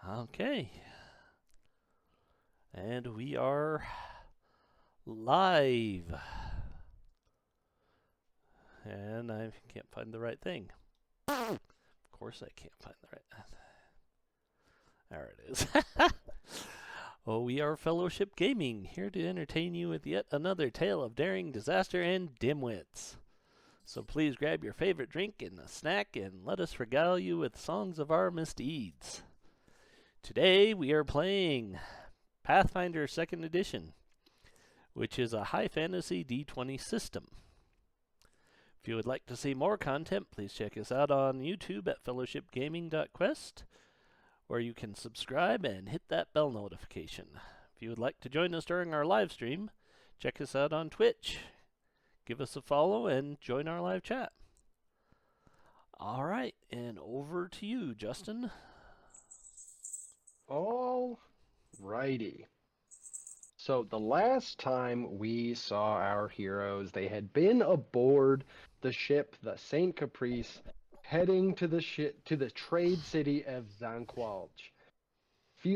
Okay. And we are live. And I can't find the right thing. Of course I can't find the right. There it is. Oh, we are Fellowship Gaming, here to entertain you with yet another tale of daring, disaster, and dimwits. So please grab your favorite drink and a snack and let us regale you with songs of our misdeeds. Today we are playing Pathfinder 2nd Edition, which is a high fantasy D20 system. If you would like to see more content, please check us out on YouTube at fellowshipgaming.quest, where you can subscribe and hit that bell notification. If you would like to join us during our live stream, check us out on Twitch. Give us a follow and join our live chat. All right, and over to you, Justin. All righty. So the last time we saw our heroes, they had been aboard the ship, the Saint Caprice, heading to the trade city of Zanqualch.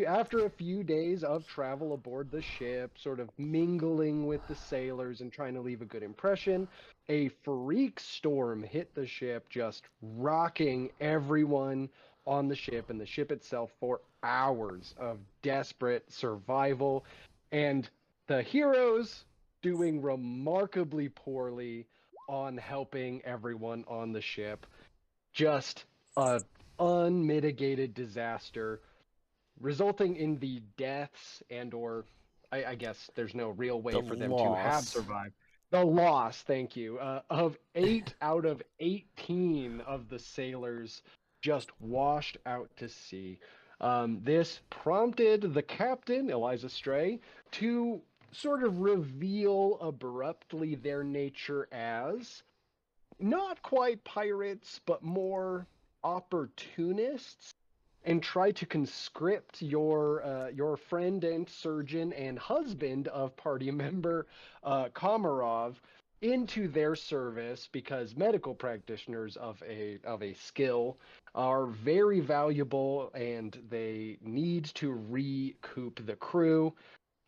After a few days of travel aboard the ship, sort of mingling with the sailors and trying to leave a good impression, a freak storm hit the ship, just rocking everyone on the ship and the ship itself for hours of desperate survival. And the heroes doing remarkably poorly on helping everyone on the ship. Just a unmitigated disaster resulting in the deaths and or I guess there's no real way The for them to have loss. survived. The loss, thank you, of 8 out of 18 of the sailors just washed out to sea. This prompted the captain, Eliza Stray, to sort of reveal abruptly their nature as not quite pirates, but more opportunists, and try to conscript your friend and surgeon and husband of party member Komarov into their service, because medical practitioners of a skill are very valuable and they need to recoup the crew.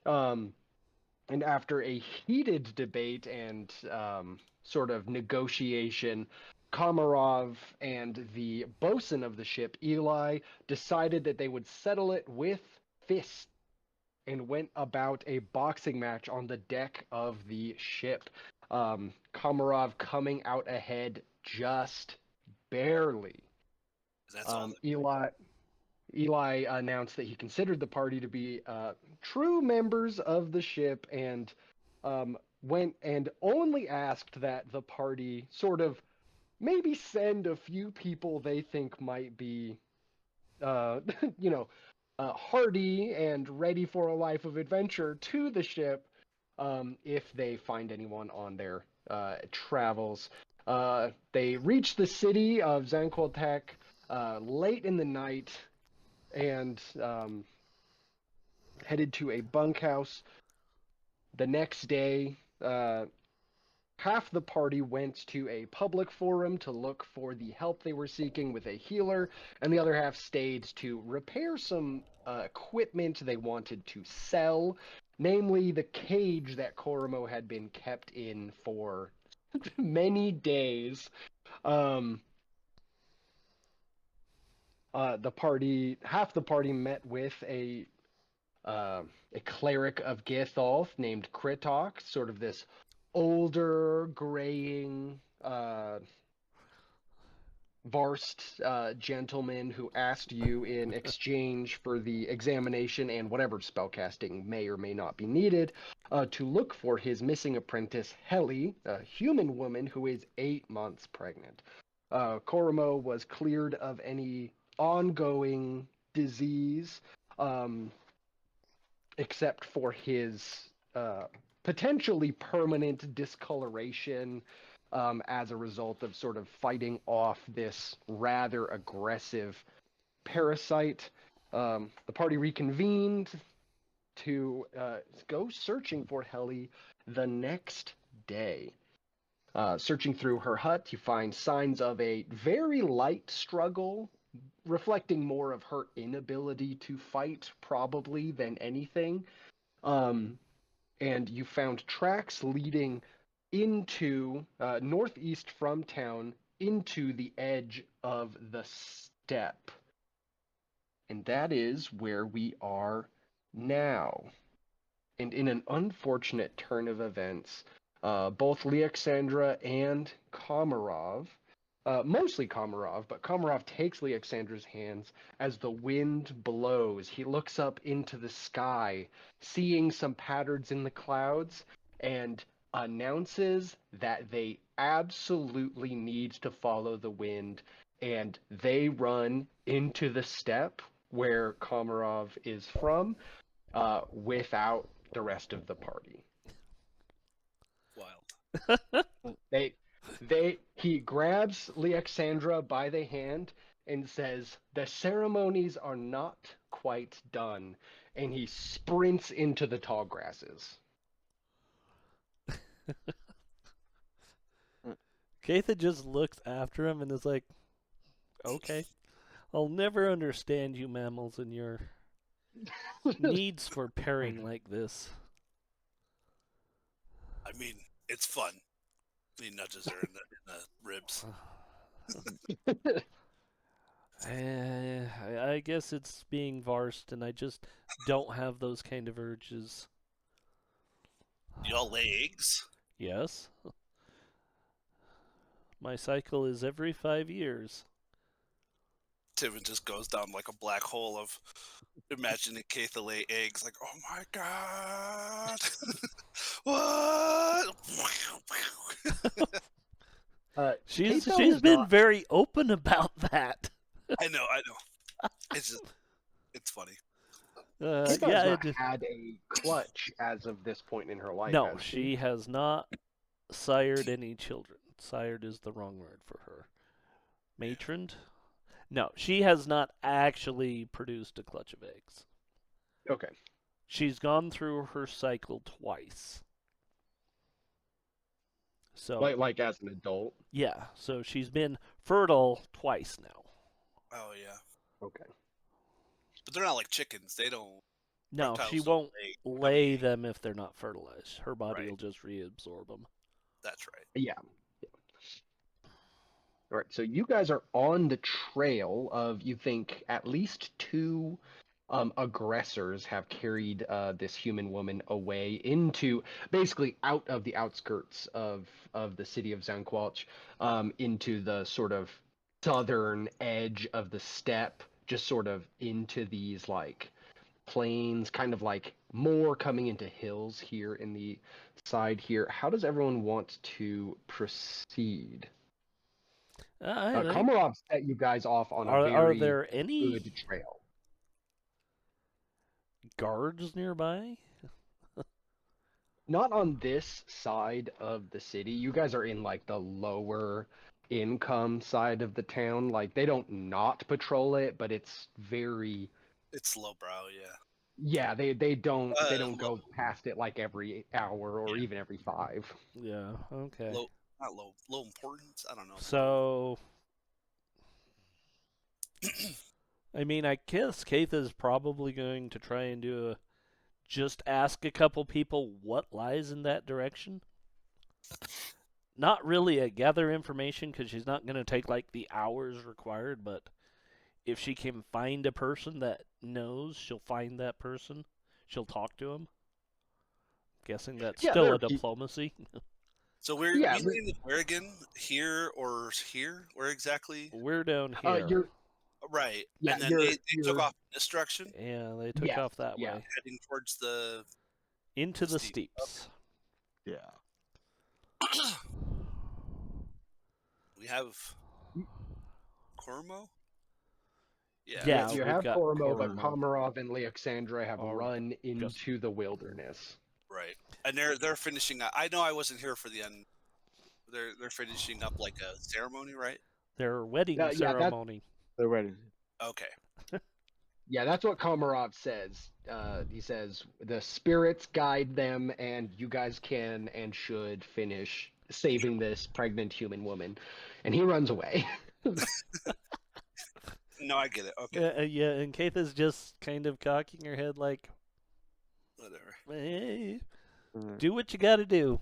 Um, and after a heated debate and sort of negotiation, Komarov and the bosun of the ship, Eli, decided that they would settle it with fists and went about a boxing match on the deck of the ship. Komarov coming out ahead just barely. That's all. Eli Eli announced that he considered the party to be true members of the ship, and went and only asked that the party sort of maybe send a few people they think might be, uh, you know, hardy and ready for a life of adventure to the ship, if they find anyone on their travels. They reached the city of Zanquiltek late in the night and headed to a bunkhouse. The next day, half the party went to a public forum to look for the help they were seeking with a healer, and the other half stayed to repair some equipment they wanted to sell, namely the cage that Koromo had been kept in for many days. Um, half the party met with a cleric of Githalth named Kritok, sort of this older, graying, Varst gentleman who asked you in exchange for the examination and whatever spellcasting may or may not be needed to look for his missing apprentice, Heli, a human woman who is 8 months pregnant. Koromo was cleared of any ongoing disease, um, except for his potentially permanent discoloration as a result of sort of fighting off this rather aggressive parasite. The party reconvened to go searching for Heli the next day. Searching through her hut, you find signs of a very light struggle reflecting more of her inability to fight, probably, than anything. And you found tracks leading into northeast from town into the edge of the steppe. And that is where we are now. And in an unfortunate turn of events, both Alexandra and Komarov, mostly Komarov, but Komarov takes Alexandra's hands as the wind blows. He looks up into the sky, seeing some patterns in the clouds, and announces that they absolutely need to follow the wind, and they run into the steppe where Komarov is from, without the rest of the party. Wild. He grabs Alexandra by the hand and says, "The ceremonies are not quite done," and he sprints into the tall grasses. Keitha just looks after him and is like, okay. I'll never understand you mammals and your needs for pairing like this. I mean, it's fun. He nudges her in the ribs. I guess it's being varsed, and I just don't have those kind of urges. Y'all lay eggs? Yes. My cycle is every 5 years. Tivin just goes down like a black hole of imagining Keitha lay eggs. Like, oh my god, what? She's Keitha been is not- very open about that. I know. It's just, it's funny. Keitha Yeah, has not had a clutch as of this point in her life. no, has she has not sired any children. Sired is the wrong word for her. Matroned? No, she has not actually produced a clutch of eggs. Okay. She's gone through her cycle twice. So Like as an adult. yeah, so she's been fertile twice now. Oh yeah, Okay. but they're not like chickens. They don't. No, reptiles she don't won't lay eggs. them if they're not fertilized. Her body Right. will just reabsorb them. That's right. Yeah. All right, so you guys are on the trail of, you think, at least two aggressors have carried this human woman away into, basically out of the outskirts of the city of Zanqualch, into the sort of southern edge of the steppe, just sort of into these like plains, kind of like more coming into hills here in the side here. How does everyone want to proceed? I think. Komarov set you guys off on a Are very there any good trail. guards nearby? Not on this side of the city. You guys are in like the lower income side of the town. Like they don't not patrol it, but it's very It's lowbrow, yeah. yeah, they don't Low, go past it like every hour or even every 5. Yeah, okay. not low importance. I don't know. So, I mean, I guess Keitha's probably going to try and just ask a couple people what lies in that direction. Not really a gather information, because she's not going to take like the hours required, but if she can find a person that knows, she'll find that person. She'll talk to him. Guessing that's still a diplomacy. So we landed where again? Here or here? Where exactly? We're down here. You're Right. Yeah, and then they took off in this direction, Yeah, they took off that way. heading towards the Into the steeps. Yeah. We have Cormo? Yeah, you we've have got Kormo, but Kormo. Komarov and Alexandra have run into the wilderness. Right. And they're finishing up. I know I wasn't here for the end. They're finishing up like a ceremony, right? Their wedding ceremony. They're ready. Okay. Yeah, that's what Komarov says. He says the spirits guide them, and you guys can and should finish saving this pregnant human woman. And he runs away. No, I get it. Okay, Yeah, and Keith is just kind of cocking her head like, whatever. hey, Mm. do what you gotta do.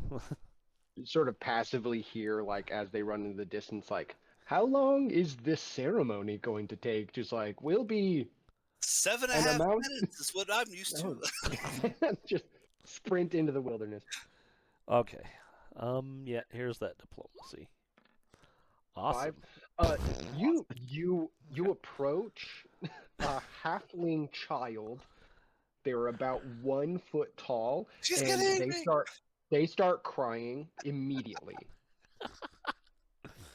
You sort of passively hear, like, as they run into the distance, like, how long is this ceremony going to take? Just like, we'll be 7.5 an amount. minutes is what I'm used to. Just sprint into the wilderness. Okay. Yeah, here's that diplomacy. Awesome. You approach a halfling child. They're about 1 foot tall, She's and getting they angry. start crying immediately.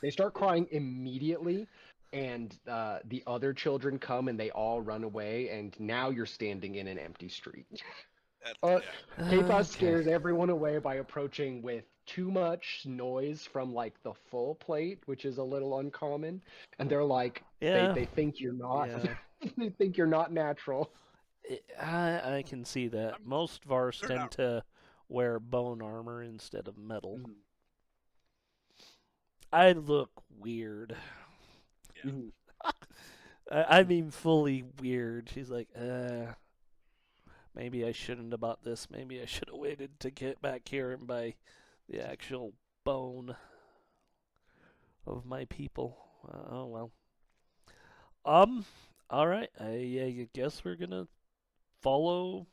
They start crying immediately, and the other children come and they all run away, and now you're standing in an empty street. Yeah. Kathos Okay. scares everyone away by approaching with too much noise from like the full plate, which is a little uncommon, and they're like, Yeah. they think you're not, Yeah. they think you're not natural. I can see that. Most Vars They're tend not- to wear bone armor instead of metal. Mhm. I look weird. Yeah. Mhm. I mean, fully weird. She's like, maybe I shouldn't have bought this. Maybe I should have waited to get back here and buy the actual bone of my people. Oh well. All right. I guess we're gonna follow.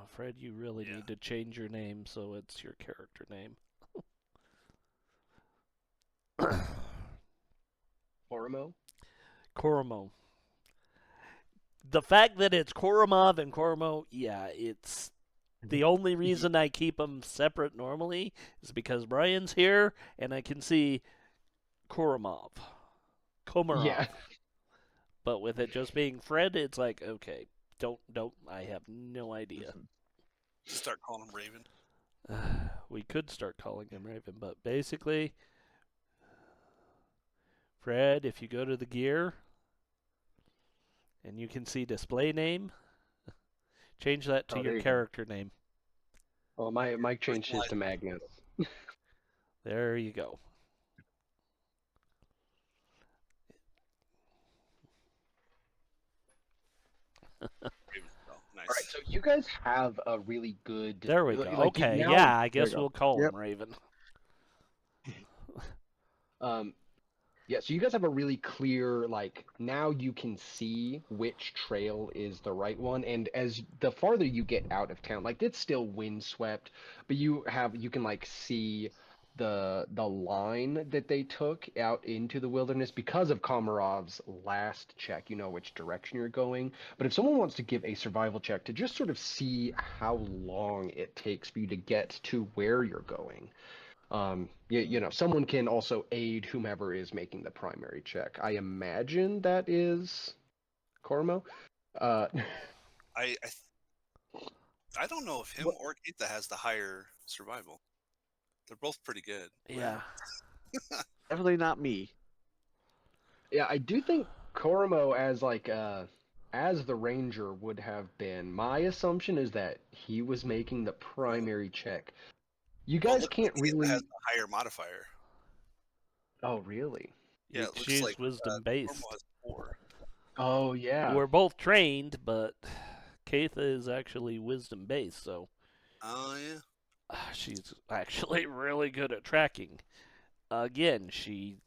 Fred, you really Yeah. need to change your name so it's your character name. Oromo? Koromo. The fact that it's Koromov and Koromo, yeah, it's the only reason I keep them separate normally is because Brian's here and I can see Komarov. Yeah. But with it just being Fred, it's like, okay, don't, I have no idea. Just start calling him Raven. We could start calling him Raven, but basically, Fred, if you go to the gear and you can see display name, change that to Oh, there your you go. character name. Oh, Mike changed his to Magnus. There you go. Raven. Oh, nice. All right, so you guys have a really good. There we go. Like, Okay, now, yeah, I There guess you go. we'll call Yep. him Raven. Yeah, so you guys have a really clear, like, now you can see which trail is the right one, and as the farther you get out of town, like, it's still windswept, but you can, like, see the line that they took out into the wilderness because of Komarov's last check. You know which direction you're going, but if someone wants to give a survival check to just sort of see how long it takes for you to get to where you're going, someone can also aid whomever is making the primary check. I imagine that is Cormo. I don't know if him What- or Keitha has the higher survival. They're both pretty good. Yeah. Definitely not me. yeah, I do think Cormo as the ranger would have been. My assumption is that he was making the primary check. You Well, it guys looks can't like Keitha really. has the higher modifier. Oh, really? Yeah, it looks She's like wisdom Cormo based. has 4. Oh, yeah. We're both trained, but Keitha is actually wisdom based, so Oh yeah. she's actually really good at tracking. Again, she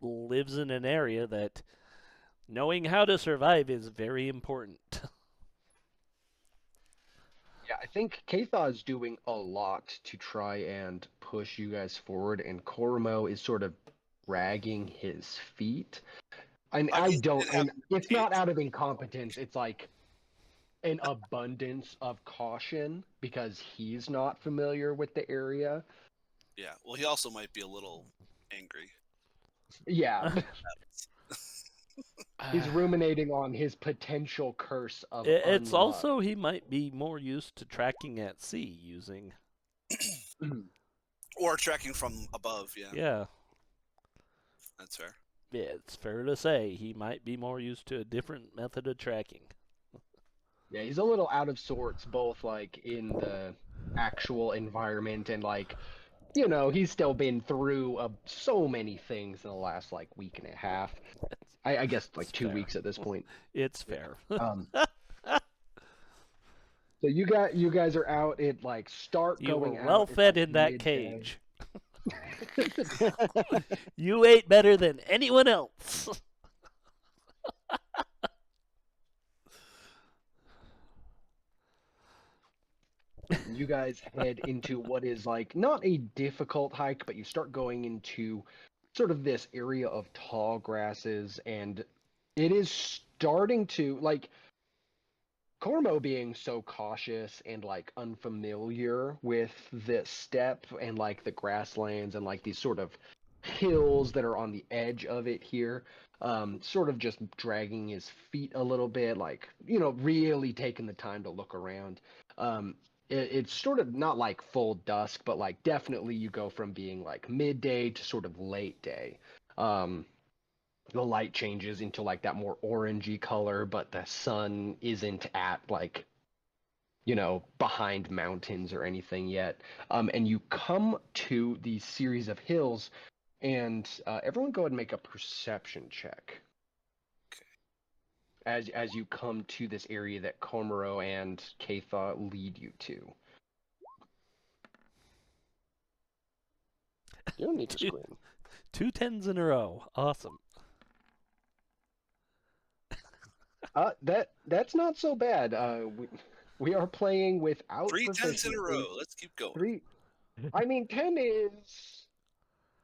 lives in an area that knowing how to survive is very important. Yeah, I think Katha is doing a lot to try and push you guys forward, and Koromo is sort of dragging his feet. And I I mean, don't, he did have and it's not taste. out of incompetence, it's like an abundance of caution because he's not familiar with the area. Yeah. Well, he also might be a little angry. Yeah, he's ruminating on his potential curse of It's unluck. also he might be more used to tracking at sea using. Or tracking from above. Yeah, Yeah, that's fair. it's fair to say he might be more used to a different method of tracking. Yeah, he's a little out of sorts, both like in the actual environment and like you know, he's still been through so many things in the last like week and a half. I guess like It's 2 weeks fair. at this point. It's fair. Um, so you guys are out. It like start You were going well out. It's fed like in that midday. cage. You ate better than anyone else. You guys head into what is like not a difficult hike, but you start going into sort of this area of tall grasses, and it is starting to like Cormo being so cautious and like unfamiliar with this step and like the grasslands and like these sort of hills that are on the edge of it here, sort of just dragging his feet a little bit, like, you know, really taking the time to look around. It's sort of not like full dusk, but like definitely you go from being like midday to sort of late day. Um, the light changes into like that more orangey color, but the sun isn't at like, you know, behind mountains or anything yet. And you come to these series of hills, and everyone go ahead and make a perception check as you come to this area that Komuro and Katha lead you to. You don't need to Two, scream. 2 10s in a row. Awesome. That's not so bad. We are playing without 3 10s in a proficiency. row. Let's keep going. Three. I mean, 10 is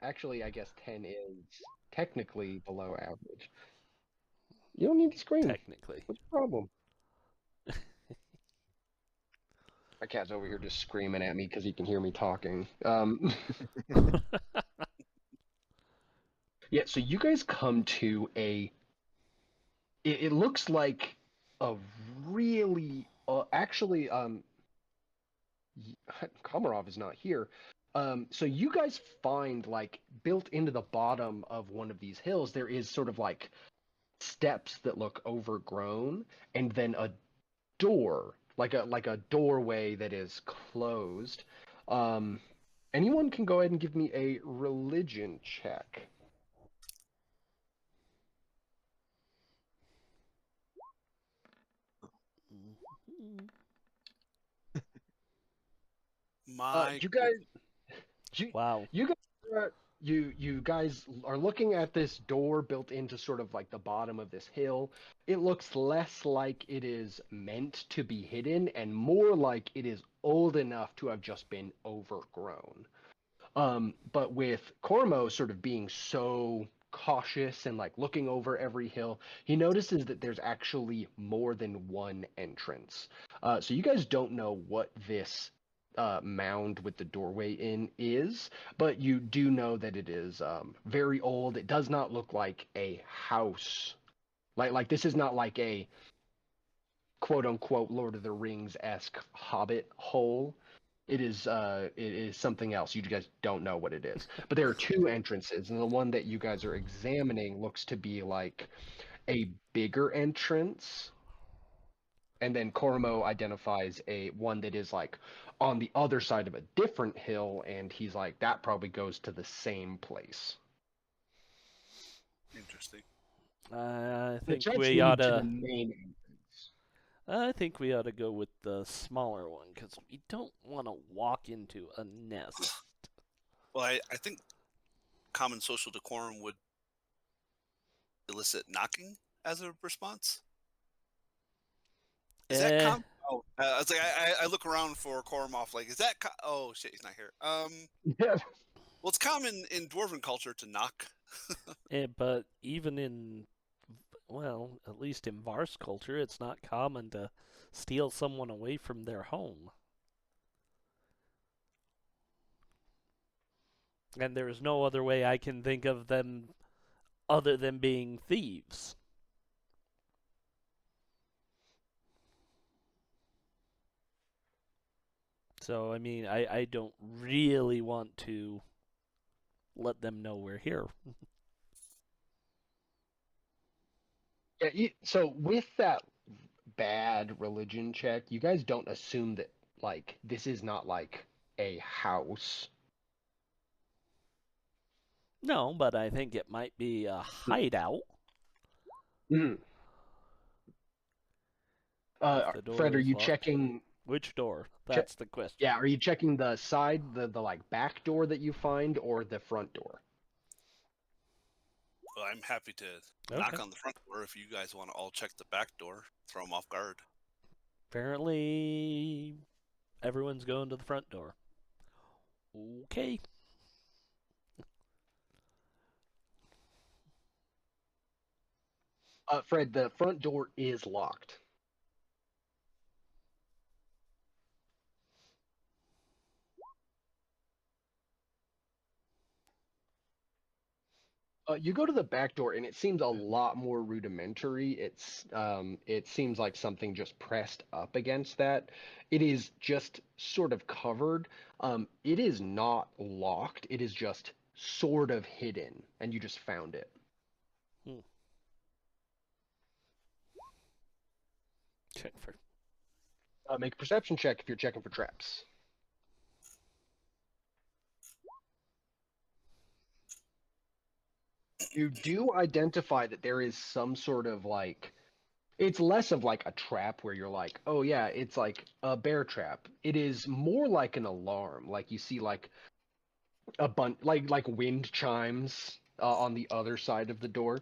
actually. I guess 10 is technically below average. You don't need to scream. Technically. What's the problem? My cat's over here just screaming at me because he can hear me talking. Yeah. So you guys come to a. It looks like a really actually Komarov is not here. So you guys find like built into the bottom of one of these hills, there is sort of like steps that look overgrown, and then a door, like a doorway that is closed. Um, anyone can go ahead and give me a religion check. My You guys, you, Wow. you guys, you guys are looking at this door built into sort of like the bottom of this hill. It looks less like it is meant to be hidden and more like it is old enough to have just been overgrown. But with Cormo sort of being so cautious and like looking over every hill, he notices that there's actually more than one entrance. So you guys don't know what this mound with the doorway in is, but you do know that it is very old. It does not look like a house. Like this is not like a quote unquote Lord of the Rings esque Hobbit hole. It is something else. You guys don't know what it is. But there are two entrances, and the one that you guys are examining looks to be like a bigger entrance. And then Cormo identifies a one that is like on the other side of a different hill, and he's like, that probably goes to the same place. interesting. I The think jets we lead ought to the to. main entrance. I think we ought to go with the smaller one because we don't want to walk into a nest. Well, I think common social decorum would elicit knocking as a response. Is that Eh, common? Oh, I was like, I look around for Koromoff. Like, is that? Oh shit, he's not here. Yeah. Well, it's common in dwarven culture to knock. but even in, well, at least in Vars culture, it's not common to steal someone away from their home. And there's no other way I can think of them other than being thieves. So, I mean, I don't really want to let them know we're here. Yeah, so with that bad religion check, you guys don't assume that like this is not like a house. No, but I think it might be a hideout. Mhm. If the door Fred, are is you locked. checking? Which door? Che- That's the question. Yeah, are you checking the side, the like back door that you find, or the front door? Well, I'm happy to Okay. knock on the front door if you guys want to all check the back door, throw them off guard. Apparently, everyone's going to the front door. Okay. Fred, the front door is locked. You go to the back door, and it seems a lot more rudimentary. It seems like something just pressed up against that. It is just sort of covered. It is not locked. It is just sort of hidden, and you just found it. Check for. Make a perception check if you're checking for traps. You do identify that there is some sort of like, it's less of like a trap where you're like, oh yeah, it's like a bear trap. It is more like an alarm. Like you see like a bunch like wind chimes on the other side of the door.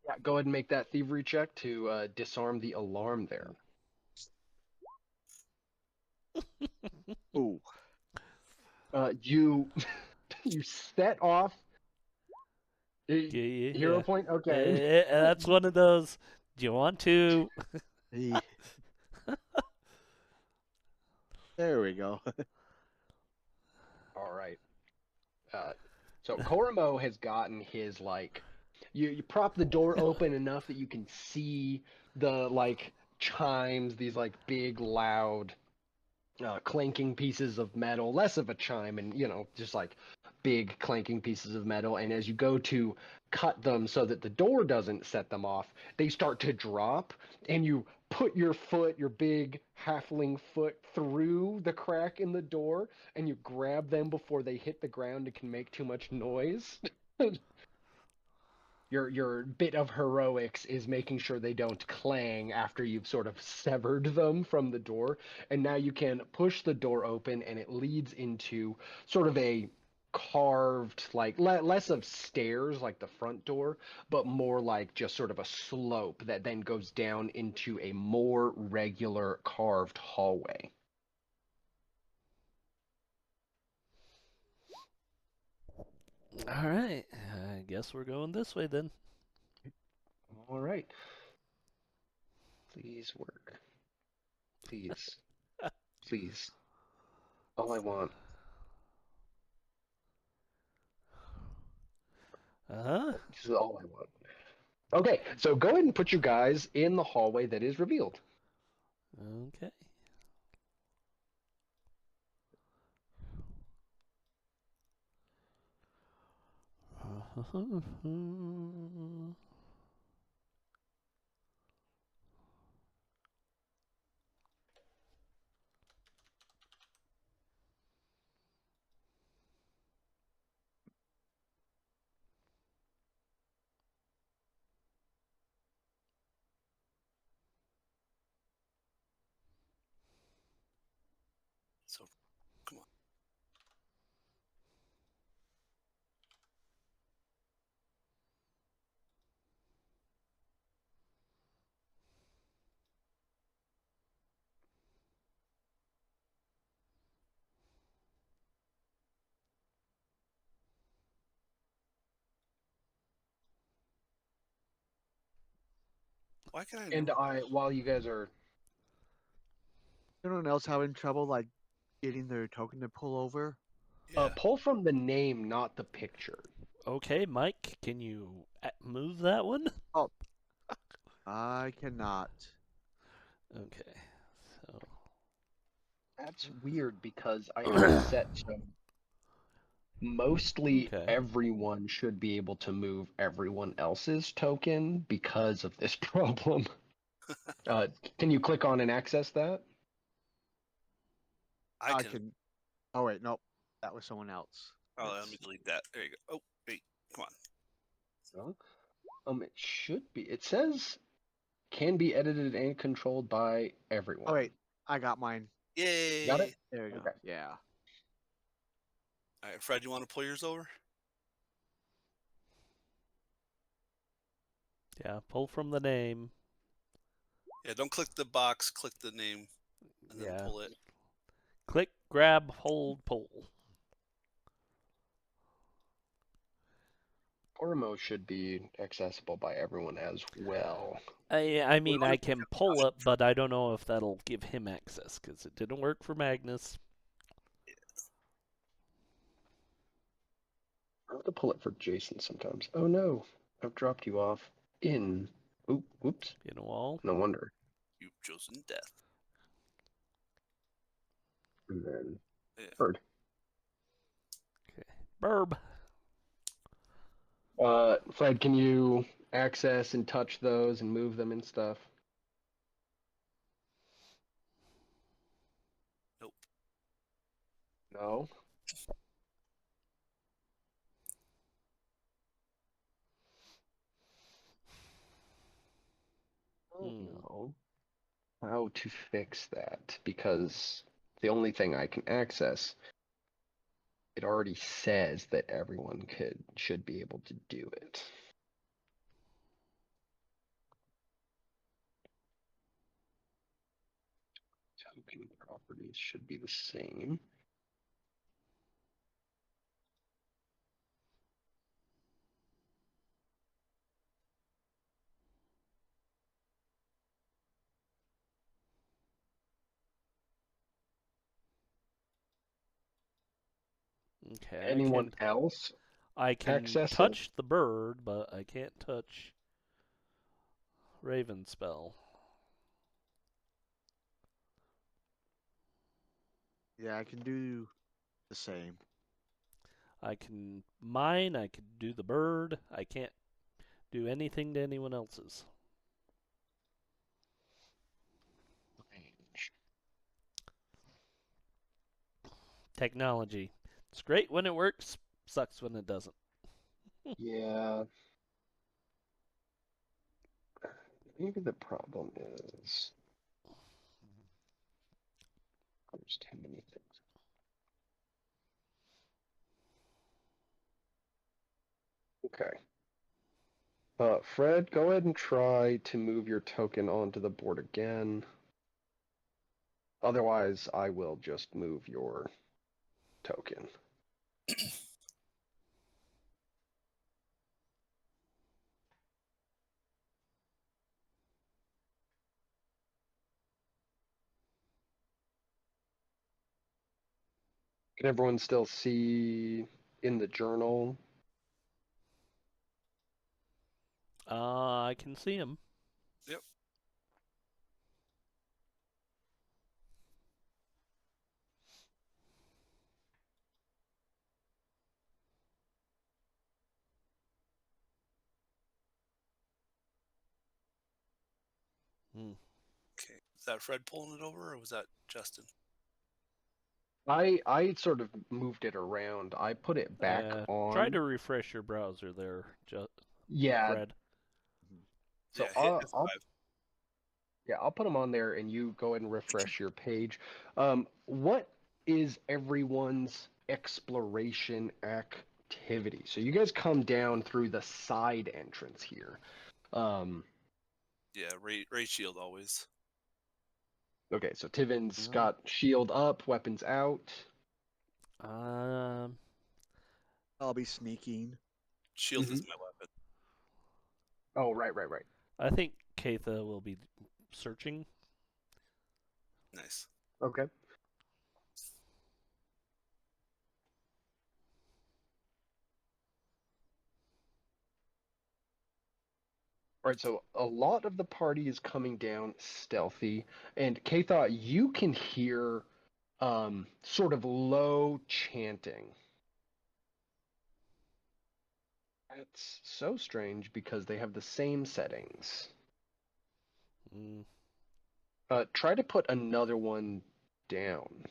Yeah, go ahead and make that thievery check to disarm the alarm there. Ooh. You you set off. Yeah. Hero point. Okay. That's one of those. Do you want to? Hey. There we go. All right. So Koramo has gotten his like, you prop the door open enough that you can see the like chimes, these like big loud clanking pieces of metal, less of a chime and just like big clanking pieces of metal. And as you go to cut them so that the door doesn't set them off, they start to drop, and you put your foot, your big halfling foot, through the crack in the door, and you grab them before they hit the ground and can make too much noise. Your bit of heroics is making sure they don't clang after you've sort of severed them from the door, and now you can push the door open, and it leads into sort of a carved, like less of stairs like the front door, but more like just sort of a slope that then goes down into a more regular carved hallway. All right. I guess we're going this way then. All right. Please work. Please. Please. All I want. Uh-huh. This is all I want. Okay, so go ahead and put you guys in the hallway that is revealed. Okay. So, come on. Why can I And never? while you guys are, Anyone else having trouble like getting their token to pull over? Yeah. pull from the name, not the picture. Okay, Mike, can you move that one? Oh, I cannot. Okay. So, That's weird because I have it set so mostly okay. everyone should be able to move everyone else's token because of this problem. Can you click on and access that? I I can. can. Oh wait, nope. That was someone else. Oh, let Let's me delete that. There you go. Oh, wait. Come on. Well, it should be. It says can be edited and controlled by everyone. Oh wait, I got mine. Yay! Got it? There you go. Okay. Yeah. All right, Fred, you want to pull yours over? Yeah, pull from the name. Yeah, don't click the box. Click the name, and then Yeah. pull it. Click, grab, hold, pull. Ormo should be accessible by everyone as well. I We mean, wanna I pick can up pull Josh up, but I don't know if that'll give him access, because it didn't work for Magnus. I have to pull it for Jason sometimes. Oh no, I've dropped you off in. Oops. You know all? No wonder. You've chosen death. And then Yeah. Bird. Burb. Fred, can you access and touch those and move them and stuff? Nope. No. I don't know how to fix that because the only thing I can access, it already says that everyone should be able to do it. Token properties should be the same. Okay, Anyone else I can access it? touch the bird, but I can't touch Raven spell. Yeah, I can do the same. I can mine, I can do the bird. I can't do anything to anyone else's. Technology. It's great when it works, sucks when it doesn't. Yeah. Maybe the problem is there's too many things. Okay. Fred, go ahead and try to move your token onto the board again. Otherwise, I will just move your token. Can everyone still see in the journal? I can see him. Yep. Hmm. Okay. Is that Fred pulling it over, or was that Justin? I sort of moved it around. I put it back Try on. to refresh your browser there, Yeah. Fred. So Yeah, hit F5. I'll put them on there, and you go ahead and refresh your page. What is everyone's exploration activity? So you guys come down through the side entrance here. Yeah, Ray shield always. Okay, so Tiven's Yeah. got shield up, weapons out. Um, I'll be sneaking. Shield is my weapon. Oh, right. I think Katha will be searching. Nice. Okay. All right, so a lot of the party is coming down stealthy, and Katha, you can hear sort of low chanting. That's so strange because they have the same settings. Mm, Try to put another one down.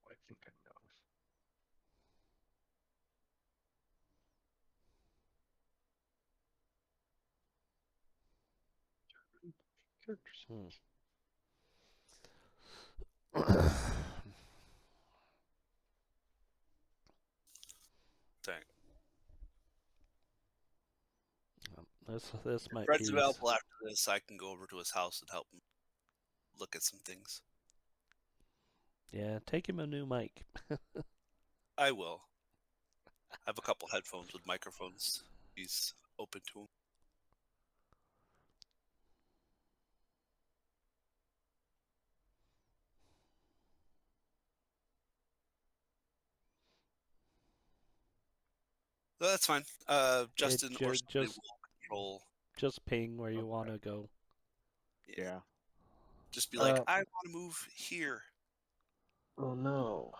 I think I know. Characters. hmm. Dang. This might Fred's be. available after this. I can go over to his house and help him look at some things. Yeah, take him a new mic. I will. I have a couple headphones with microphones. He's open to them. So that's fine. Justin or somebody will control. Just ping where you Okay. want to go. Yeah. Just be like, I want to move here. Oh no.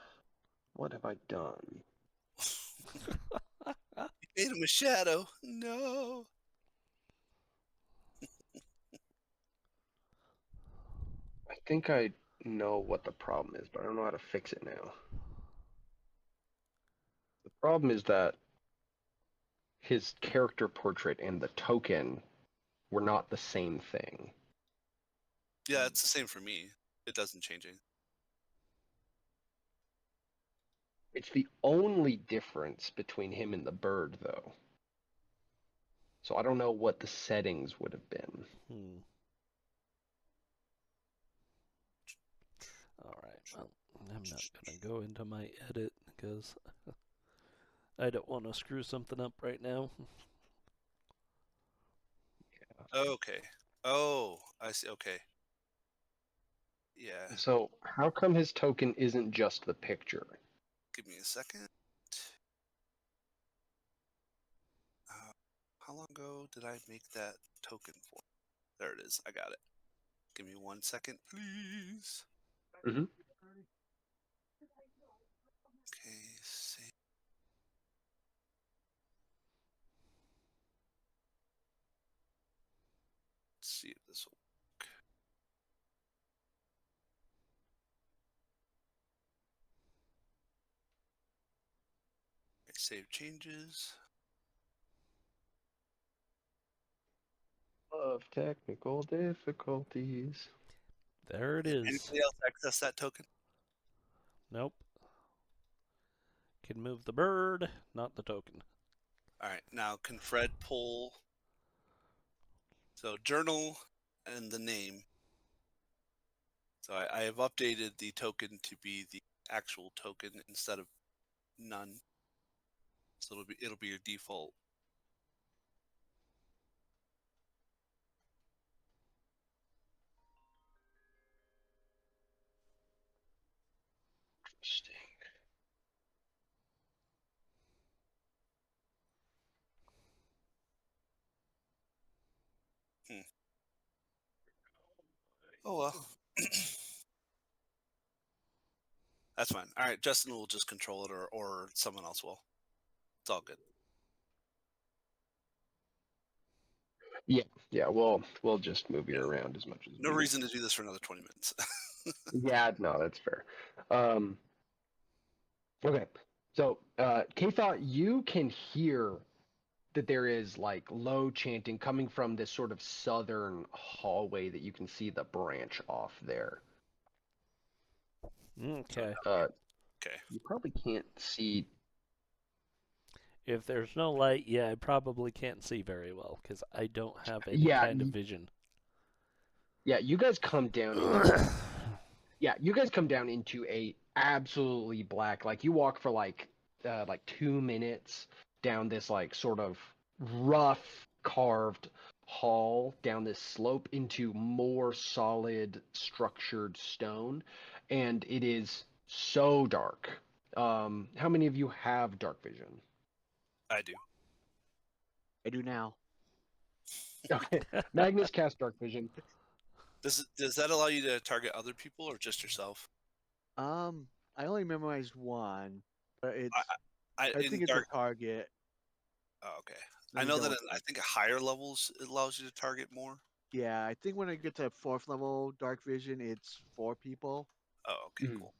What have I done? You made him a shadow. No. I think I know what the problem is, but I don't know how to fix it now. The problem is that his character portrait and the token were not the same thing. Yeah, it's the same for me. It doesn't change anything. It's the only difference between him and the bird, though. So I don't know what the settings would have been. Hmm. All right. Well, I'm not gonna go into my edit because I don't want to screw something up right now. Okay. Oh, I see. Okay. Yeah. So how come his token isn't just the picture? Give me a second. How long ago did I make that token for? There it is. I got it. Give me 1 second, please. Mhm. Okay, save. Let's see if this will work. Okay, save changes. Of technical difficulties. There it Can is. anybody else access that token? Nope. Can move the bird, not the token. All right, now can Fred pull? So journal and the name. So I have updated the token to be the actual token instead of none. So it'll be your default. Interesting. Oh well. That's fine. All right, Justin will just control it, or someone else will. It's all good. Yeah. We'll just move you around as much as No we reason to do this for another 20 minutes. Yeah, no, that's fair. Okay, so K-Thought, you can hear that there is like low chanting coming from this sort of southern hallway that you can see the branch off there. Okay. Okay. You probably can't see. If there's no light, yeah, I probably can't see very well because I don't have any Yeah, kind of vision. yeah, you guys come down into you guys come down into a absolutely black. Like you walk for like 2 minutes down this like sort of rough carved hall down this slope into more solid structured stone, and it is so dark. How many of you have dark vision? I do. I do now. Okay, Magnus cast dark vision. Does that allow you to target other people or just yourself? I only memorized one, but I, I I in think it's a dark. target. Oh, okay. Let I me know that double. I think at higher levels it allows you to target more. Yeah, I think when I get to 4th level dark vision, it's 4 people. Oh, okay, Mhm. cool.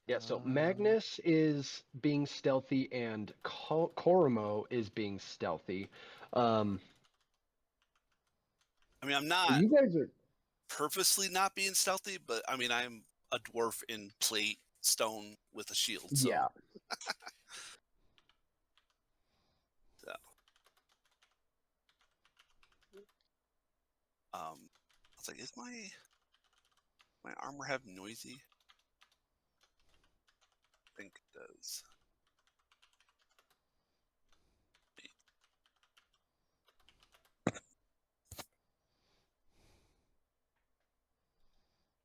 Yeah, so Um, Magnus is being stealthy and Koromo is being stealthy. Um, I mean, I'm not you guys are purposely not being stealthy, but I mean, I'm a dwarf in plate stone with a shield, so. yeah. So, I was like, is my armor have noisy? I think it does.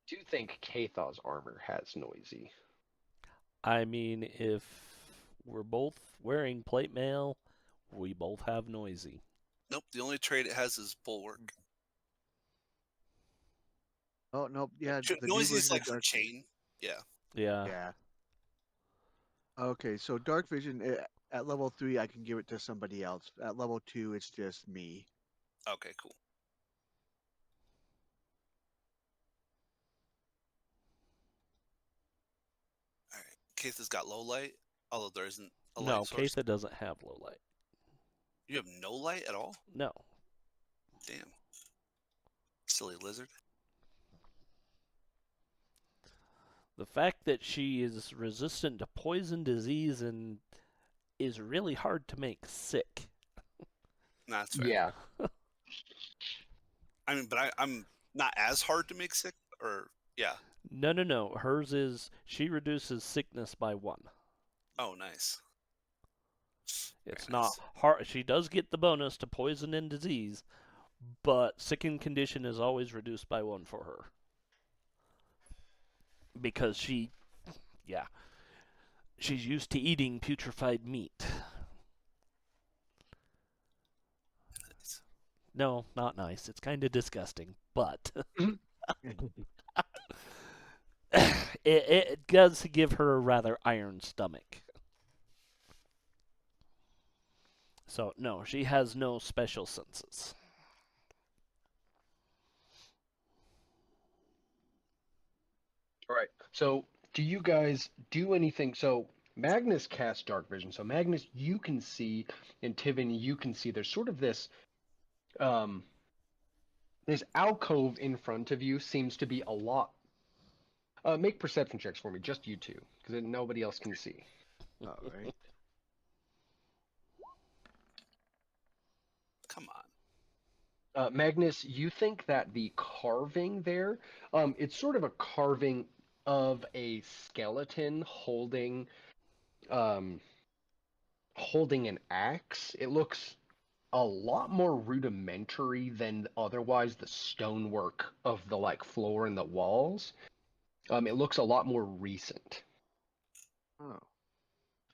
Do you think Kathaw's armor has noisy? I mean, if we're both wearing plate mail, we both have noisy. Nope. The only trait it has is bulwark. oh nope, yeah, the new Noisy is version of like for dark. chain. Yeah. Yeah. Yeah. Okay, so dark vision at level 3, I can give it to somebody else. At level 2, it's just me. Okay, cool. All right. Keith has got low light, although there isn't a No, light source. Katha doesn't have low light. You have no light at all? No. Damn. Silly lizard. The fact that she is resistant to poison, disease, and is really hard to make sick. Nah, that's fair. Yeah. I mean, but I'm not as hard to make sick, or yeah. No. Hers is she reduces sickness by 1. Oh, nice. It's Very not nice. hard. She does get the bonus to poison and disease, but sicken condition is always reduced by 1 for her. Because she's used to eating putrefied meat. Nice. No, not nice. It's kind of disgusting, but it does give her a rather iron stomach. So, no, she has no special senses. All right. So, do you guys do anything? So, Magnus casts dark vision. So, Magnus, you can see, and Tivin, you can see. There's sort of um, this alcove in front of you seems to be a lot. Make perception checks for me, just you two, because nobody else can see. All right. Come on. Magnus, you think that the carving there, it's sort of a carving of a skeleton um, holding an axe. It looks a lot more rudimentary than otherwise the stonework of the like floor and the walls. It looks a lot more recent. Oh.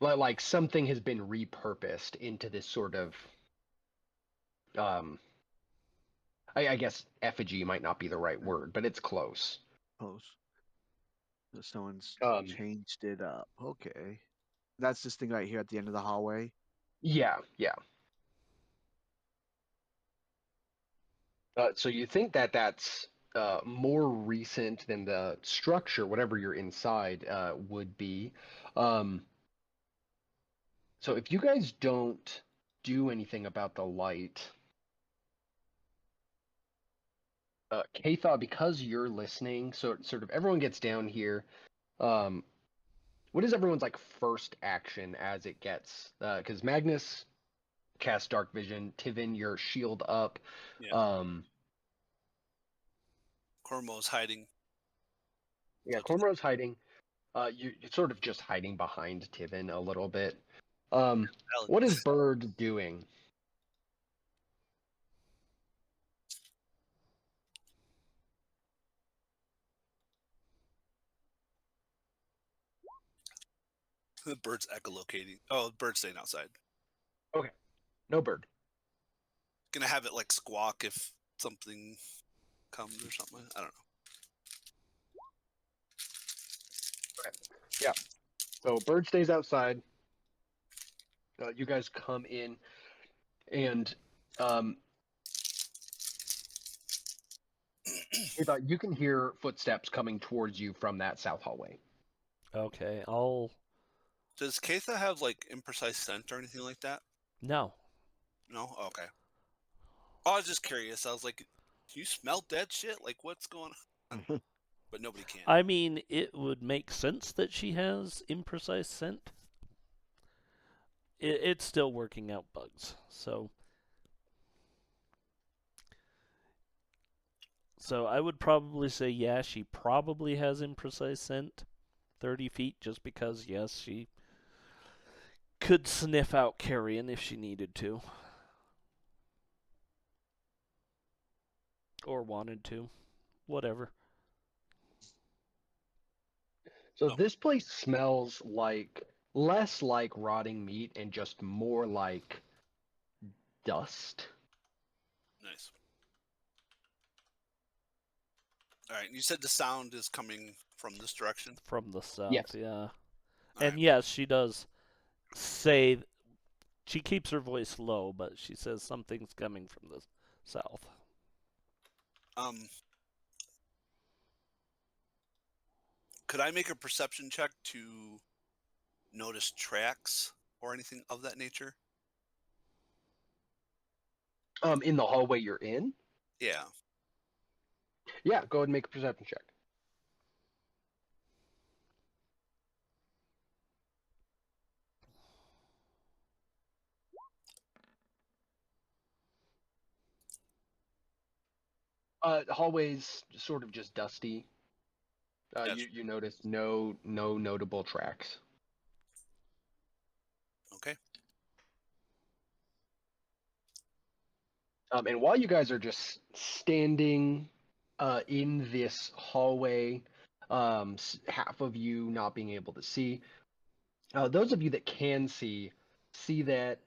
Like something has been repurposed into this sort of um I guess effigy might not be the right word, but it's close. Close. So someone's Um changed it up. Okay. That's this thing right here at the end of the hallway. yeah. So you think that that's more recent than the structure, whatever you're inside would be. Um, so if you guys don't do anything about the light, Katha, because you're listening, so sort of everyone gets down here. Um, what is everyone's like first action as it gets? Because Magnus casts dark vision, Tivin, your shield up. Yeah. Um, Cormo's hiding. yeah, So do Cormor's hiding. You're sort of just hiding behind Tivin a little bit. that. What is Bird doing? The bird's echolocating. Oh, the bird's staying outside. Okay, no Bird. Gonna have it like squawk if something comes or something. I don't know. Yeah. So Bird stays outside. You guys come in, and you can hear footsteps coming towards you from that south hallway. Okay, I'll. Does Katha have like imprecise scent or anything like that? No. No. Okay. Oh, I was just curious. I was like, "Can you smell dead shit? Like, what's going on?" But nobody can. I mean, it would make sense that she has imprecise scent. It's still working out bugs, so I would probably say yeah, she probably has imprecise scent, 30 feet, just because yes, she could sniff out carrion if she needed to, or wanted to, whatever. So Oh, this place smells like less like rotting meat and just more like dust. nice. All right. You said the sound is coming from this direction. From the south, Yes. yeah. All And right. yes, she does say she keeps her voice low, but she says something's coming from the south. Um, could I make a perception check to notice tracks or anything of that nature? In the hallway you're in? Yeah. Yeah, go ahead and make a perception check. Hallway's sort of just dusty. Gotcha. You notice no notable tracks. Okay. And while you guys are just standing in this hallway, half of you not being able to see, those of you that can see that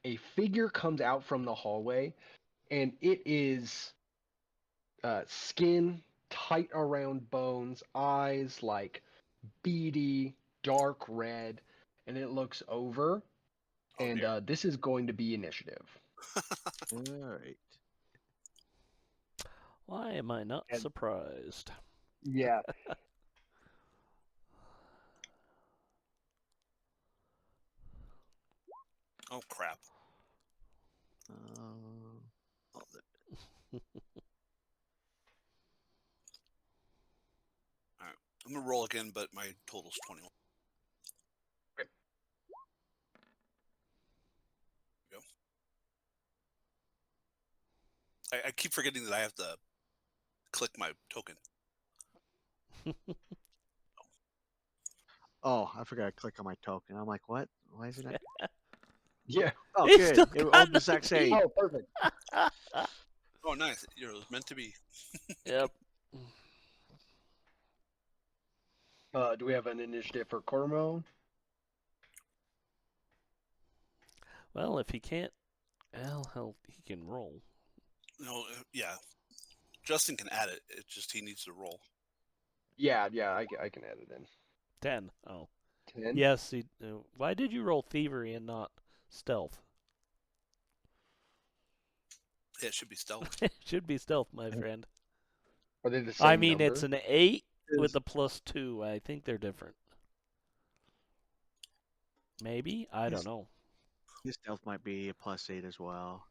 a figure comes out from the hallway, and it is skin tight around bones, eyes like beady, dark red, and it looks over. Oh And dear. this is going to be initiative. All right. Why am I not And surprised? yeah, Oh crap. Um, Oh, all right. I'm gonna roll again, but my total's 21. Go. I keep forgetting that I have to click my token. oh, I forgot to click on my token. I'm like, what? Why is it not? yeah. Oh, He's good. still It got rolled the exact 19. same. Oh, perfect. Oh, nice. You're meant to be. Yep. Do we have an initiative for Cormo? Well, if he can't, well, he can roll. No, yeah. Justin can add it. It's just he needs to roll. Yeah, I can add it in. 10. Oh. 10? Yes, he, why did you roll thievery and not stealth? Yeah, it should be stealth. It should be stealth, my friend. Are they the I same mean, number? it's an 8 with Is a +2. I think they're different. Maybe? I don't his, know. his stealth might be a +8 as well.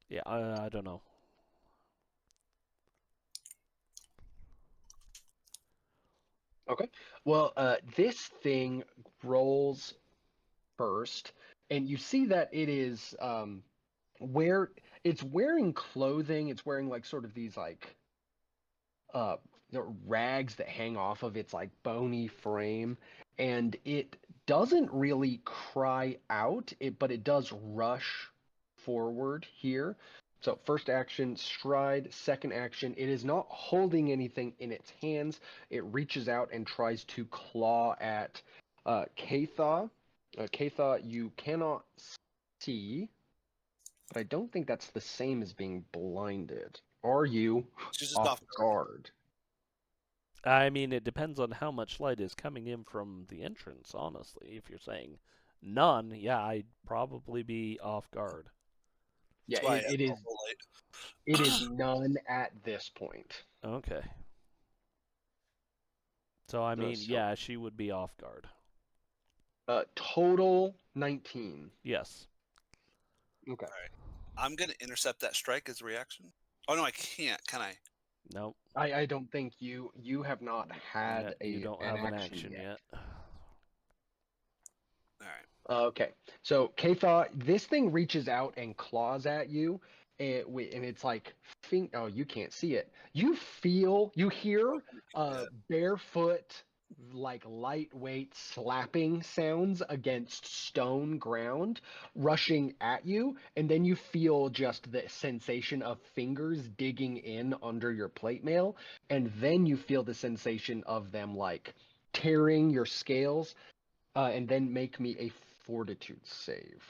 Yeah, I don't know. Okay. Well, this thing rolls first, and you see that it is where it's wearing clothing. It's wearing like sort of these like uh rags that hang off of its like bony frame, and it doesn't really cry out, but it does rush forward here. So first action, stride. Second action, it is not holding anything in its hands. It reaches out and tries to claw at Katha. Katha, you cannot see, but I don't think that's the same as being blinded. Are you She's just off off guard. guard? I mean, it depends on how much light is coming in from the entrance, honestly. If you're saying none, yeah, I'd probably be off guard. Yeah, That's why I have it is. normal light. It is none at this point. Okay. So, I mean, So, yeah, she would be off guard. total 19. Yes. Okay. I'm gonna intercept that strike as a reaction. Oh no, I can't. Can I? Nope. I don't think you have not had Yeah, you don't an have an action action yet. yet. All right. Okay, so K-Thaw, this thing reaches out and claws at you, and it's like, oh, you can't see it. You hear Yeah. barefoot, like lightweight slapping sounds against stone ground rushing at you, and then you feel just the sensation of fingers digging in under your plate mail, and then you feel the sensation of them like tearing your scales, and then make me a fortitude save.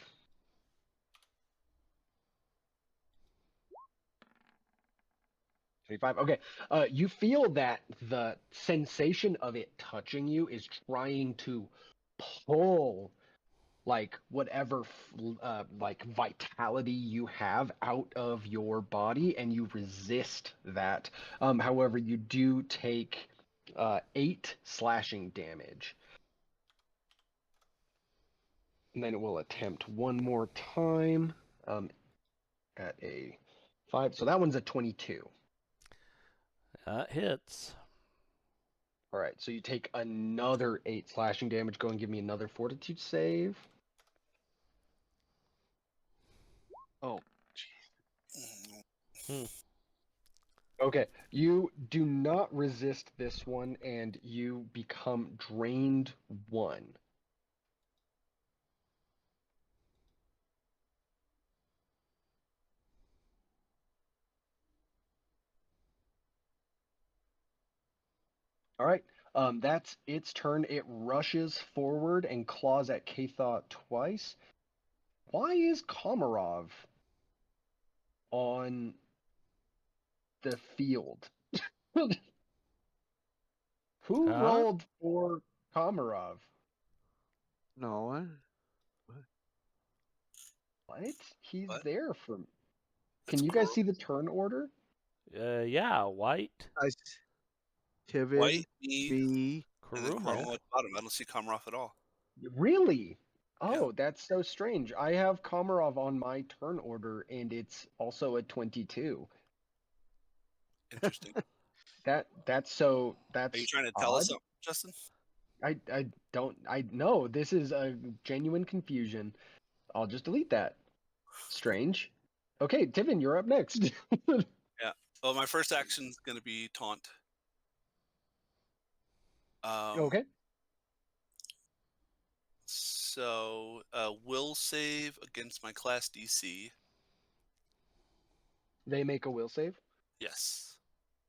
25. Okay. You feel that the sensation of it touching you is trying to pull like whatever like vitality you have out of your body, and you resist that. However, you do take 8 slashing damage. And then it will attempt one more time at a 5. So that one's a 22. That hits. All right, so you take another 8 slashing damage. Go and give me another fortitude save. Oh, Mm, Hmm. Okay, you do not resist this one, and you become drained 1. All right, that's its turn. It rushes forward and claws at Katha twice. Why is Komarov on the field? Who Huh? rolled for Komarov? no. What? What? He's What? there for. It's Can you guys see the turn order? Yeah, White. I s- Tivin, White, me, B. and then Karumo. Cromwell at the bottom. I don't see Komroff at all. Really? Yeah. Oh, that's so strange. I have Komarov on my turn order, and it's also a 22. Interesting. That's Are you that's trying to tell us odd. something, Justin? I don't I know this is a genuine confusion. I'll just delete that. Strange. Okay, Tivin, you're up next. Yeah. Well, my first action's gonna be taunt. Um. Okay, So, will save against my class DC. they make a will save. Yes.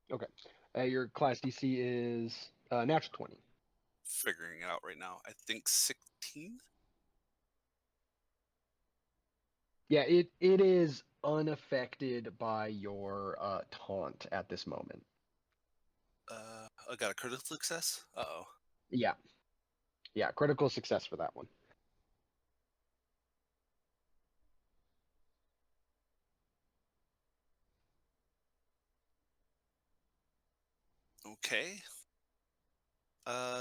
Okay, your class DC is natural 20. Figuring it out right now. I think 16. Yeah, it is unaffected by your taunt at this moment. I got a critical success. Uh-oh. Yeah, yeah, critical success for that one. Okay.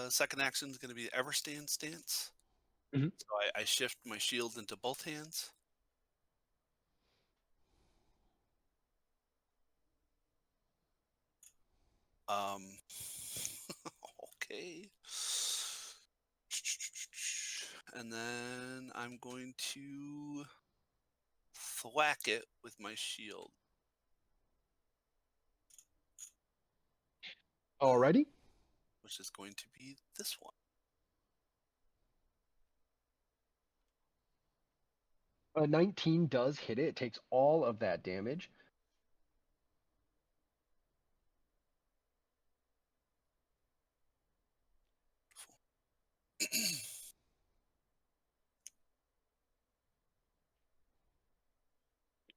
Second action is going to be Everstand stance. Mhm. So I shift my shield into both hands. Um. Okay. And then I'm going to thwack it with my shield. Alrighty. Which is going to be this one. 19 does hit it. It takes all of that damage.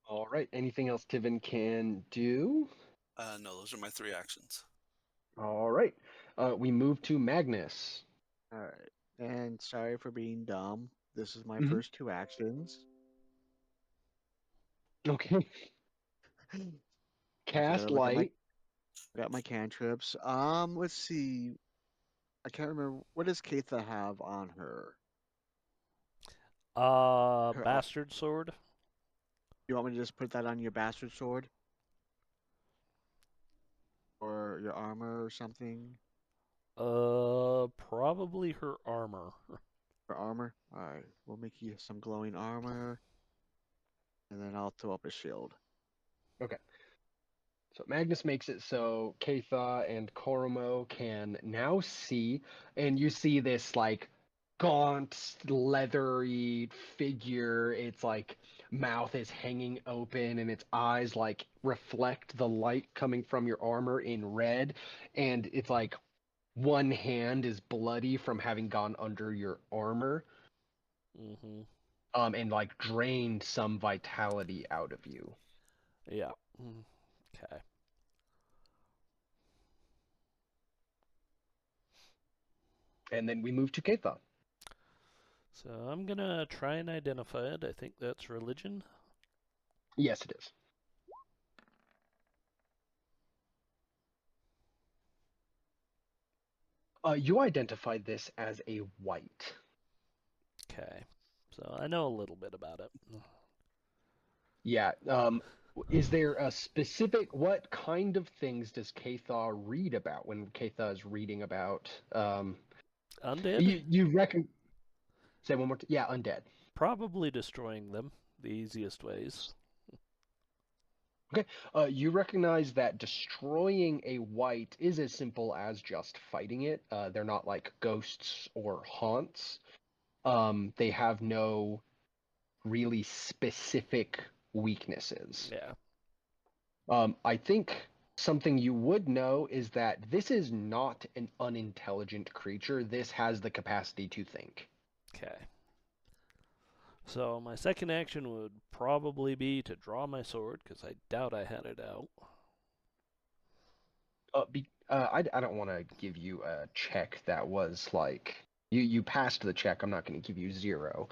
All right. Anything else Tivin can do? No, those are my 3 actions. All right. We move to Magnus. All right. And sorry for being dumb. This is my Mhm. first two actions. Okay. So I gotta Cast look at light. my cantrips. Let's see. I can't remember what does Katha have on her. Her Bastard sword. you want me to just put that on your bastard sword or your armor or something? Probably her armor. Her armor. All right. We'll make you some glowing armor, and then I'll throw up a shield. Okay. So Magnus makes it so Katha and Koromo can now see, and you see this like gaunt, leathery figure. Its like mouth is hanging open, and its eyes like reflect the light coming from your armor in red, and it's like one hand is bloody from having gone under your armor, Mm-hmm. and like drained some vitality out of you. Yeah. Okay. And then we move to Katha. So I'm gonna try and identify it. I think that's religion. Yes, it is. You identified this as a white. Okay. So I know a little bit about it. Yeah. Is there a specific? What kind of things does Katha read about when Katha is reading about? Undead? You reckon? Say one more. Yeah, undead. Probably destroying them. The easiest ways. Okay. You recognize that destroying a white is as simple as just fighting it. They're not like ghosts or haunts. They have no really specific weaknesses. Yeah. I think something you would know is that this is not an unintelligent creature. This has the capacity to think. Okay. So my second action would probably be to draw my sword, because I doubt I had it out. I don't want to give you a check that was like you passed the check. I'm not going to give you 0.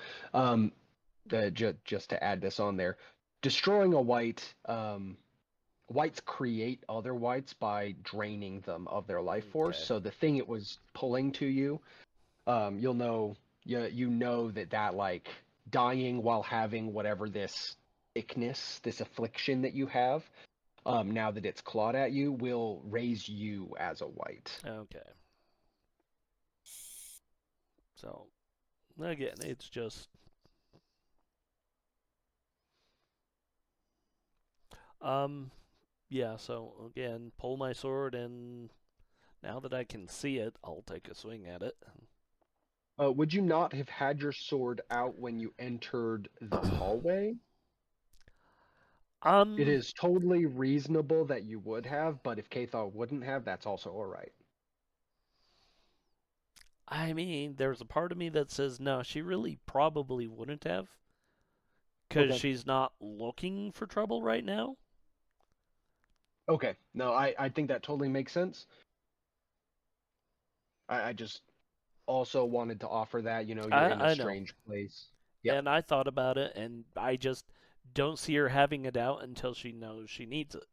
Just to add this on there, destroying a white. Whites create other whites by draining them of their life force. Okay. So the thing it was pulling to you, you'll know you know that like dying while having whatever this sickness, this affliction that you have, now that it's clawed at you, will raise you as a white. Okay. So again, it's just yeah, so again, pull my sword, and now that I can see it, I'll take a swing at it. Would you not have had your sword out when you entered the hallway? It Um, is totally reasonable that you would have, but if Kathar wouldn't have, that's also all right. I mean, there's a part of me that says no, she really probably wouldn't have, because Okay. she's not looking for trouble right now. Okay. No, I think that totally makes sense. I just also wanted to offer that, you're in a I know. strange place. Yep. And I thought about it, and I just don't see her having it out until she knows she needs it.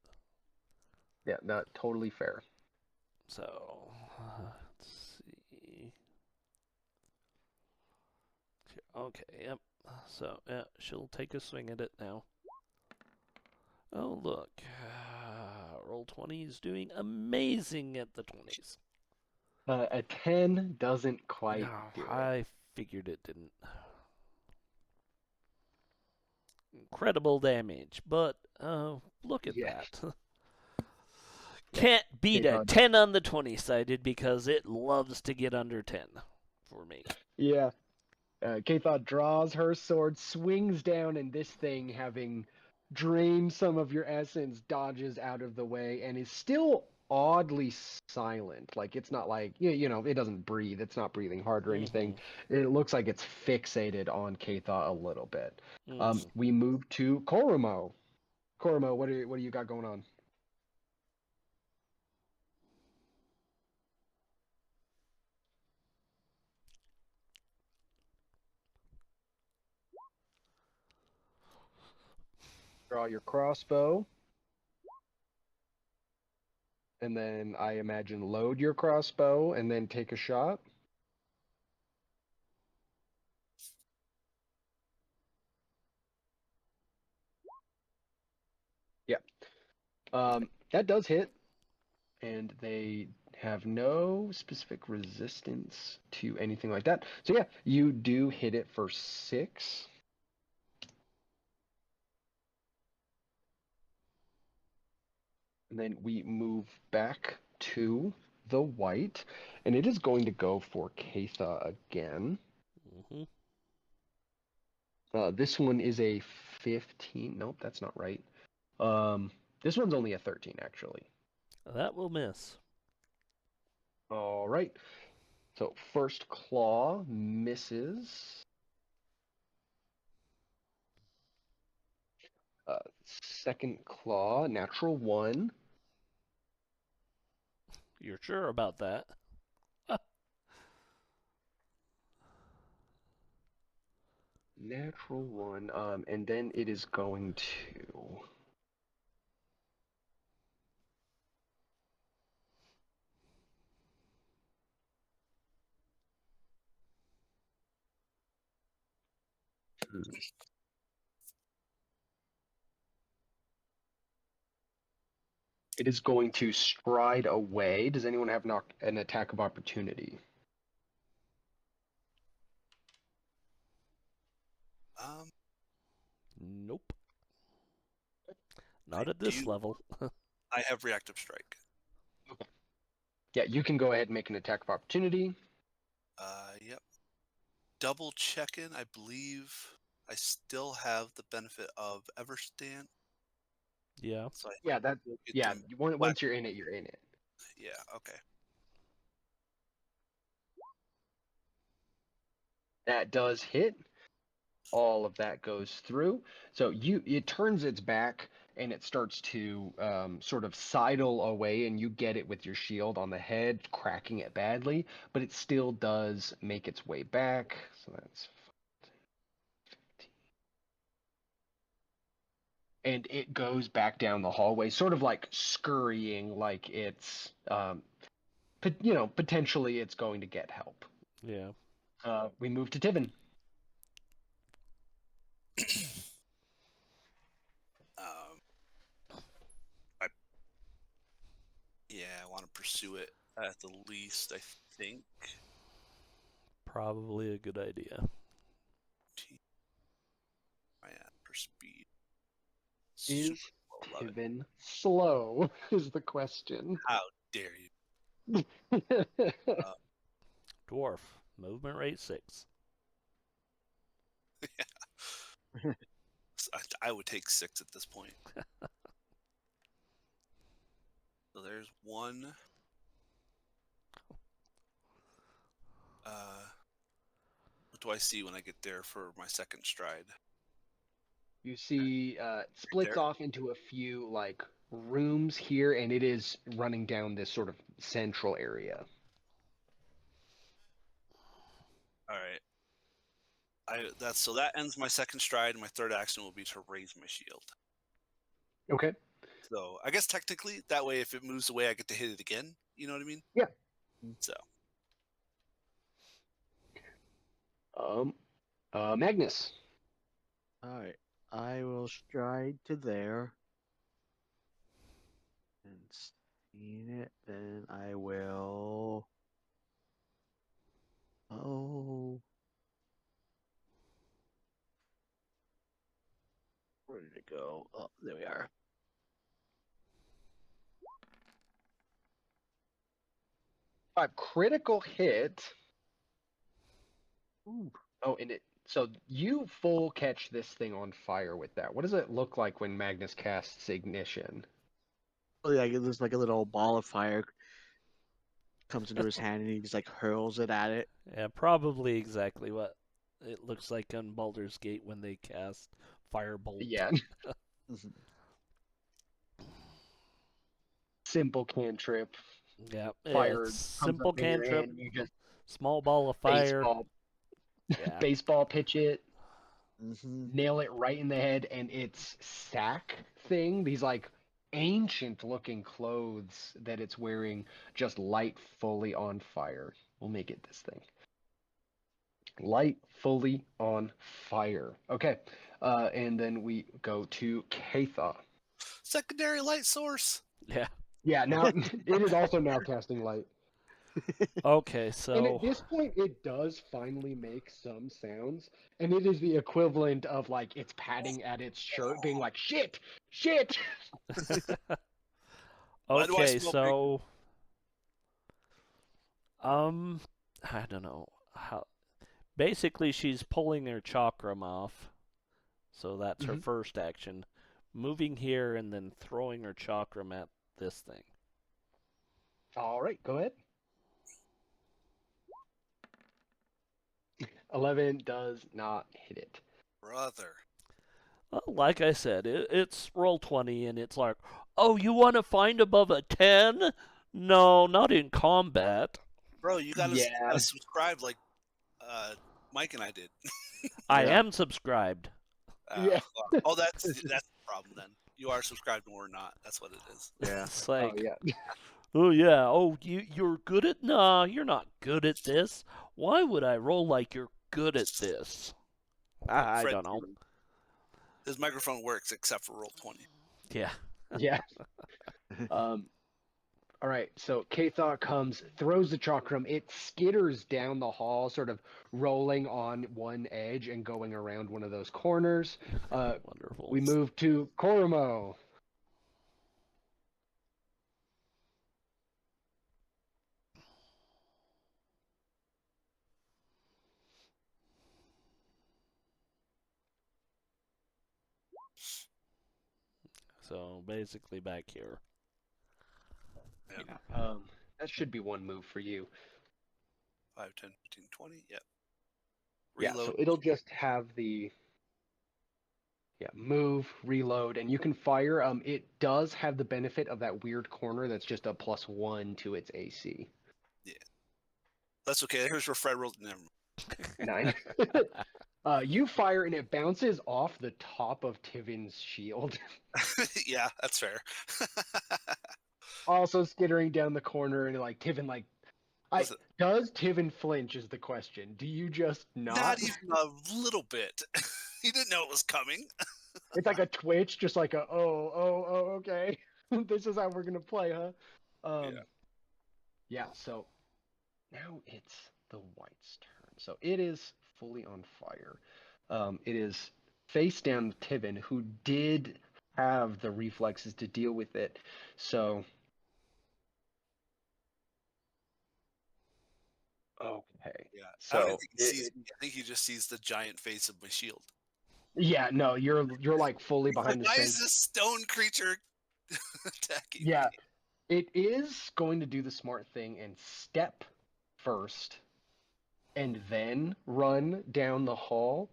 Yeah, not totally fair. So, let's see. Okay, yep. So, yeah, she'll take a swing at it now. Oh, look. Roll 20 is doing amazing at the 20s. A 10 doesn't quite No, do it. I figured it didn't. Incredible damage, but look at Yeah. that. Yeah. Can't beat a Kathar 10 on the 20 sided because it loves to get under 10 for me. Yeah. Kathar draws her sword, swings down, and this thing, having drained some of your essence, dodges out of the way and is still oddly silent. Like it's not like it doesn't breathe. It's not breathing hard or anything. It looks like it's fixated on Kathar a little bit. We move to Koromo. Koromo, what do you got going on? Draw your crossbow. And then I imagine load your crossbow and then take a shot. Yeah. That does hit. And they have no specific resistance to anything like that. So yeah, you do hit it for 6. And then we move back to the white, and it is going to go for Katha again. Hmm. This one is a 15. Nope, that's not right. This one's only a 13, actually. That will miss. All right. So first claw misses. Second claw, natural 1. You're sure about that? Natural 1. And then it is going to. It is going to stride away. Does anyone have an attack of opportunity? Um, Nope. I Not at this do. level. I have reactive strike. Yeah, you can go ahead and make an attack of opportunity. Yep. Double checking. I believe I still have the benefit of Everstand, Yeah. so I Yeah, that. will get Yeah, them. once you're in it, you're in it. Yeah. Okay. That does hit. All of that goes through. So it turns its back and it starts to sort of sidle away, and you get it with your shield on the head, cracking it badly, but it still does make its way back. So that's 15. And it goes back down the hallway, sort of like scurrying, like it's, potentially it's going to get help. Yeah. We move to Tivin. Um, I yeah, I want to pursue it at the least. I think. Probably a good idea. I am for speed. Is Super low, love it. Tivin slow? Is the question. How dare you? Dwarf. Movement rate 6. I would take 6 at this point. So there's one. What do I see when I get there for my second stride? You see, it splits there? off into a few like rooms here, and it is running down this sort of central area. All right. So that ends my second stride, and my third action will be to raise my shield. Okay. So I guess technically that way, if it moves away, I get to hit it again. You know what I mean? Yeah. So Magnus. All right. I will stride to there and seeing it. Then I will. Oh, where did it go? Oh, there we are. A critical hit. Ooh. Oh, and it. So you full catch this thing on fire with that. What does it look like when Magnus casts ignition? Oh, yeah, it looks like a little ball of fire comes into his hand and he just like hurls it at it. Yeah, probably exactly what it looks like on Baldur's Gate when they cast Firebolt. Yeah. Mhm. Simple cantrip. Yeah, Fire it's comes simple up in your cantrip, hand. You just small ball of fire. baseball Yeah, baseball pitch it. Mm-hmm. nail it right in the head, and its sack thing, these like ancient looking clothes that it's wearing, just light fully on fire. We'll make it this thing. Light fully on fire. Okay. And then we go to Katha. Secondary light source. Yeah. Yeah, now it is also now casting light. Okay, And so at this point, it does finally make some sounds, and it is the equivalent of like it's patting at its shirt, being like, "Shit, shit." Why do I okay, smell bacon? so I don't know how. Basically, she's pulling her chakram off, so that's her Mhm. first action. Moving here and then throwing her chakram at this thing. All right, go ahead. 11 does not hit it. Brother. Well, like I said, it's roll 20, and it's like, oh, you want to find above a 10? No, not in combat. Bro, you gotta Yeah. subscribe like Mike and I did. I Yeah. am subscribed. Yeah. Oh, that's the problem then. You are subscribed and we're not. That's what it is. Yeah. It's Oh like, yeah. oh yeah, oh you're good at nah, you're not good at this. Why would I roll like you're good at this? I Fred, don't know. his microphone works except for roll 20. Yeah. Yeah. All right, so Kathar comes, throws the chakram. It skitters down the hall, sort of rolling on one edge and going around one of those corners. Wonderful. We move to Koromo. So basically back here. Yeah. That should be one move for you. 5, 10, 15, 20. Yep. Yeah, Reload. so it'll just have the move, reload, and you can fire. It does have the benefit of that weird corner that's just a +1 to its AC. Yeah. That's okay. Here's where Fred rolled. Never mind. 9. You fire and it bounces off the top of Tivin's shield. Yeah, that's fair. Also skittering down the corner, and like Tivin, like, Listen, does Tivin flinch? Is the question. Do you just not not? even a little bit. He didn't know it was coming. It's like a twitch, just like a oh, okay. This is how we're gonna play, huh? Yeah. Yeah. So now it's the white's turn. So it is fully on fire. It is face down Tivin, who did have the reflexes to deal with it. So okay. Yeah. I don't even So think he sees me. I think he just sees the giant face of my shield. yeah, no, you're like fully behind this Why thing. is this stone creature attacking Yeah, me? it is going to do the smart thing and step first and then run down the hall.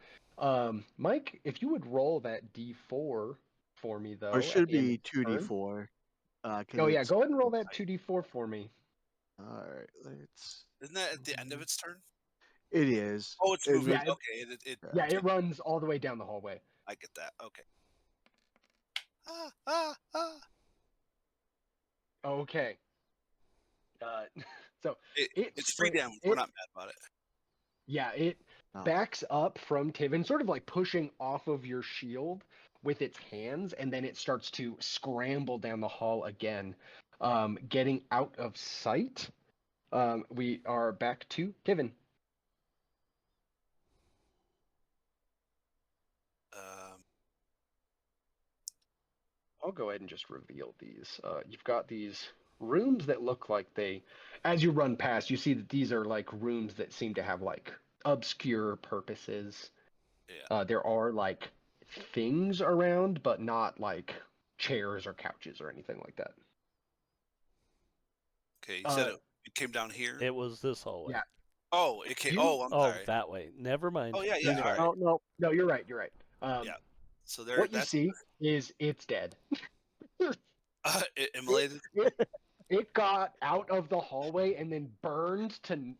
Mike, if you would roll that D4 for me, though. Or it should at the end be of the turn. 2d4. Oh, yeah, go ahead and roll that 2D4 for me. All right, let's. Isn't that at the end of its turn? It is. Oh, it's It- moving. Yeah, Okay. Yeah, it runs all the way down the hallway. I get that. Okay. Ah. Okay. So It's free damage. We're not mad about it. Yeah, it Oh. backs up from Tivin, sort of like pushing off of your shield with its hands, and then it starts to scramble down the hall again, getting out of sight. We are back to Tivin. I'll go ahead and just reveal these. You've got these rooms that look like as you run past, you see that these are like rooms that seem to have like obscure purposes. Yeah. There are like things around, but not like chairs or couches or anything like that. Okay. You said it came down here. It was this hallway. Yeah. Oh, it came. You- I'm sorry. That way. Never mind. Oh yeah. No, All right. No, no. No, you're right. You're right. Yeah. So there. What you see is it's dead. Immolated. It got out of the hallway and then burned to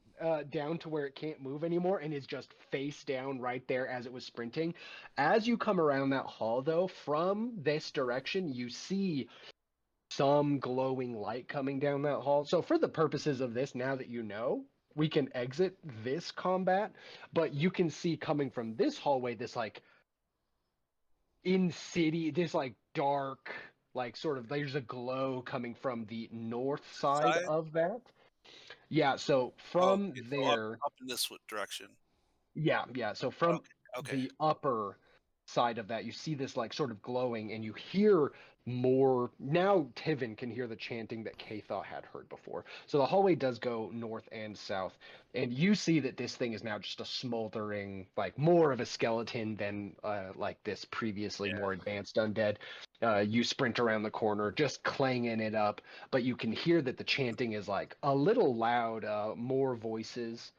down to where it can't move anymore and is just face down right there as it was sprinting. As you come around that hall, though, from this direction, you see some glowing light coming down that hall. So, for the purposes of this, now that you know, we can exit this combat, but you can see coming from this hallway this like this like dark, like sort of there's a glow coming from the north side Side? of that. Yeah, so Oh, from okay, so there, up in this direction. yeah, so from Okay. the upper side of that, you see this like sort of glowing, and you hear more. Now Tivin can hear the chanting that Kathah had heard before. So the hallway does go north and south, and you see that this thing is now just a smoldering, like more of a skeleton than like this previously Yeah. more advanced undead. You sprint around the corner, just clanging it up, but you can hear that the chanting is like a little loud, more voices.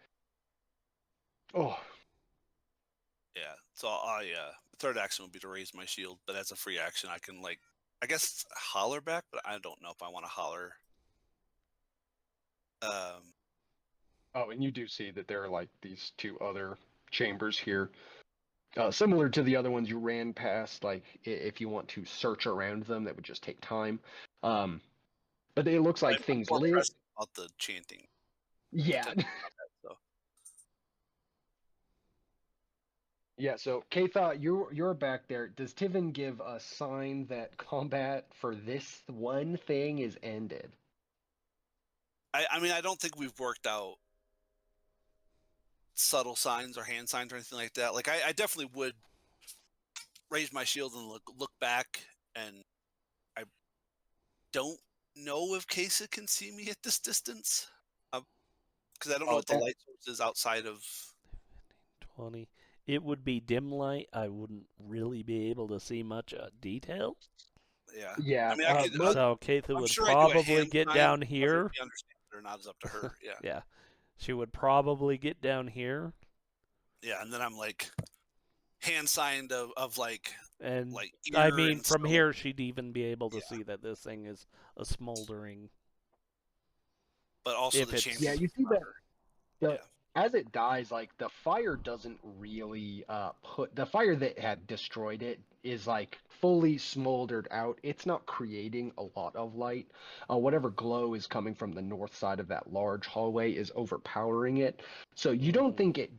Oh, Yeah. So third action would be to raise my shield, but as a free action, I can like, I guess holler back, but I don't know if I want to holler. Um, Oh, and you do see that there are like these two other chambers here, similar to the other ones you ran past. Like if you want to search around them, that would just take time. Um, but it looks like I'm things more lit. pressed about the chanting Yeah, potential combat. So yeah. So Kathah, you're back there. Does Tivin give a sign that combat for this one thing is ended? I mean, I don't think we've worked out subtle signs or hand signs or anything like that. Like I definitely would raise my shield and look back, and I don't know if Kesa can see me at this distance because I don't know Oh, what the light source is outside of. 20. It would be dim light. I wouldn't really be able to see much detail. Yeah, yeah. I mean, I could. So Katha I'm would sure I do a probably hand get sign. down Whether here. he understands it or not is up to her. Yeah, Yeah. She would probably get down here. yeah, and then I'm like hand signed of like And I ear mean, and from skull. here, she'd even be able to Yeah, see that this thing is a smoldering. but also If the Yeah, chanting it's. you see on that her. the Yeah, as it dies, like the fire doesn't really put the fire that had destroyed it is like fully smoldered out. It's not creating a lot of light. Whatever glow is coming from the north side of that large hallway is overpowering it. So you don't think it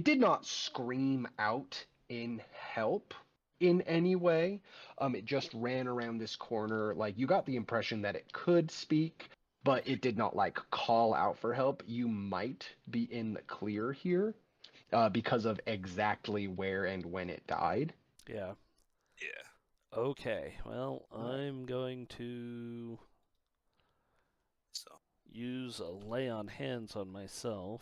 did not scream out in help in any way. It just ran around this corner. Like you got the impression that it could speak, but it did not like call out for help. You might be in the clear here because of exactly where and when it died. Yeah. yeah. Okay. Well, Right. I'm going to So use a lay on hands on myself.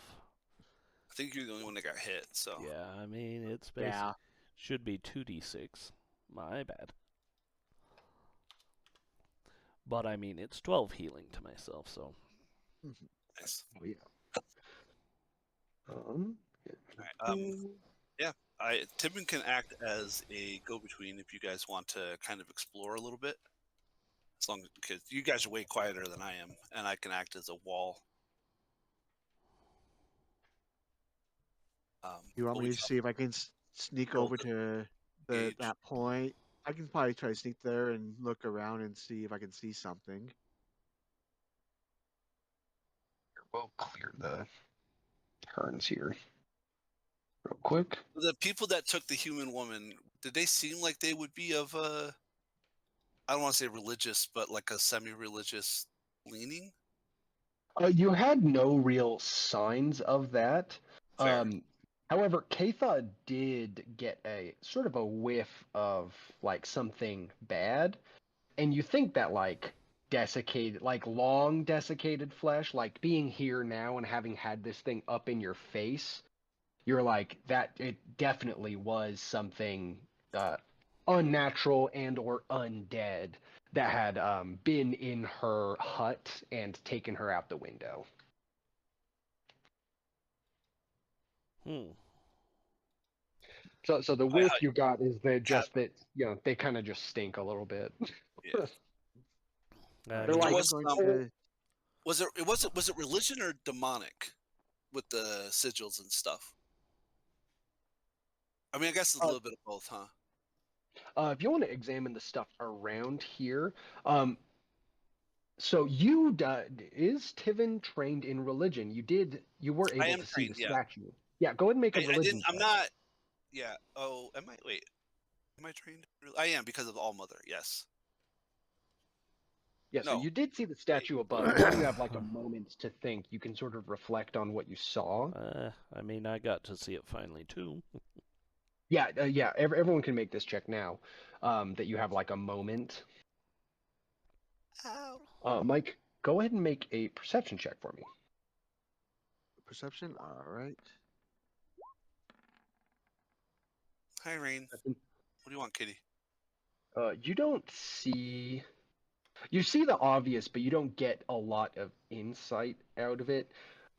I think you're the only one that got hit. So Yeah, I mean, it's Yeah. should be 2d6. My bad. But I mean, it's 12 healing to myself, so. Mhm. nice. Oh yeah. Um. All right. Yeah. Tibin can act as a go-between if you guys want to kind of explore a little bit. As long as because you guys are way quieter than I am, and I can act as a wall. You want But me we to can see if I can sneak roll over the to gauge. that point? I can probably try to sneak there and look around and see if I can see something. We'll clear the turns here real quick. The people that took the human woman, did they seem like they would be of a, I don't want to say religious, but like a semi-religious leaning? You had no real signs of that. Fair. Um, However, Kathah did get a sort of a whiff of like something bad, and you think that like desiccated, like long desiccated flesh, like being here now and having had this thing up in your face, you're like that. It definitely was something uh, unnatural and or undead that had been in her hut and taken her out the window. Hmm. So the I whiff you got is that have, just that they kind of just stink a little bit. yeah. I They're mean, like, was going oh, to. was it religion or demonic with the sigils and stuff? I mean, I guess it's a little bit of both, huh? if you want to examine the stuff around here, so you is Tivin trained in religion? You were I able am to see the trained, yeah. statue. Yeah, go ahead and make a I religion didn't. I'm check. not. Yeah. Oh, am I? Wait. Am I trained? I am because of All Mother. Yes. Yeah, so No. you did see the Wait. statue above. Now you have like a moment to think. You can sort of reflect on what you saw. I mean, I got to see it finally too. Yeah, yeah. Everyone can make this check now. That you have like a moment. Ow. Mike, go ahead and make a perception check for me. Perception. All right. Hi, Rain. What do you want, Kitty? You don't see. You see the obvious, but you don't get a lot of insight out of it.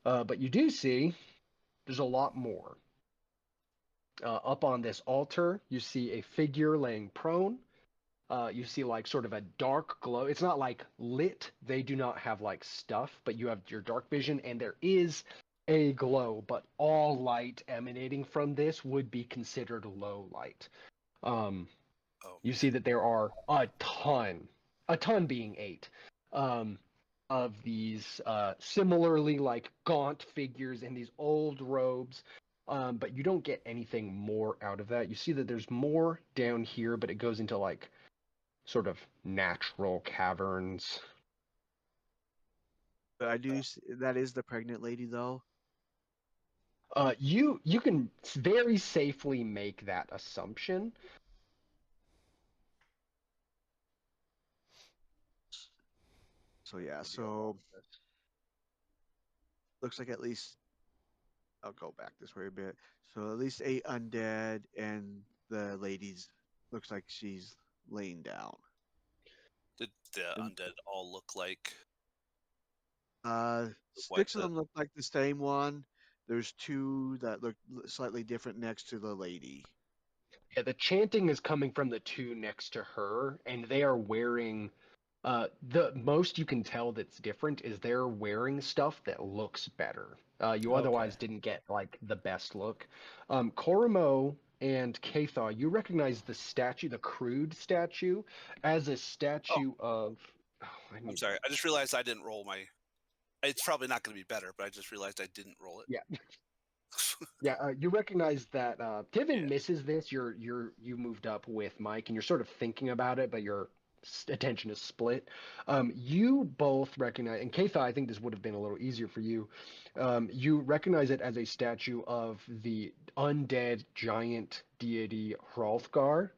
But you do see there's a lot more. Up on this altar, you see a figure laying prone. You see like sort of a dark glow. It's not like lit. They do not have like stuff, but you have your dark vision, and there is a glow. But all light emanating from this would be considered low light. Um, Oh you man. see that there are a ton being 8, of these similarly like gaunt figures in these old robes. But you don't get anything more out of that. You see that there's more down here, but it goes into like sort of natural caverns. But I do. That is the pregnant lady, though. You can very safely make that assumption. So yeah. So looks like at least I'll go back this way a bit. So at least 8 undead, and the lady's looks like she's laying down. Did the And undead all look like what 6 of the? them look like the same one. There's 2 that look slightly different next to the lady. yeah, the chanting is coming from the 2 next to her, and they are wearing the most you can tell that's different is they're wearing stuff that looks better. You Okay. otherwise didn't get like the best look. Koromo and Katha, you recognize the statue, the crude statue, as a Oh, statue of. Oh, I I'm need to. sorry. I just realized I didn't roll my. It's probably not going to be better, but I just realized I didn't roll it. Yeah, yeah. You recognize that Tivin Yeah. misses this. You moved up with Mike, and you're sort of thinking about it, but your attention is split. You both recognize, and Katha, I think this would have been a little easier for you. You recognize it as a statue of the undead giant deity Hrolfgar.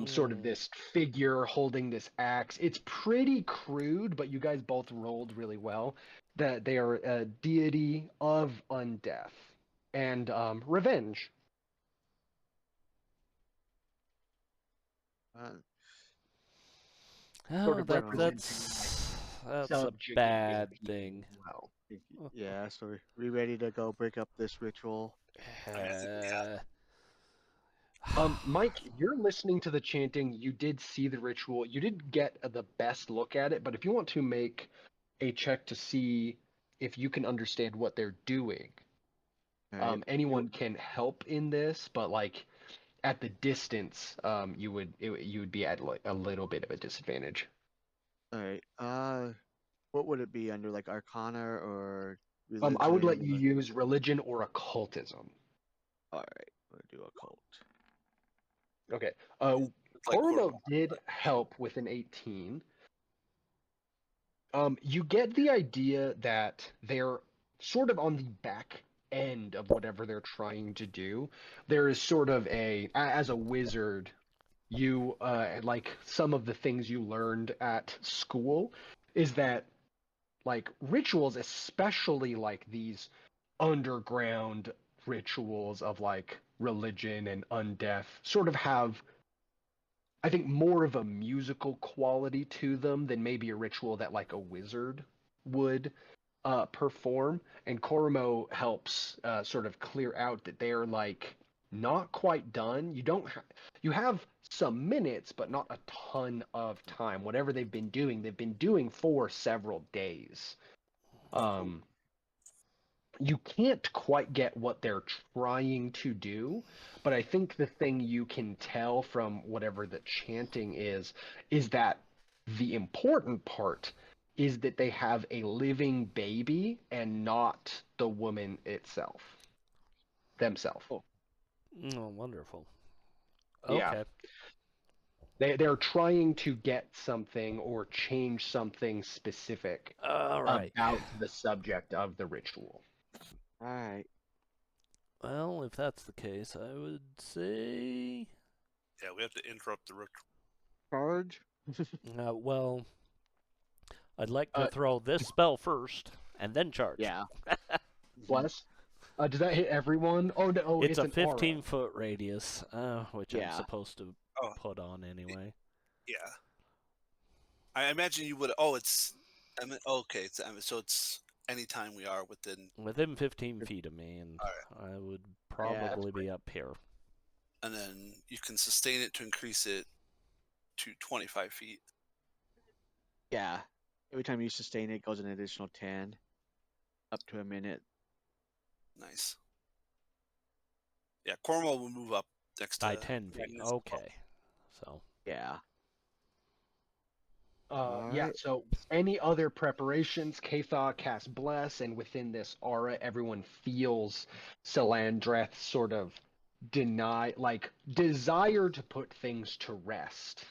Sort of Mm. this figure holding this axe. It's pretty crude, but you guys both rolled really well. That they are a deity of undeath and revenge. Uh, Sort Oh, of that representing like that's a subjugating bad people thing. as well. yeah. So we ready to go break up this ritual? I mean, I think we have. Uh, Mike, you're listening to the chanting. You did see the ritual. You did get the best look at it, but if you want to make a check to see if you can understand what they're doing, All right. anyone can help in this, but like at the distance, you would be at like a little bit of a disadvantage. All right. What would it be under, like Arcana or I would let religion? you use religion or occultism. All right. We'll do occult. Okay. It's like Koromo Coromon, did but help with an 18. You get the idea that they're sort of on the back end of whatever they're trying to do. There is sort of as a wizard, you like some of the things you learned at school is that like rituals, especially like these underground rituals of like religion and undeath, sort of have I think more of a musical quality to them than maybe a ritual that like a wizard would perform. And Koromo helps sort of clear out that they're like not quite done. You have some minutes, but not a ton of time. Whatever they've been doing for several days. You can't quite get what they're trying to do, but I think the thing you can tell from whatever the chanting is that the important part is that they have a living baby and not the woman themselves. Oh. Oh, wonderful. Yeah. Okay. They're trying to get something or change something specific All right. about the subject of the ritual. All right. Well, if that's the case, I would say. Yeah, we have to interrupt the ritual. Charge. Well, I'd like to Uh, throw this spell first and then charge. Yeah. Bless. Does that hit everyone? Oh no, It's it's a an aura. 15-foot radius, which I'm Yeah. supposed to Oh, put on anyway. yeah. I imagine you would. Oh, it's. Okay, so it's anytime we are within, Within 15 feet of me, and All I would Yeah, probably be up here. and then you can sustain it to increase it to 25 feet. Yeah. Every time you sustain it, goes an additional 10, up to a minute. Nice. Yeah, Cornwall will move up next By to 10 feet. Magnus. Okay. So, Yeah. Yeah, Alright. so any other preparations, Katha casts Bless, and within this aura, everyone feels Salandreth sort of desire to put things to rest.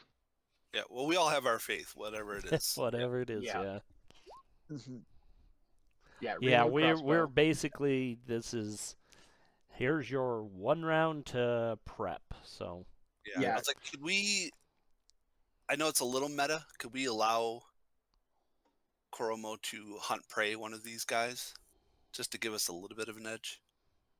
Yeah, well, we all have our faith, whatever it is. whatever it is, Yeah. yeah. Yeah, Yeah, reload we're crossbow. basically, here's your one round to prep. So, Yeah, Yeah. I was like, could we? I know it's a little meta. Could we allow Koromo to hunt prey one of these guys, just to give us a little bit of an edge?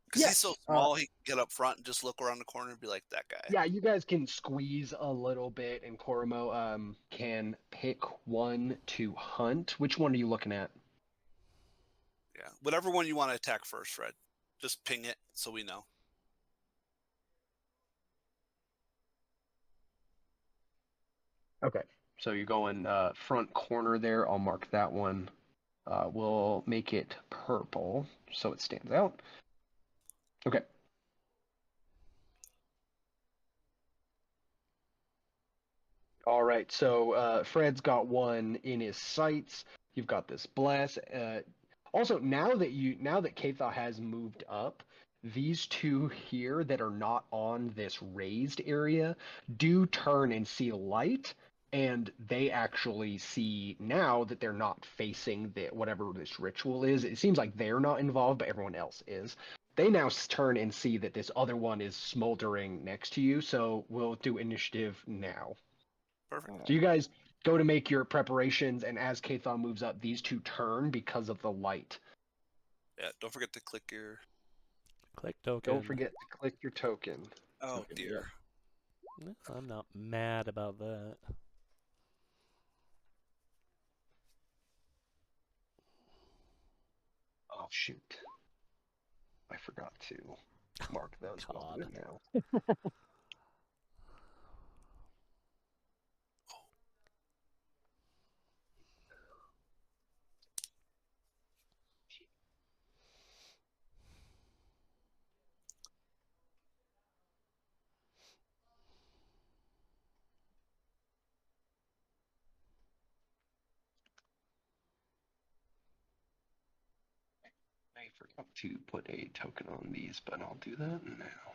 Because he's so Yes, small, he can get up front and just look around the corner and be like, that guy. Yeah, you guys can squeeze a little bit, and Koromo can pick one to hunt. Which one are you looking at? Yeah, whatever one you want to attack first, Fred. Just ping it so we know. Okay, so you're going front corner there. I'll mark that one. We'll make it purple so it stands out. Okay. All right, so Fred's got one in his sights. You've got this bless. Also, now that Katha has moved up, these two here that are not on this raised area do turn and see light, and they actually see now that they're not facing whatever this ritual is. It seems like they're not involved, but everyone else is. They now turn and see that this other one is smoldering next to you, so we'll do initiative now. Perfect. So you guys go to make your preparations, and as Kathon moves up, these two turn because of the light. Yeah, don't forget to click your. click token. Don't forget to click your token. Oh Token, dear. I'm not mad about that. Oh shoot! I forgot to mark those. God. Now. I forgot to put a token on these, but I'll do that now.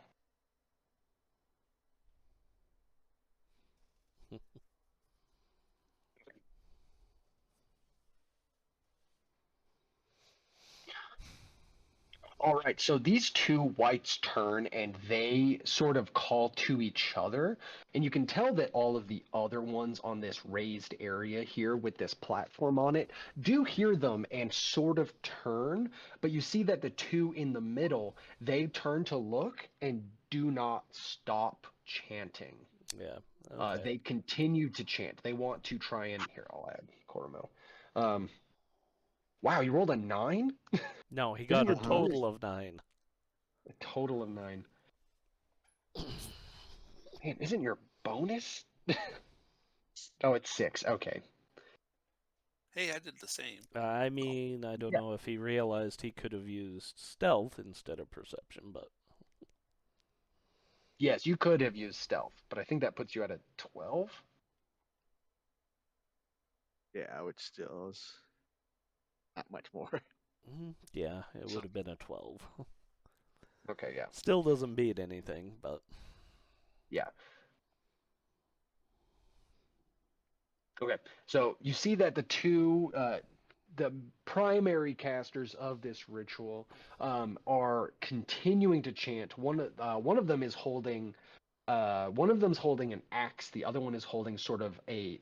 All right, so these two whites turn and they sort of call to each other, and you can tell that all of the other ones on this raised area here with this platform on it do hear them and sort of turn, but you see that the two in the middle, they turn to look and do not stop chanting. Yeah. Okay. They continue to chant. They want to try and here, I'll add Cormo. Wow, you rolled a 9? No, he Isn't got a your bonus total of 9. a total of 9? Man, isn't your bonus? Oh, it's 6. Okay. Hey, I did the same. I mean, I don't Yeah. know if he realized he could have used stealth instead of perception, but Yes, you could have used stealth, but I think that puts you at a 12. Yeah, which still is not much more. yeah, it So- would have been a 12. Okay, yeah. Still doesn't beat anything, but Yeah. Okay. So you see that the primary casters of this ritual are continuing to chant. One of them is holding an axe. The other one is holding sort of a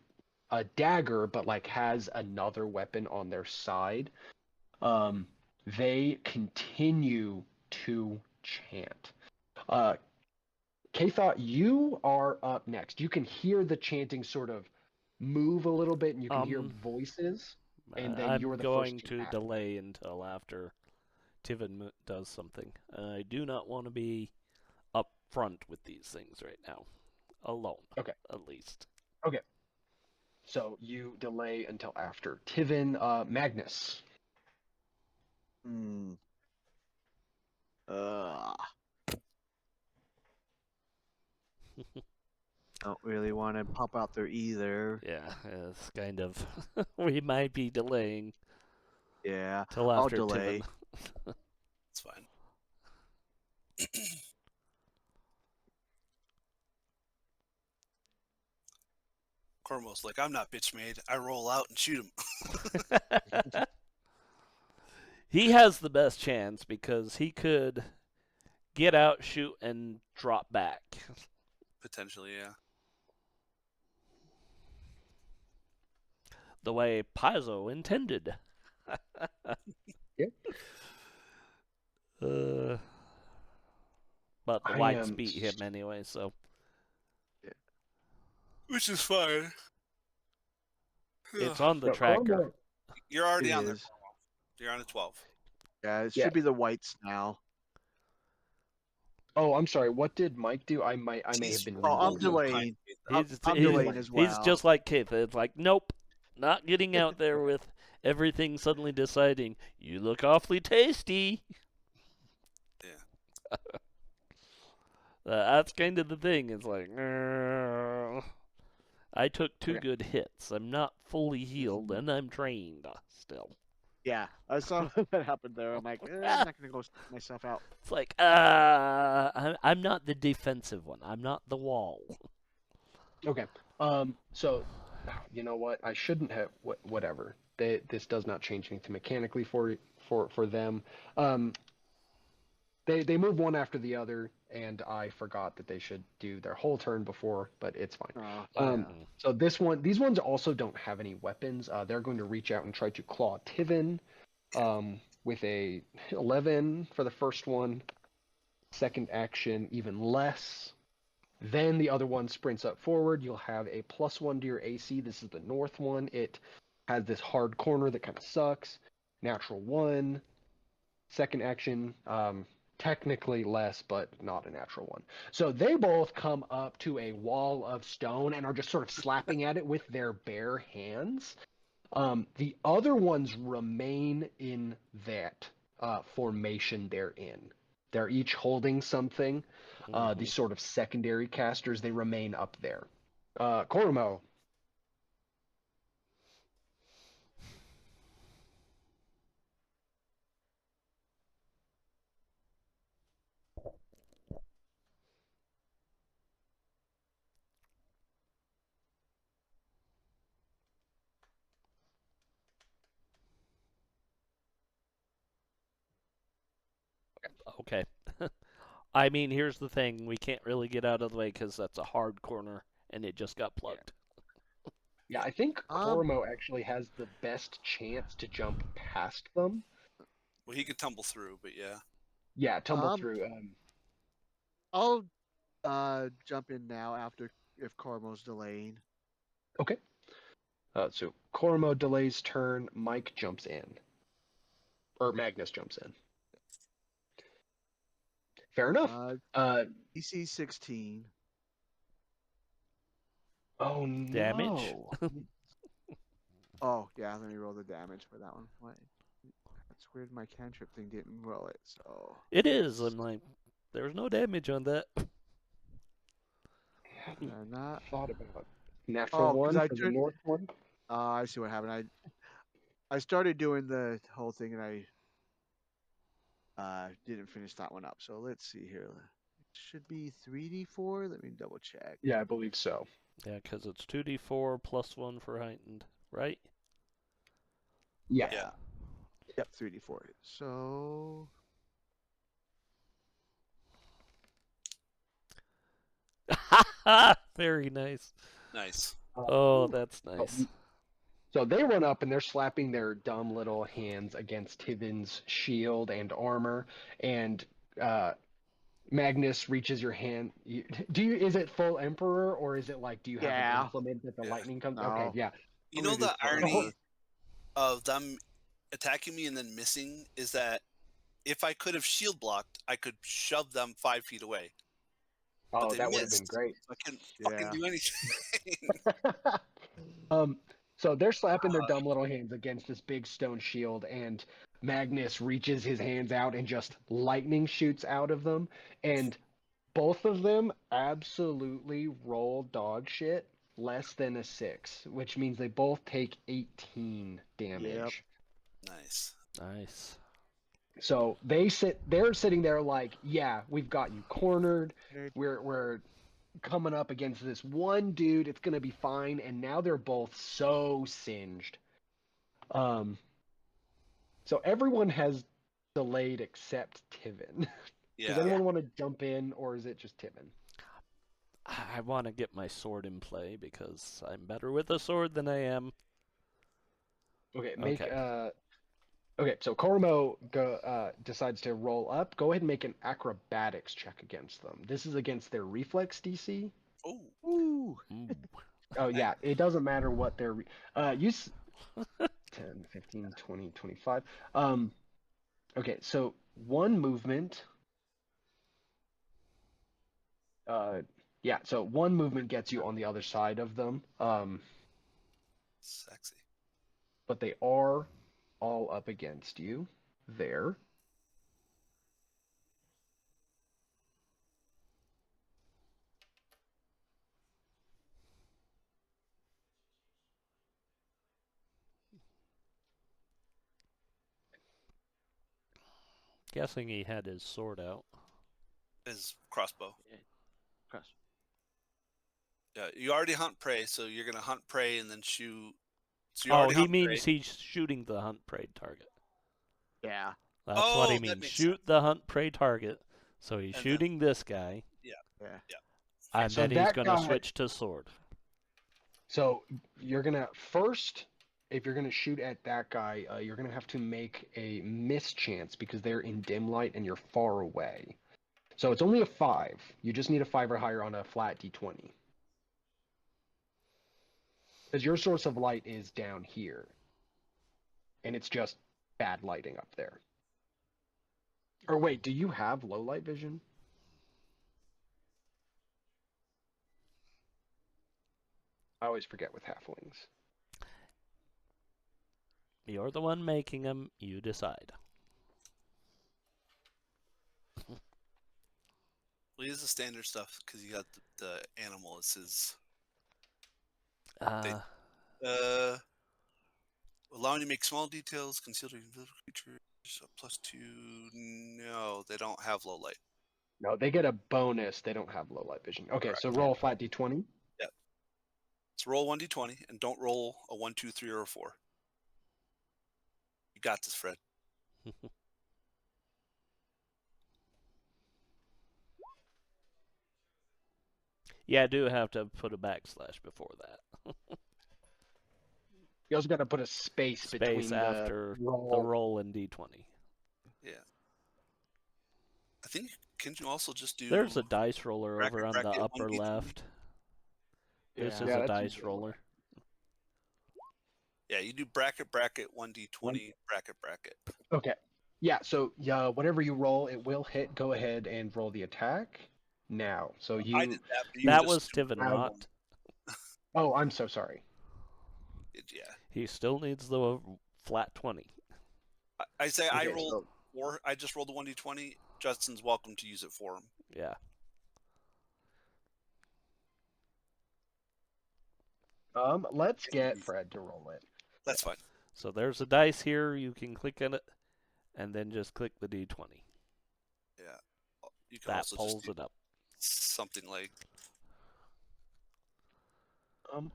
dagger, but like has another weapon on their side. Um, they continue to chant. Uh, K-Thought, you are up next. You can hear the chanting sort of move a little bit, and you can hear um, voices, and then I'm you're the first going to to act. delay until after Tiven does something. I do not want to be up front with these things right now, alone. Okay. At least. Okay. So you delay until after. Tiven, Magnus. Hmm. Uh, don't really want to pop out there either. Yeah, it's kind of. We might be delaying Yeah, till I'll after delay. Tiven. It's fine. Cormo's like, I'm not bitch made. I roll out and shoot him. He has the best chance because he could get out, shoot, and drop back. Potentially, yeah. The way Paizo intended. Yep. But the I whites am. beat him anyway, so. Which is fine. It's on the No, tracker. Cormo. You're already It on there. is. You're on a 12. Yeah, it Yeah. should be the whites now. Oh, I'm sorry. What did Mike do? I may have been Oh, I'm reading. delaying. I'm He's delaying as well. he's just like Keith. It's like, nope, not getting out there with everything suddenly deciding, you look awfully tasty. Yeah. That's kind of the thing. It's like, I took 2 Okay. good hits. I'm not fully healed, and I'm trained still. Yeah, I saw that happened there. I'm like, I'm not gonna go stick myself out. It's like, I'm not the defensive one. I'm not the wall. Okay. So, you know what? I shouldn't have. Whatever. This does not change anything mechanically for them. They move one after the other, and I forgot that they should do their whole turn before, but it's fine. Yeah. So these ones also don't have any weapons. They're going to reach out and try to claw Tiven, with a 11 for the first one. Second action, even less. Then the other one sprints up forward. You'll have a +1 to your AC. This is the north one. It has this hard corner that kind of sucks. Natural 1. Second action, technically less, but not a natural one. So they both come up to a wall of stone and are just sort of slapping at it with their bare hands. The other ones remain in that formation they're in. They're each holding something. These sort of secondary casters, they remain up there. Korumo. Okay. I mean, here's the thing. We can't really get out of the way because that's a hard corner, and it just got plugged. Yeah, I think Um, Korumo actually has the best chance to jump past them. Well, he could tumble through, but yeah. Yeah, tumble Um, through. I'll jump in now after if Cormo's delaying. Okay. So Korumo delays turn. Mike jumps in, or Magnus jumps in. Fair enough. DC 16. Oh Damage? no. Oh yeah, let me roll the damage for that one. What? That's weird. My cantrip thing didn't roll it. So It is. I'm like, there's no damage on that. Hadn't not. thought about natural Oh, because one I for the turned. north one. I see what happened. I started doing the whole thing and I didn't finish that one up. So let's see here. It should be 3d4. Let me double check. Yeah, I believe so. Yeah, because it's 2d4 plus 1 for heightened, right? Yeah. Yeah. Yep, 3d4. So Very nice. Nice. Oh, that's So- nice. So they run up and they're slapping their dumb little hands against Tiven's shield and armor, and Magnus reaches your hand. Is it full Emperor, or is it like, do you have an yeah. implement that the Yeah. lightning comes? No. Okay, yeah. You I'm know gonna do the full irony Emperor. of them attacking me and then missing is that if I could have shield blocked, I could shove them 5 feet away. But Oh, they that would have been missed. great. So I couldn't fucking Yeah. do anything. So they're slapping their dumb little hands against this big stone shield, and Magnus reaches his hands out and just lightning shoots out of them, and both of them absolutely roll dog shit, less than a 6, which means they both take 18 damage. Nice. Nice. So they're sitting there like, yeah, we've got you cornered. We're coming up against this one dude. It's gonna be fine. And now they're both so singed. So everyone has delayed except Tiven. Does Yeah. anyone want to jump in, or is it just Tiven? I want to get my sword in play because I'm better with a sword than I am. Okay, Okay. Okay, so Koromo decides to roll up. Go ahead and make an acrobatics check against them. This is against their reflex DC. Oh. Ooh. Ooh. Oh yeah, it doesn't matter what their use 10, 15, 20, 25. Okay, so one movement. So one movement gets you on the other side of them. Sexy. But they are all up against you there. Guessing he had his sword out. His crossbow. Cross. Yeah. You already hunt prey, so you're gonna hunt prey and then shoot. So you Oh, already he hunt means prey. he's shooting the hunt prey target. Yeah. That's Oh, what he that means. makes Shoot the hunt prey target. So he's And shooting this guy, Yeah. Yeah. and So then he's that going to guy- switch to sword. So you're gonna first, if you're gonna shoot at that guy, you're gonna have to make a mischance because they're in dim light and you're far away. So it's only a 5. You just need a 5 or higher on a flat d20. Because your source of light is down here, and it's just bad lighting up there. Or wait, do you have low light vision? I always forget with halflings. You're the one making them. You decide. Well, he has the standard stuff because you got the animal. It says Uh, allowing you to make small details, concealed invisible creatures, +2. No, they don't have low light. No, they get a bonus. They don't have low light vision. Okay, so Correct. roll a flat d20. So roll 1d20 and don't roll a 1, 2, 3, or a 4. You got this, Fred. yeah, I do have to put a backslash before that. You also got to put a space between Space after the roll. the roll in d20. Yeah. I think, can you also just do... There's a dice roller bracket, over on the bracket, upper 1d20? left. This Yeah. is Yeah, a that's dice easy. roller. Yeah, you do bracket, 1d20, bracket. Okay. Yeah, so whatever you roll, it will hit. Go ahead and roll the attack now. So I you did that, but you That just was Steven have- Rott. Oh, I'm so sorry. yeah. He still needs the flat 20. I say I Okay, rolled so 4. I just rolled the 1d20. Justin's welcome to use it for him. Yeah. let's get Fred to roll it. That's fine. So there's a dice here. You can click on it, and then just click the D20. Yeah. You can That also pulls just do it up. something like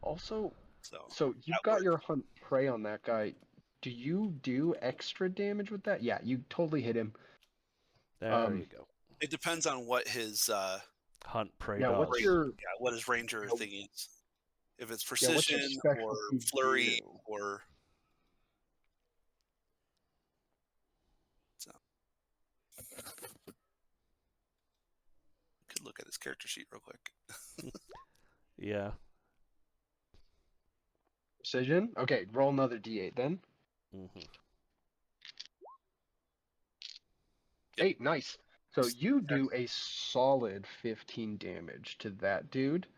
Also, so. so you've That got worked. your hunt prey on that guy. Do you do extra damage with that? Yeah, you totally hit him. There you go. It depends on what his Hunt prey Yeah, does. what's your what his ranger Yeah, thing is. If it's yeah, what's precision your or specialty flurry do? or so. Could look at his character sheet real quick. Yeah. Precision? Okay, roll another d8 then. Mm-hmm. Yep. 8, nice. So you do a solid 15 damage to that dude.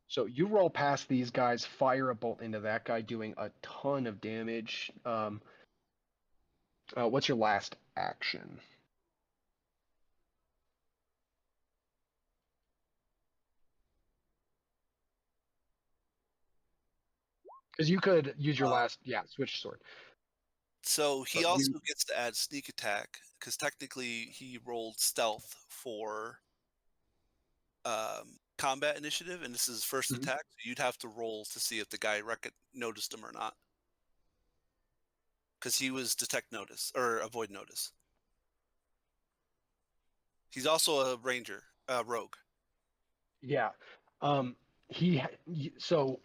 So you roll past these guys, fire a bolt into that guy, doing a ton of damage. What's your last action? Because you could use your last, switch sword. So he But also you- gets to add sneak attack because technically he rolled stealth for combat initiative, and this is his first Mhm. attack. So you'd have to roll to see if the guy noticed him or not, because he was detect notice or avoid notice. He's also a ranger, rogue. Yeah. So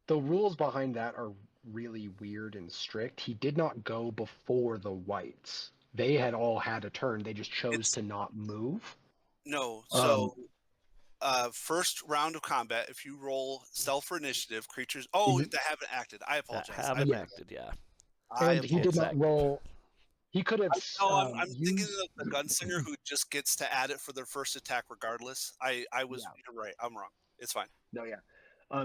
the rules behind that are really weird and strict. He did not go before the whites. They had all had a turn. They just chose It's to not move. no. Um, So first round of combat, if you roll stealth for initiative, creatures. Oh, Mhm. that haven't acted. I That apologize. haven't acted, yeah. and he did not Exactly. roll. He could have No, I'm thinking used. of the gunslinger who just gets to add it for their first attack regardless. I was. Yeah. You're right. I'm wrong. It's fine. No, yeah.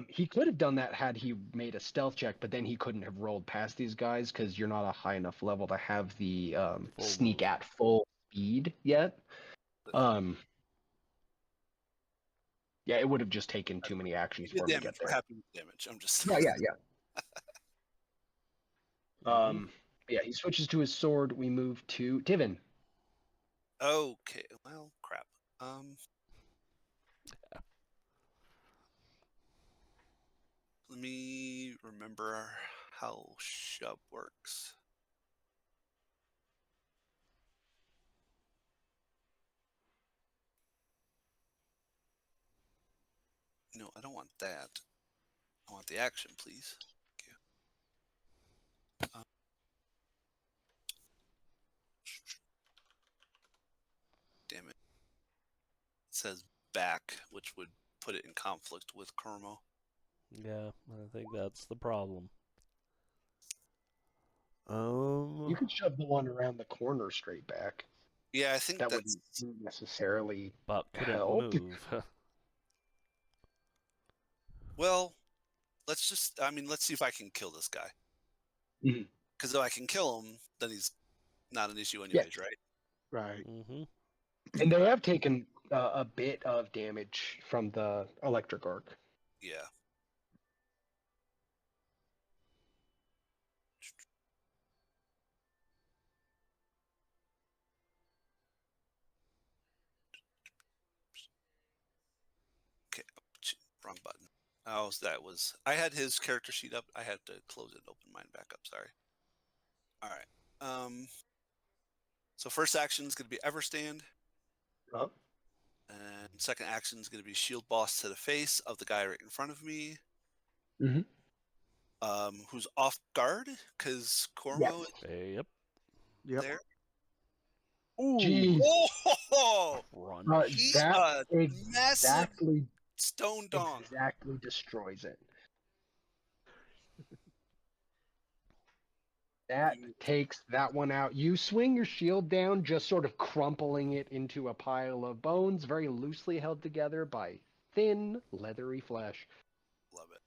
He could have done that had he made a stealth check, but then he couldn't have rolled past these guys because you're not a high enough level to have the Full sneak move. at full speed yet. Yeah, it would have just taken too many You actions did for him to damage. get We're there. happy with damage. I'm just. Yeah, yeah, yeah. Mhm. Yeah, he switches to his sword. We move to Tivin. Okay. Well, crap. Let me remember how shove works. No, I don't want that. I want the action, please. Thank you. Damn it. It says back, which would put it in conflict with Kurmo. Yeah, I think that's the problem. You could shove the one around the corner straight back. Yeah, I think That that's. wouldn't necessarily But couldn't help. move. Well, let's just. I mean, let's see if I can kill this guy. Mhm. Because if I can kill him, then he's not an issue, Yeah. anyways, right? Right. Mm-hmm. And they have taken a bit of damage from the electric arc. Yeah. Okay. Wrong button. Oh, that was. I had his character sheet up. I had to close it and open mine back up. Sorry. All right. So first action is going to be Everstand. Huh? And second action is going to be Shield Boss to the face of the guy right in front of me. Mhm. Who's off guard because Cormo Yes. is Yep. Yep. there. Ooh. Jeez. Oh, Crunch. he's That a massive exactly stone dong. exactly destroys it. That takes that one out. You swing your shield down, just sort of crumpling it into a pile of bones, very loosely held together by thin, leathery flesh. Love it.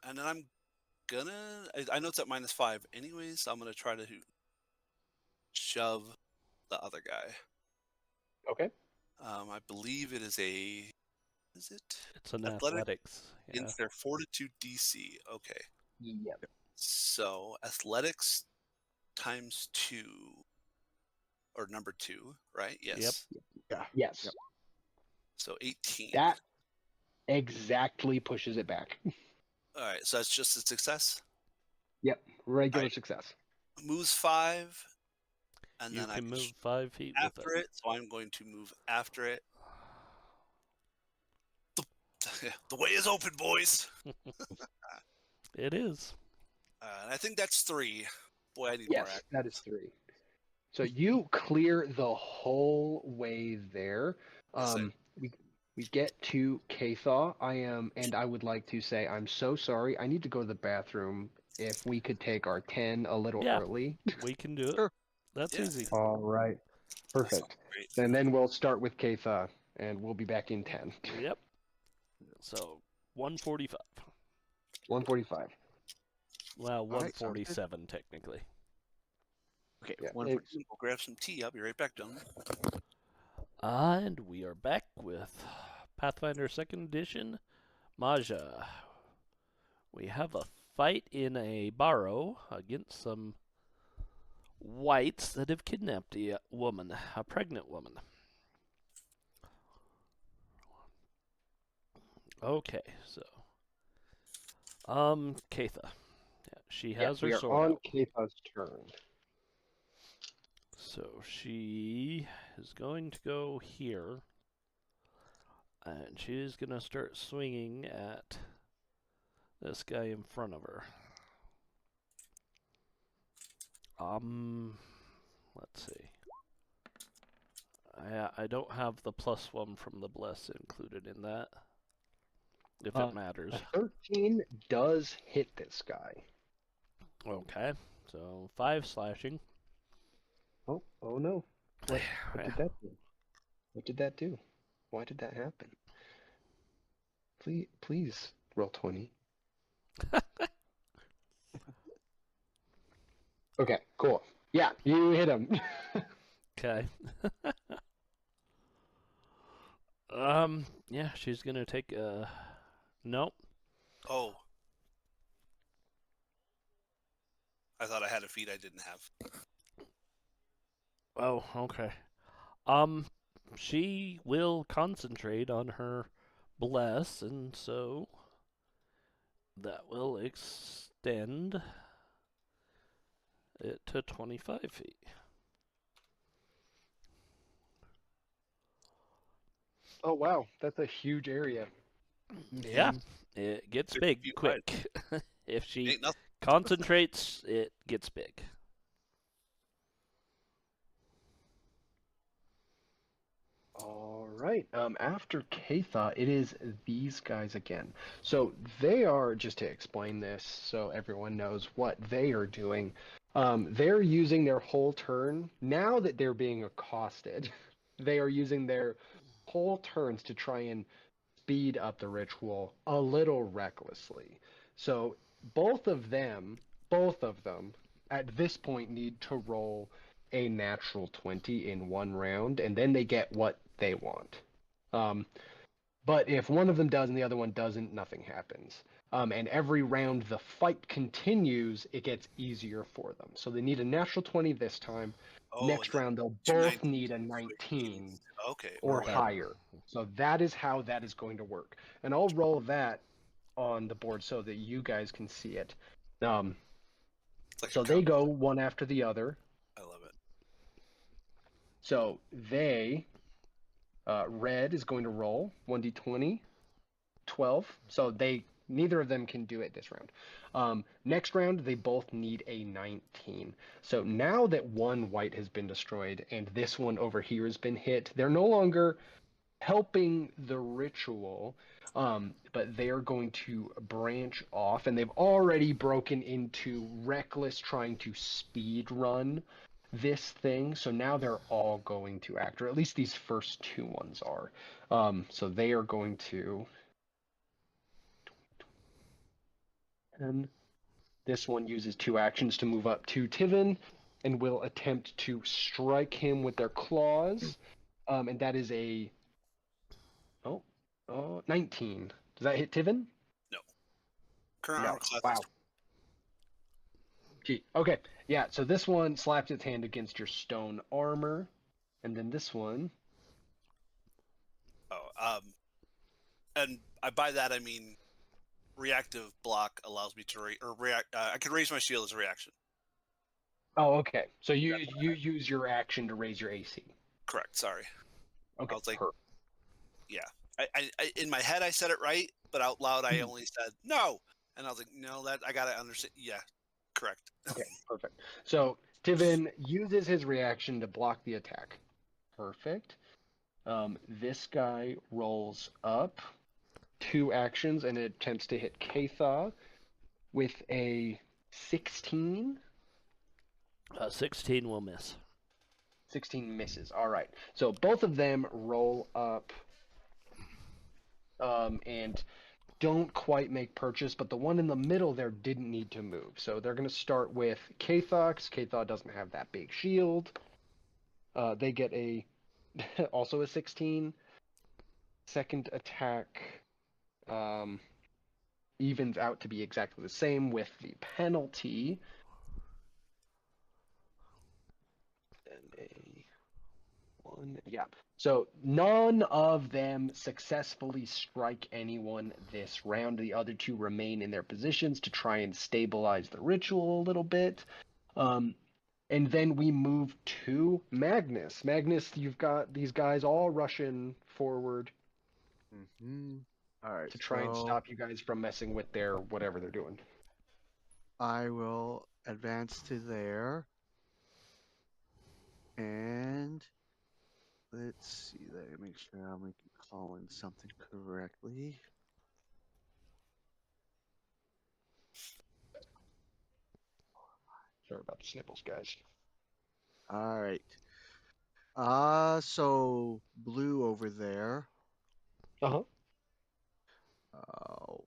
And then I'm gonna. I know it's at -5 anyways. So I'm gonna try to shove the other guy. Okay. I believe it is a. Is it It's an athletic athletics. Yeah. against their fortitude DC? Okay. Yep. So athletics times 2 or number 2, right? Yes. Yeah. Yes. Yep. So 18. That exactly pushes it back. All right. So that's just a success. Yep. Regular Alright. success. Moves 5, and You then I can can move 5 feet with after it. So I'm going to move after it. The way is open, boys. It is. And I think that's 3. Boy, I need more Yes, action. that is 3. So you clear the whole way there. Yes, We get to Kathaw. And I would like to say I'm so sorry. I need to go to the bathroom. If we could take our 10 a little Yeah. early. We can do it. Sure. That's Yeah. easy. All right. That sounds Perfect. great. And then we'll start with Kathaw, and we'll be back in 10. Yep. So 145. 145. Well, right, sounds good. 147 technically. Okay. Yeah, 140. We'll grab some tea. I'll be right back, gentlemen. And we are back with Pathfinder 2nd Edition, Majia. We have a fight in a barrow against some whites that have kidnapped a woman, a pregnant woman. Okay, so Katha. Yeah, she has we her are sword on out. Katha's turn. So she is going to go here, and she's going to start swinging at this guy in front of her. Let's see. I don't have the +1 from the bless included in that, if it matters. A 13 does hit this guy. Okay, so 5 slashing. Oh no. What did that do? What did that do? Why did that happen? Please roll 20. Okay, cool. Yeah, you hit him. Okay. Yeah, she's gonna take a. Nope. Oh. I thought I had a feat I didn't have. Oh, okay. She will concentrate on her bless, and so that will extend it to 25 feet. Oh wow, that's a huge area. Yeah, it gets 50 big feet wide. quick. If she Ain't nothing. concentrates, it gets big. All right. After Katha, it is these guys again. So they are, just to explain this so everyone knows what they are doing, they're using their whole turn. Now that they're being accosted, they are using their whole turns to try and speed up the ritual a little recklessly. So both of them, at this point need to roll a natural 20 in one round, and then they get what they want. But if one of them does and the other one doesn't, nothing happens. And every round the fight continues, it gets easier for them. So they need a natural 20 this time. Oh, Next and round they'll two both 19s, need a so it 19 means- Okay. or Okay. higher. So that is how that is going to work. And I'll roll that on the board so that you guys can see it. It's like So a they cup. go one after the other. I love it. So they, red is going to roll 1d20, 12. So neither of them can do it this round. Next round, they both need a 19. So now that one white has been destroyed and this one over here has been hit, they're no longer helping the ritual, but they are going to branch off, and they've already broken into reckless trying to speed run this thing. So now they're all going to act, or at least these first two ones are. So they are going to. And this one uses 2 actions to move up to Tivin, and will attempt to strike him with their claws. And that is a 19. Does that hit Tivin? No. Current No. armor class Wow. is Gee. Okay. Yeah. So this one slaps its hand against your stone armor, and then this one. and by that I mean reactive block allows me to react. I can raise my shield as a reaction. Oh, okay. So you use your action to raise your AC. Correct. Sorry. Okay. I was like, perfect. yeah. I in my head I said it right, but out loud I only said no, and I was like, no, that I gotta understand. Yeah, correct. Okay. Perfect. So Tivin uses his reaction to block the attack. Perfect. This guy rolls up 2 actions and it attempts to hit Katha with a 16. 16 will miss. 16 misses. All right. So both of them roll up and don't quite make purchase, but the one in the middle there didn't need to move. So they're going to start with Katha, because Katha doesn't have that big shield. They get a also a 16. Second attack evens out to be exactly the same with the penalty. And a 1, yeah. So none of them successfully strike anyone this round. The other 2 remain in their positions to try and stabilize the ritual a little bit. And then we move to Magnus. Magnus, you've got these guys all rushing forward All right. to try and stop you guys from messing with their whatever they're doing. I will advance to there. And let's see. Let me make sure I'm calling something correctly. Sorry about the snipples, guys. All right. So blue over there. Uh-huh. Oh,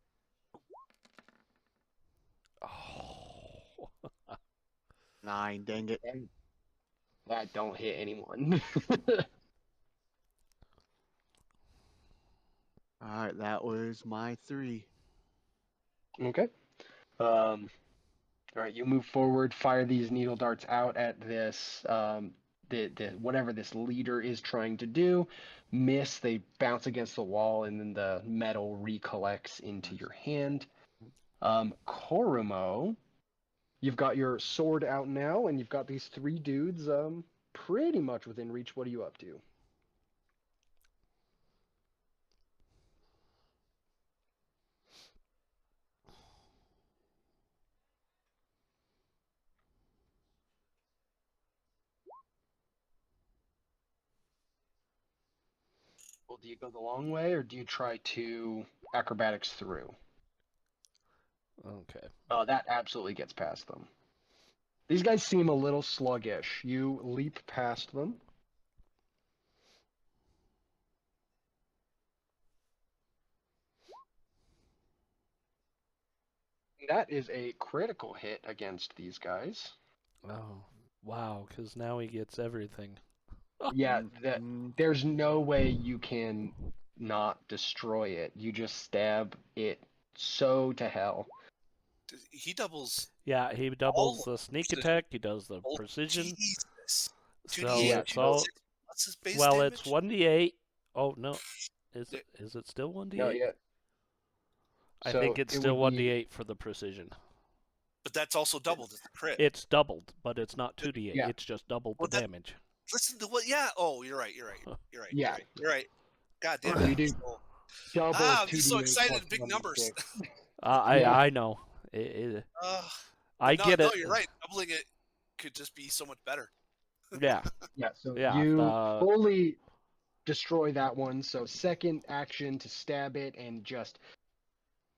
Oh. 9, dang it. That don't hit anyone. All right, that was my 3. Okay. All right, you move forward, fire these needle darts out at this, the whatever this leader is trying to do. Miss, they bounce against the wall, and then the metal recollects into your hand. Korumo, you've got your sword out now, and you've got these 3 dudes, pretty much within reach. What are you up to? Well, do you go the long way, or do you try to acrobatics through? Okay. That absolutely gets past them. These guys seem a little sluggish. You leap past them. That is a critical hit against these guys. Oh, wow, because now he gets everything. Yeah, Mhm. there's no way you can not destroy it. You just stab it so to hell. He doubles. Yeah, he doubles All the sneak precision. attack, he does the Oh, precision. Jesus. So 2d8. it's all, What's his base well, damage? it's 1d8. Oh, no. Yeah. Is it still 1d8? No, yeah. I So think it's it still would be 1d8 for the precision. But that's also doubled as a crit. It's doubled, but it's not 2d8. Yeah. It's just doubled Well, the damage. Listen to what? Yeah. Oh, you're right. You're right. You're right. Yeah. You're right. God damn So it. you do double I'm just so 2d8 excited. plus Big numbers. 1d6. Yeah. I know. I no, get no, it. you're right. Doubling it could just be so much better. Yeah. Yeah, so Yeah. you fully destroy that one. So second action to stab it, and just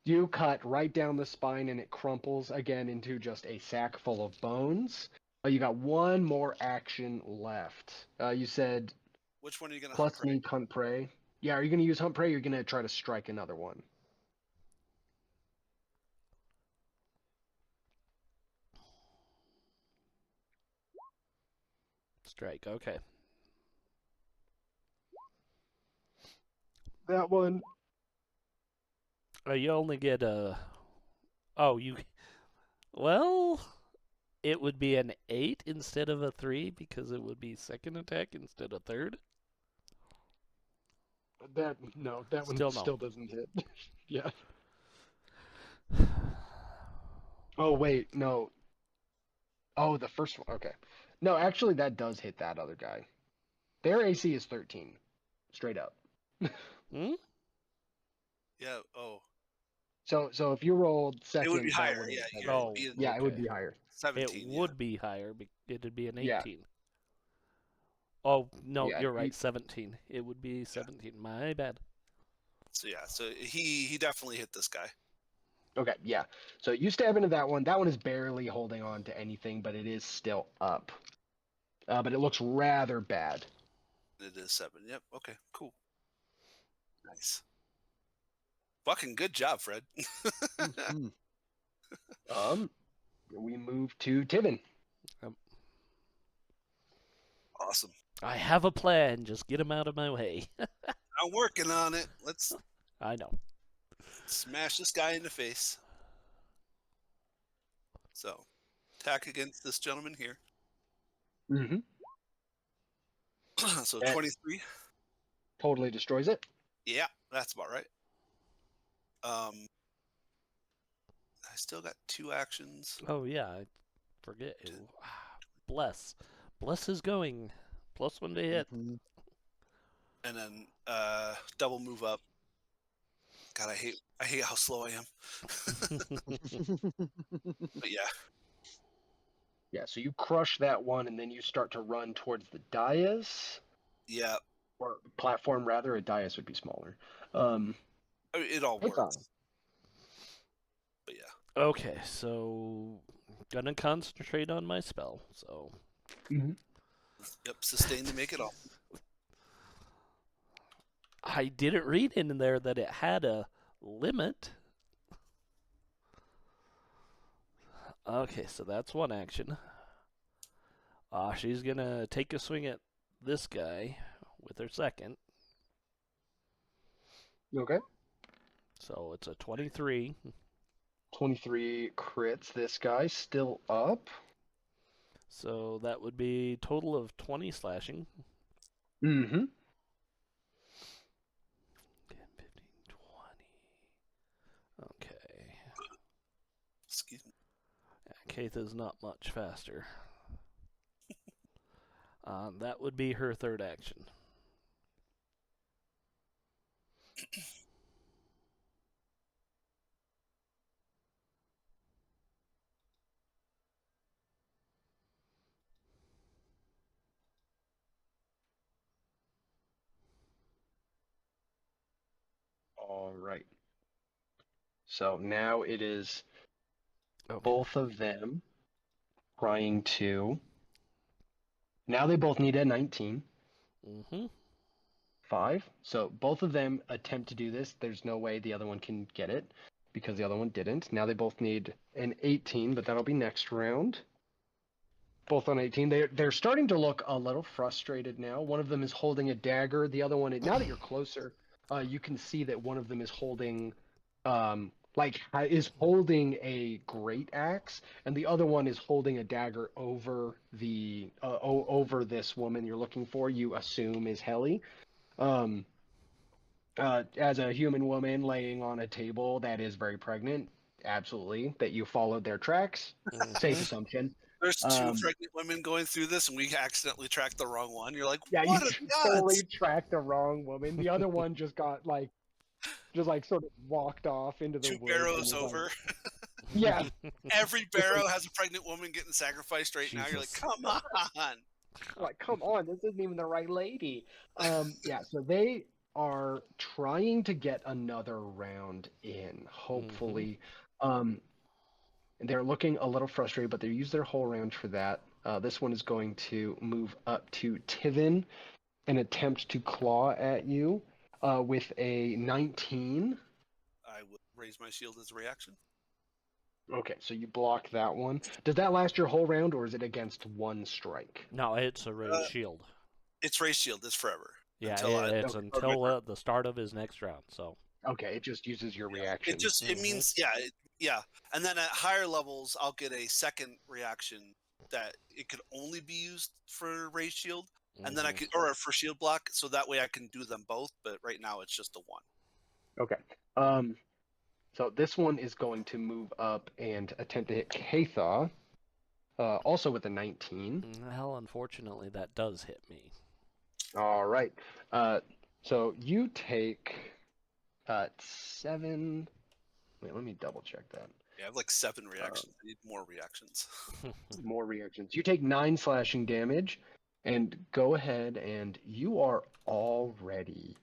you cut right down the spine, and it crumples again into just a sack full of bones. You got one more action left. You said Which one are you gonna plus hunt prey? sneak, hunt prey. Yeah, are you gonna use hunt prey? Or are you gonna try to strike another one? Strike. Okay. That one. You only get a. Oh, you. Well, it would be an 8 instead of a 3 because it would be second attack instead of third. That one Still no. still doesn't hit. Yeah. Oh wait, no. Oh, the first one. Okay. No, actually, that does hit that other guy. Their AC is 13, straight up. Hmm? Yeah. Oh, So if you rolled second, it would be that higher. would Yeah, have you're, Oh, it'd be yeah, it would okay. be higher. 17. It would be higher. It'd be an 18. Yeah. Oh, no, Yeah, you're right. 17. It would be 17. My bad. So yeah, so he definitely hit this guy. Okay, yeah. So you stab into that one. That one is barely holding on to anything, but it is still up. But it looks rather bad. It is 7. Yep. Okay. Cool. Nice. Fucking good job, Fred. Mhm. We move to Tivin. Awesome. I have a plan. Just get him out of my way. I'm working on it. Let's I know. smash this guy in the face. So, attack against this gentleman here. Mm-hmm. So Eh. 23. Totally destroys it. Yeah, that's about right. I still got 2 actions. Oh, yeah. I forget who. Bless. Bless is going. +1 to hit. Mhm. And then double move up. God, I hate how slow I am. But yeah. Yeah, so you crush that one, and then you start to run towards the dais, Yeah. or platform rather. A dais would be smaller. I mean, it all It's works. on. But yeah. Okay, so gonna concentrate on my spell. So Yep, sustain to make it all. I didn't read in there that it had a limit. Okay, so that's one action. She's gonna take a swing at this guy with her second. Okay. So it's a 23. 23 crits. This guy still up. So that would be total of 20 slashing. Mm-hmm. 10, 15, 20. Okay. Excuse me. Keith is not much faster. That would be her third action. All right. So now it is Okay. both of them trying to. Now they both need a 19. Mm-hmm. 5. So both of them attempt to do this. There's no way the other one can get it because the other one didn't. Now they both need an 18, but that'll be next round. Both on 18. They're starting to look a little frustrated now. One of them is holding a dagger. The other one, now that you're closer, you can see that one of them is holding is holding a great axe, and the other one is holding a dagger over the over this woman you're looking for. You assume is Helly. As a human woman laying on a table that is very pregnant, absolutely, that you followed their tracks. Safe assumption. There's 2 pregnant women going through this, and we accidentally tracked the wrong one. You're like, Yeah, what you a totally nuts! tracked the wrong woman. The other one just got sort of walked off into the 2 woods. and barrows was like- over. yeah, Every barrow has a pregnant woman getting sacrificed right now. You're like, Jesus. come on! Like, come on, this isn't even the right lady. Yeah, so they are trying to get another round in, hopefully. They're looking a little frustrated, but they use their whole round for that. This one is going to move up to Tivin and attempt to claw at you with a 19. I would raise my shield as a reaction. Okay, so you block that one. Does that last your whole round, or is it against one strike? No, it's a raised shield. It's raise shield. It's forever. Yeah, until I, it's Okay. until the start of his next round. So Okay, it just uses your yeah. reaction. It means yeah. And then at higher levels, I'll get a second reaction that it could only be used for raise shield, and then I could or for shield block, so that way I can do them both. But right now it's just a one. Okay. So this one is going to move up and attempt to hit Katha, also with a 19. Well, unfortunately, that does hit me. All right. So you take 7. Wait, let me double check that. Yeah, I have like 7 reactions. I need more reactions. More reactions. You take 9 slashing damage, and go ahead and you are already.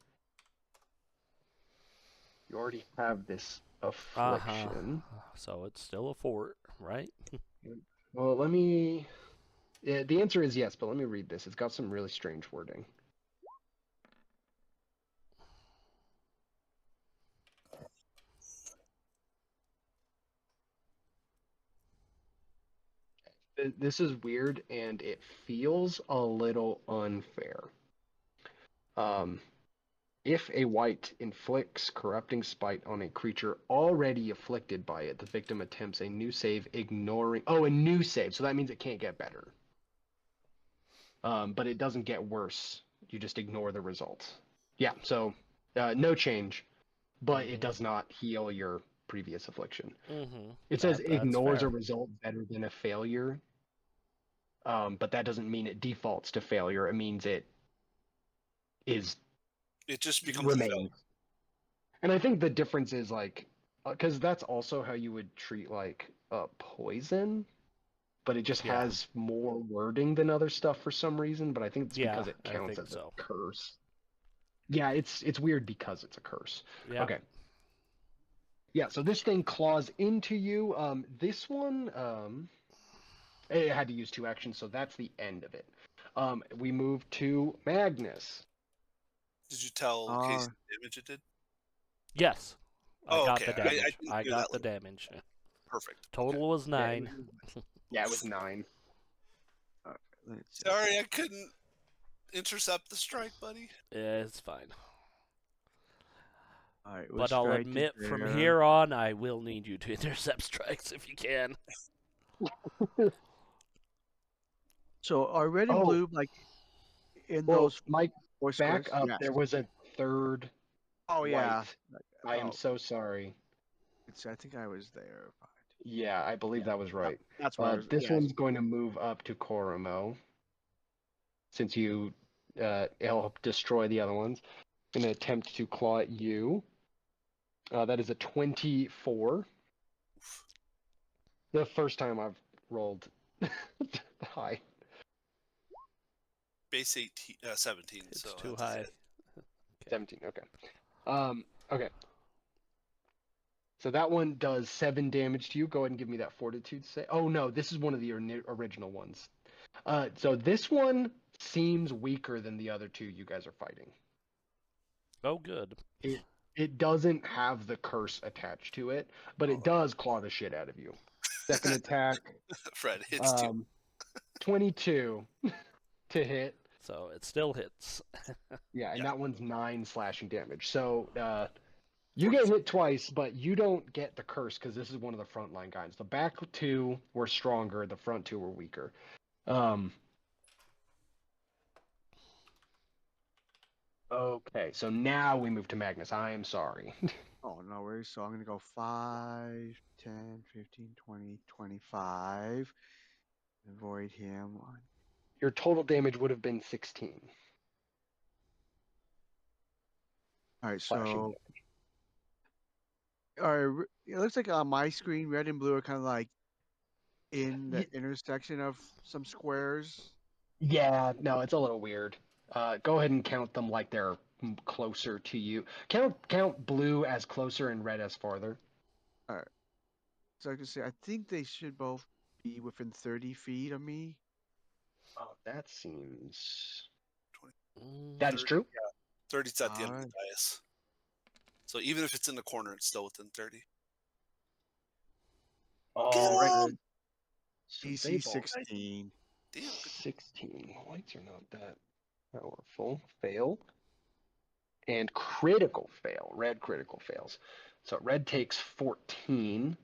You already have this affliction. So it's still a fort, right? Well, let me. Yeah, the answer is yes, but let me read this. It's got some really strange wording. This is weird, and it feels a little unfair. If a wight inflicts corrupting spite on a creature already afflicted by it, the victim attempts a new save, ignoring. Oh, a new save, so that means it can't get better. But it doesn't get worse. You just ignore the results. Yeah, so no change, but it does not heal your previous affliction. It says ignores a result better than a failure, but that doesn't mean it defaults to failure. It means it is It just becomes a failure. And I think the difference is like, because that's also how you would treat like poison, but it just has more wording than other stuff for some reason. But I think it's because it counts as a curse. Yeah, it's weird because it's a curse. Yeah. Okay. Yeah, so this thing claws into you. This one, it had to use 2 actions, so that's the end of it. We move to Magnus. Did you tell Casey the damage it did? Yes. I got okay. the damage. I got the damage. Perfect. Total was 9. Yeah, it was 9. Sorry, I couldn't intercept the strike, buddy. Yeah, it's fine. All right, But I'll admit, from here on, I will need you to intercept strikes if you can. So are red and blue like in those Mike, 4 back squares? up. Yes. There was a third. Oh yeah. White. I am so sorry. I think I was there. Yeah, I believe that was right. That's why. This one's going to move up to Koromo, since you help destroy the other ones. Going to attempt to claw at you. That is a 24. The first time I've rolled high. Base 18, 17. It's so too high. 17. Okay. Okay. So that one does 7 damage to you. Go ahead and give me that fortitude save. Oh no, this is one of the original ones. So this one seems weaker than the other 2 you guys are fighting. Oh, good. It doesn't have the curse attached to it, but it does claw the shit out of you. Second attack. Fred hits 2. 22 to hit. So it still hits. Yeah, and that one's 9 slashing damage. So you get hit twice, but you don't get the curse because this is one of the frontline guys. The back 2 were stronger, the front 2 were weaker. Okay, so now we move to Magnus. I am sorry. Oh, no worries. So I'm going to go 5, 10, 15, 20, 25. Avoid him. Your total damage would have been 16. All right, Slashing so it looks like on my screen, red and blue are kind of like in the intersection of some squares. Yeah, no, it's a little weird. Go ahead and count them like they're closer to you. Count blue as closer and red as farther. All right. So I can say I think they should both be within 30 feet of me. Oh, that seems. 20, That is 30. true. 30's at the end of Alright. the dice. So even if it's in the corner, it's still within 30. All right. Red So they AC both 16. Damn, good. 16. Whites are not that powerful. Fail. And critical fail. Red critical fails. So red takes 14.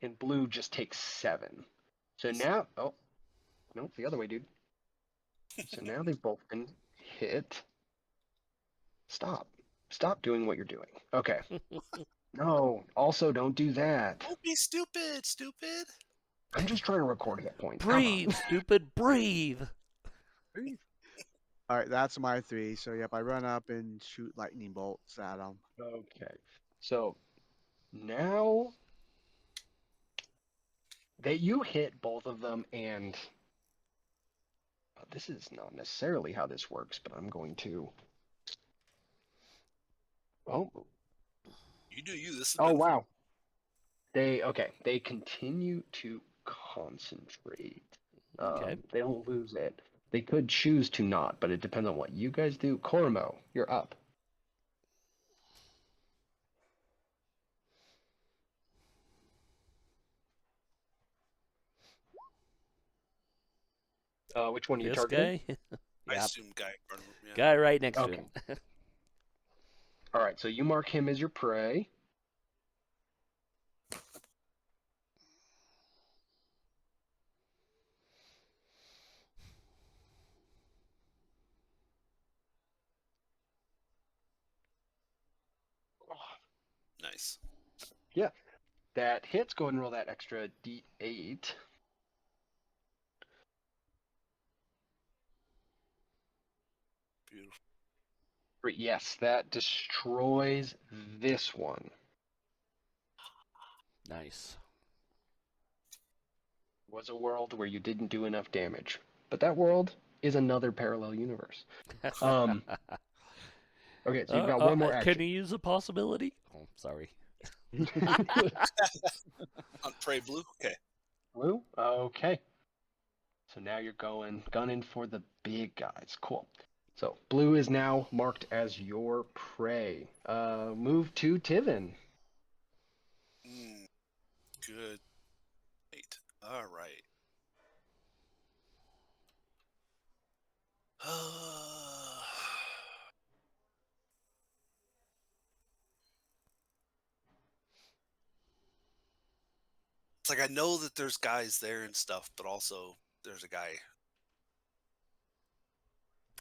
And blue just takes 7. So now. Oh, no, the other way, dude. So now they've both been hit. Stop. Stop doing what you're doing. Okay. No, also don't do that. Don't be stupid, stupid. I'm just trying to record hit points. Come Breathe, on. stupid, breathe. All right, that's my 3. So yep, I run up and shoot lightning bolts at them. Okay. So now that you hit both of them, and this is not necessarily how this works, but I'm going to. Oh, You do you. This has oh been fun. wow. They continue to concentrate. Okay. They don't lose it. They could choose to not, but it depends on what you guys do. Cormo, you're up. Which one are you This targeting? guy? I Yeah. assume guy in front of him. Yeah. Guy right next to Okay. him. All right, so you mark him as your prey. Nice. Yeah, that hits. Go ahead and roll that extra d8. Beautiful. Great. Yes, that destroys this one. Nice. Was a world where you didn't do enough damage, but that world is another parallel universe. Um, Okay, so you've got one more Can action. you use a possibility? Oh, sorry. On prey blue. Okay. Blue? Okay. So now you're gunning for the big guys. Cool. So blue is now marked as your prey. Move to Tivin. Good. Wait. All right. It's like I know that there's guys there and stuff, but also there's a guy.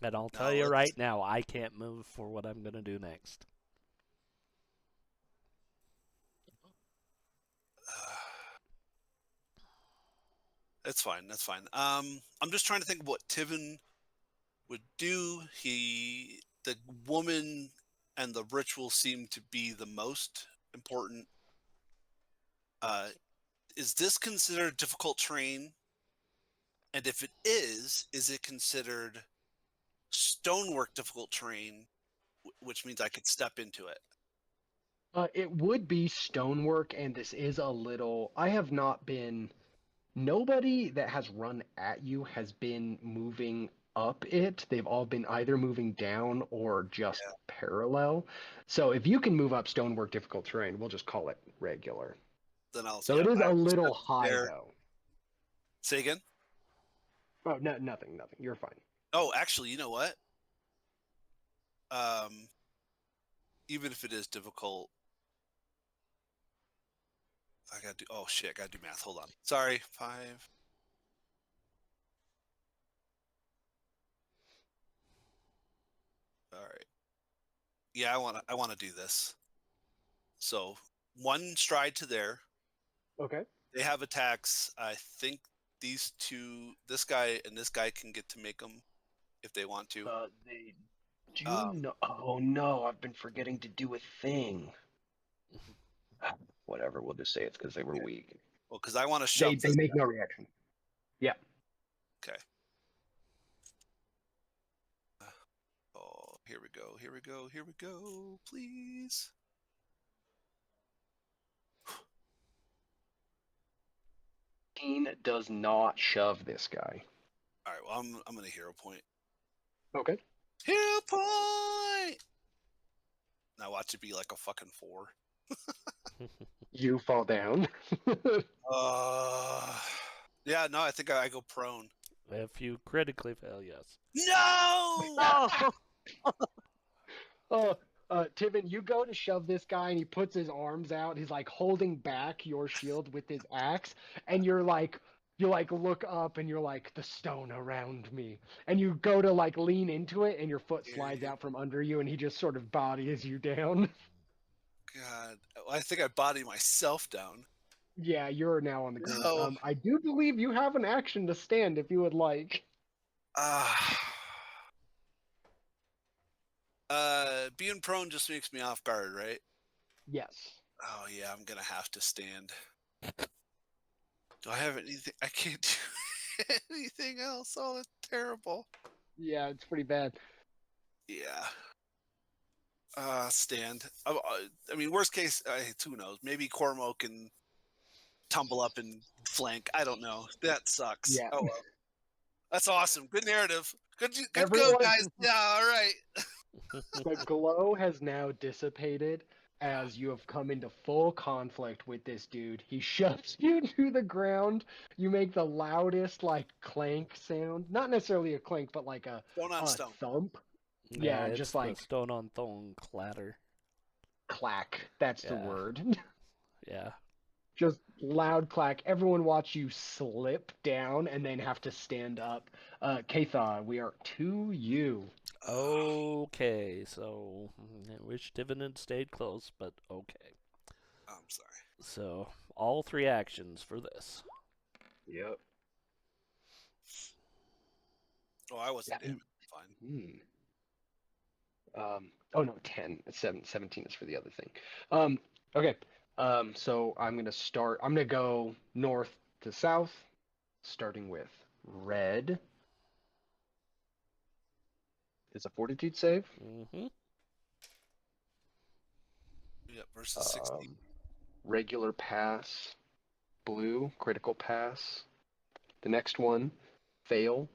And I'll tell No, you let's. right now, I can't move for what I'm going to do next. It's fine. That's fine. I'm just trying to think of what Tivin would do. The woman and the ritual seem to be the most important. Is this considered difficult terrain? And if it is it considered stonework difficult terrain, which means I could step into it? It would be stonework, and this is a little. I have not been. Nobody that has run at you has been moving up it. They've all been either moving down or just parallel. So if you can move up stonework difficult terrain, we'll just call it regular. Then I'll. So Yeah, it is I a will little step high there. though. Say again. Oh, no, nothing. You're fine. Oh, actually, you know what? Um, even if it is difficult, I gotta do. Oh shit, I gotta do math. Hold on. Sorry. 5. All right. Yeah, I wanna do this. So 1 stride to there. Okay. They have attacks. I think this guy and this guy can get to make them if they want to. They do Um, no. Oh no, I've been forgetting to do a thing. Whatever, we'll just say it's because they were weak. well, because I want to They shove they this. make no reaction. Yeah. Okay. Oh, here we go. Here we go. Here we go. Please. Does not shove this guy. All right. Well, I'm gonna hero point. Okay. Hero point. Now watch it be like a fucking 4. You fall down. Yeah. No, I think I go prone. If you critically fail, yes. No. Oh, Tibbin, you go to shove this guy, and he puts his arms out. He's like holding back your shield with his axe, and you look up, and you're like, the stone around me, and you go to like lean into it, and your foot slides out from under you, and he just sort of bodies you down. God, I think I body myself down. Yeah, you're now on the ground. No. I do believe you have an action to stand if you would like. Being prone just makes me off guard, right? Yes. Oh yeah, I'm gonna have to stand. Do I have anything? I can't do anything else. Oh, that's terrible. Yeah, it's pretty bad. Yeah. Stand. I mean, worst case, who knows? Maybe Cormo can tumble up and flank. I don't know. That sucks. Yeah. Oh well. That's awesome. Good narrative. Good go, Everyone- guys. Yeah, all right. The glow has now dissipated as you have come into full conflict with this dude. He shoves you to the ground. You make the loudest like clank sound. Not necessarily a clank, but like a Stone on stone. thump. Yeah, it's just the like stone on stone clatter. clack. That's the Yeah. word. Yeah. Just loud clack. Everyone watch you slip down and then have to stand up. Katha, we are to you. Okay, so I wish Dividend stayed close, but okay. I'm sorry. So all 3 actions for this. Yep. Oh, I wasn't Yeah. damaged. Fine. Oh no, 10. 17 is for the other thing. Okay. So I'm gonna go north to south, starting with red. Is a fortitude save. Mm-hmm. Yep, versus 60. Regular pass, blue, critical pass. The next one, fail.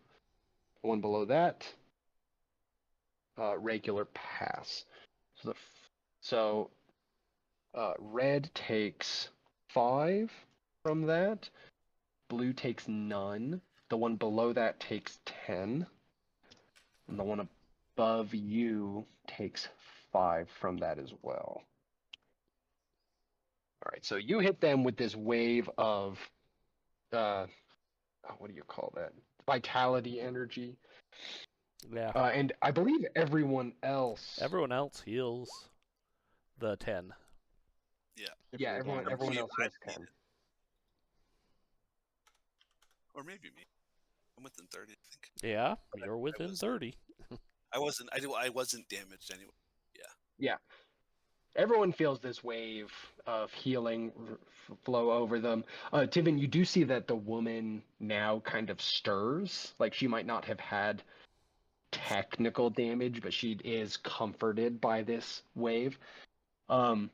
The one below that, regular pass. So red takes 5 from that. Blue takes none. The one below that takes 10. And the one above you takes 5 from that as well. All right, so you hit them with this wave of, what do you call that? Vitality energy. Yeah. And I believe everyone else. Everyone else heals the 10. Yeah, everyone else has 10. Or maybe me. I'm within 30, I think. Yeah, you're within 30. I wasn't damaged anyway. Yeah. Everyone feels this wave of healing flow over them. Tivin, you do see that the woman now kind of stirs. Like she might not have had technical damage, but she is comforted by this wave. The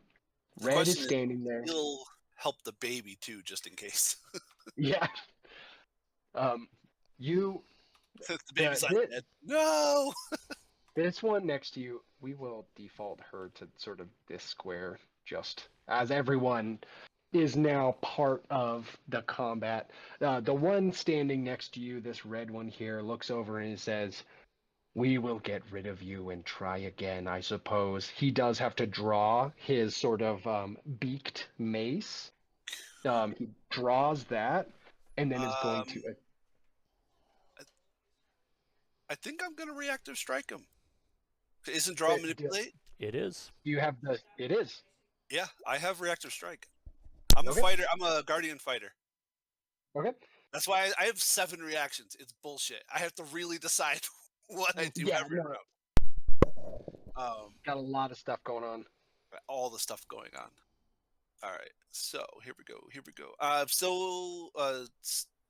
Red is question is, standing there. He'll help the baby too, just in case. Yeah. You the baby's Yeah, like, dead. No. This one next to you, we will default her to sort of this square, just as everyone is now part of the combat. The one standing next to you, this red one here, looks over and says, "We will get rid of you and try again, I suppose." He does have to draw his sort of beaked mace. He draws that, and then is going to. I think I'm gonna reactive strike him. Isn't draw manipulate? It is. You have the. It is. Yeah, I have reactive strike. I'm Okay. a fighter. I'm a guardian fighter. Okay. That's why I have 7 reactions. It's bullshit. I have to really decide what I do Yeah, every no. round. Got a lot of stuff going on. All the stuff going on. All right, so here we go.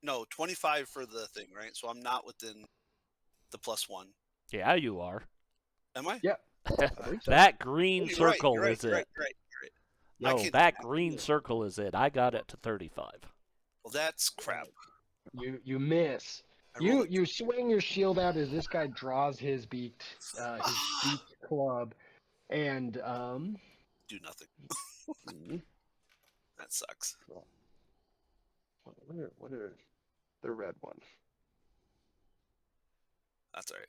No, 25 for the thing, right? So I'm not within the +1. Yeah, you are. Am I? Yeah, I believe so. That Oh, green you're right. circle You're right. is You're right. it. You're right. You're right. I Yo, can't do that math green either. circle is it. I got it to 35. Well, that's crap. You miss. I rolled You swing your shield out as this guy draws his beaked club, and do nothing. see, That sucks. what are the red one? That's all right.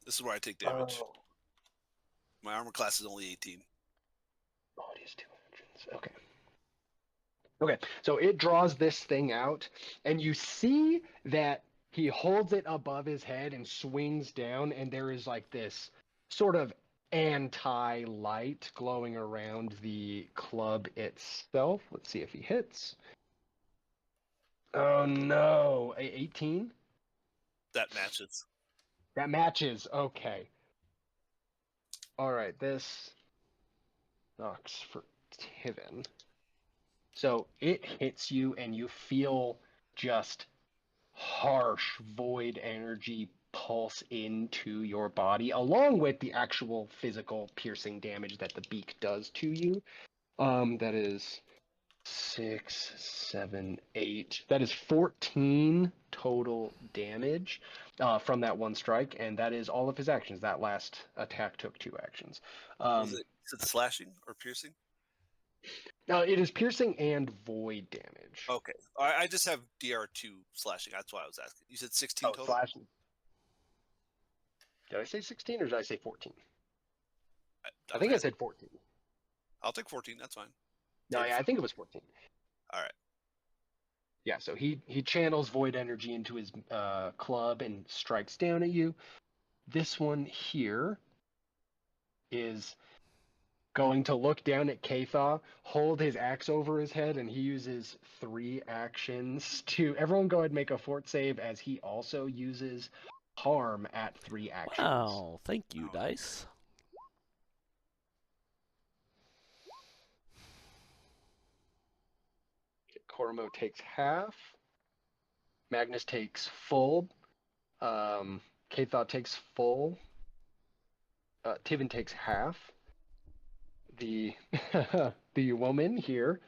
This is where I take damage. Oh, My armor class is only 18. oh, it is 2 actions. Okay. Okay, so it draws this thing out, and you see that he holds it above his head and swings down, and there is like this sort of anti-light glowing around the club itself. Let's see if he hits. Oh no, 18? That matches. That matches. Okay. All right, this sucks for Tiven. So it hits you, and you feel just harsh void energy pulse into your body, along with the actual physical piercing damage that the beak does to you. That is 6, 7, 8. That is 14 total damage from that one strike, and that is all of his actions. That last attack took 2 actions. Was it? Is it slashing or piercing? It is piercing and void damage. Okay. I just have DR2 slashing. That's why I was asking. You said 16 total? Slashing. Did I say 16 or did I say 14? I think I said 14. I'll take 14. That's fine. No, yeah, I think it was 14. All right. Yeah, so he channels void energy into his club and strikes down at you. This one here is going to look down at Katha, hold his axe over his head, and he uses 3 actions to... Everyone go ahead and make a fort save as he also uses harm at 3 actions. Wow, thank you, dice. Cormo takes half. Magnus takes full. Katha takes full. Tiven takes half. The the woman here.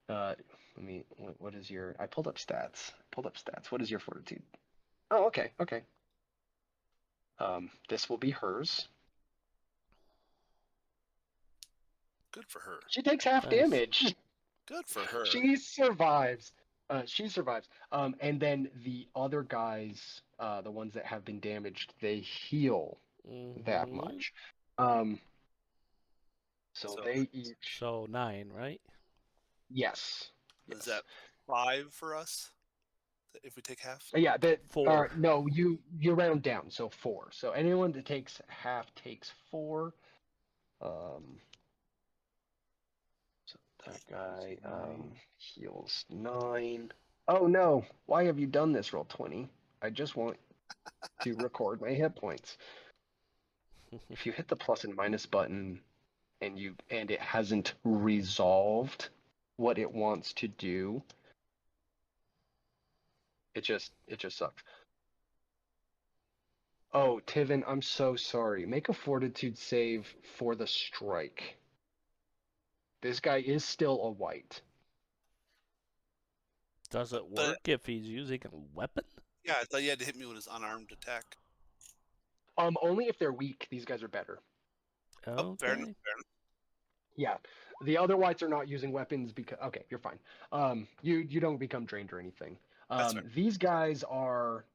Let me. What is your? I pulled up stats. What is your fortitude? Oh, okay, okay. This will be hers. Good for her. She takes half Nice. damage. Good for her. She survives. She survives. And then the other guys, the ones that have been damaged, they heal that Mhm. much. So they each. So 9, right? Yes. Is that 5 for us? If we take half? Yeah, that 4. no, you round down, so 4. So anyone that takes half takes 4. So that guy heals 9. Oh no, why have you done this, roll 20? I just want to record my hit points. If you hit the plus and minus button and it hasn't resolved what it wants to do, it just sucks. Oh, Tiven, I'm so sorry. Make a fortitude save for the strike. This guy is still a white. Does it But- work if he's using a weapon? Yeah, I thought you had to hit me with his unarmed attack. Only if they're weak. These guys are better. Oh, fair enough. Okay. Fair enough. Yeah, the other whites are not using weapons because okay, you're fine. You don't become drained or anything. That's fair. These guys are,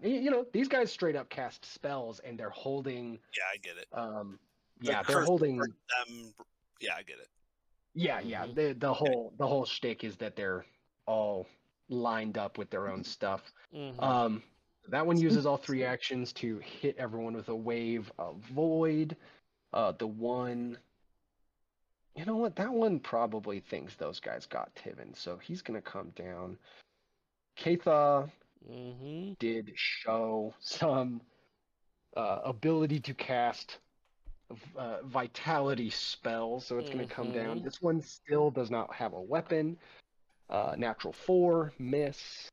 these guys straight up cast spells and they're holding. Yeah, I get it. Yeah, The they're curse holding. them. Yeah, I get it. Yeah, yeah. Mhm. The whole shtick is that they're all lined up with their own stuff. Mhm. That one uses all 3 actions to hit everyone with a wave of void. The one. You know what? That one probably thinks those guys got Tiven, so he's gonna come down. Katha Mhm. did show some ability to cast vitality spells, so it's gonna come down. Mhm. This one still does not have a weapon. Natural 4, miss.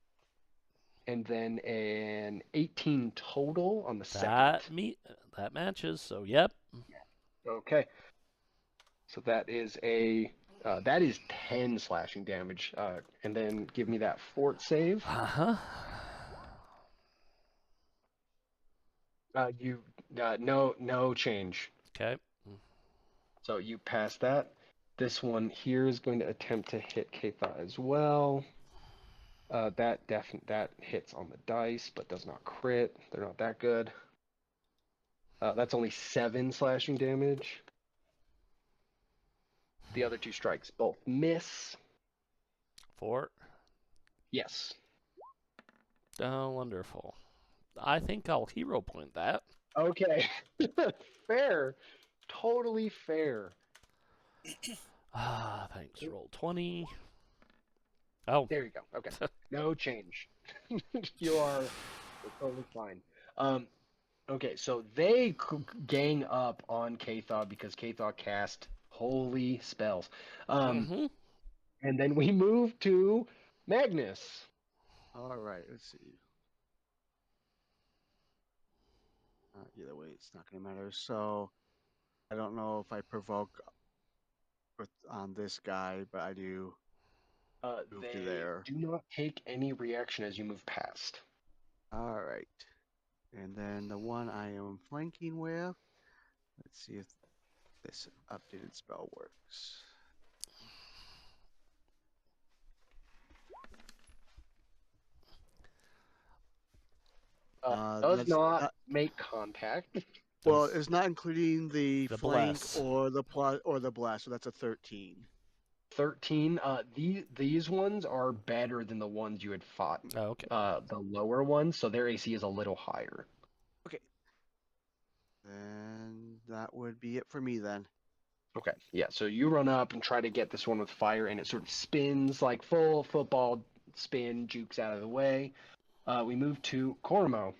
And then an 18 total on the second. That matches. So yep. Okay. So that is 10 slashing damage. And then give me that fort save. Uh-huh. No change. Okay. So you pass that. This one here is going to attempt to hit Katha as well. That hits on the dice, but does not crit. They're not that good. That's only 7 slashing damage. The other 2 strikes both miss. 4. Yes. Oh, wonderful. I think I'll hero point that. Okay. Fair. Totally fair. Thanks. Roll 20. Oh. There you go. Okay. No change. You're totally fine. Okay, so they gang up on Kathar because Kathar cast holy spells. Mm-hmm. And then we move to Magnus. All right, let's see. Either way, it's not going to matter. So I don't know if I provoke on this guy, but I do move to They there. do not take any reaction as you move past. All right. And then the one I am flanking with, let's see if this updated spell works. Does That's not make contact. well, it's not including the The flank bless. or the plus or the blast, so that's a 13. 13. These ones are better than the ones you had fought. Oh, okay. The lower ones, so their AC is a little higher. Okay. Then that would be it for me then. Okay, yeah, so you run up and try to get this one with fire, and it sort of spins like full football spin, jukes out of the way. We move to Cormo.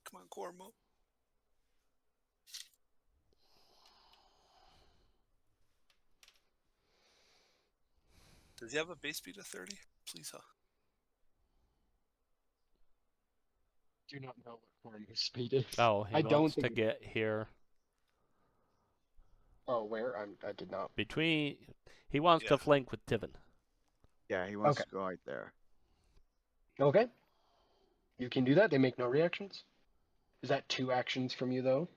Come on, Cormo. Does he have a base speed of 30? Please, huh? Do not know what Cormo's speed is. Oh, he I don't wants to think. get here Oh, where? I did not. between. He wants to Yeah. flank with Tivin. Yeah, he wants Okay. to go right there. Okay. You can do that. They make no reactions. Is that 2 actions from you, though?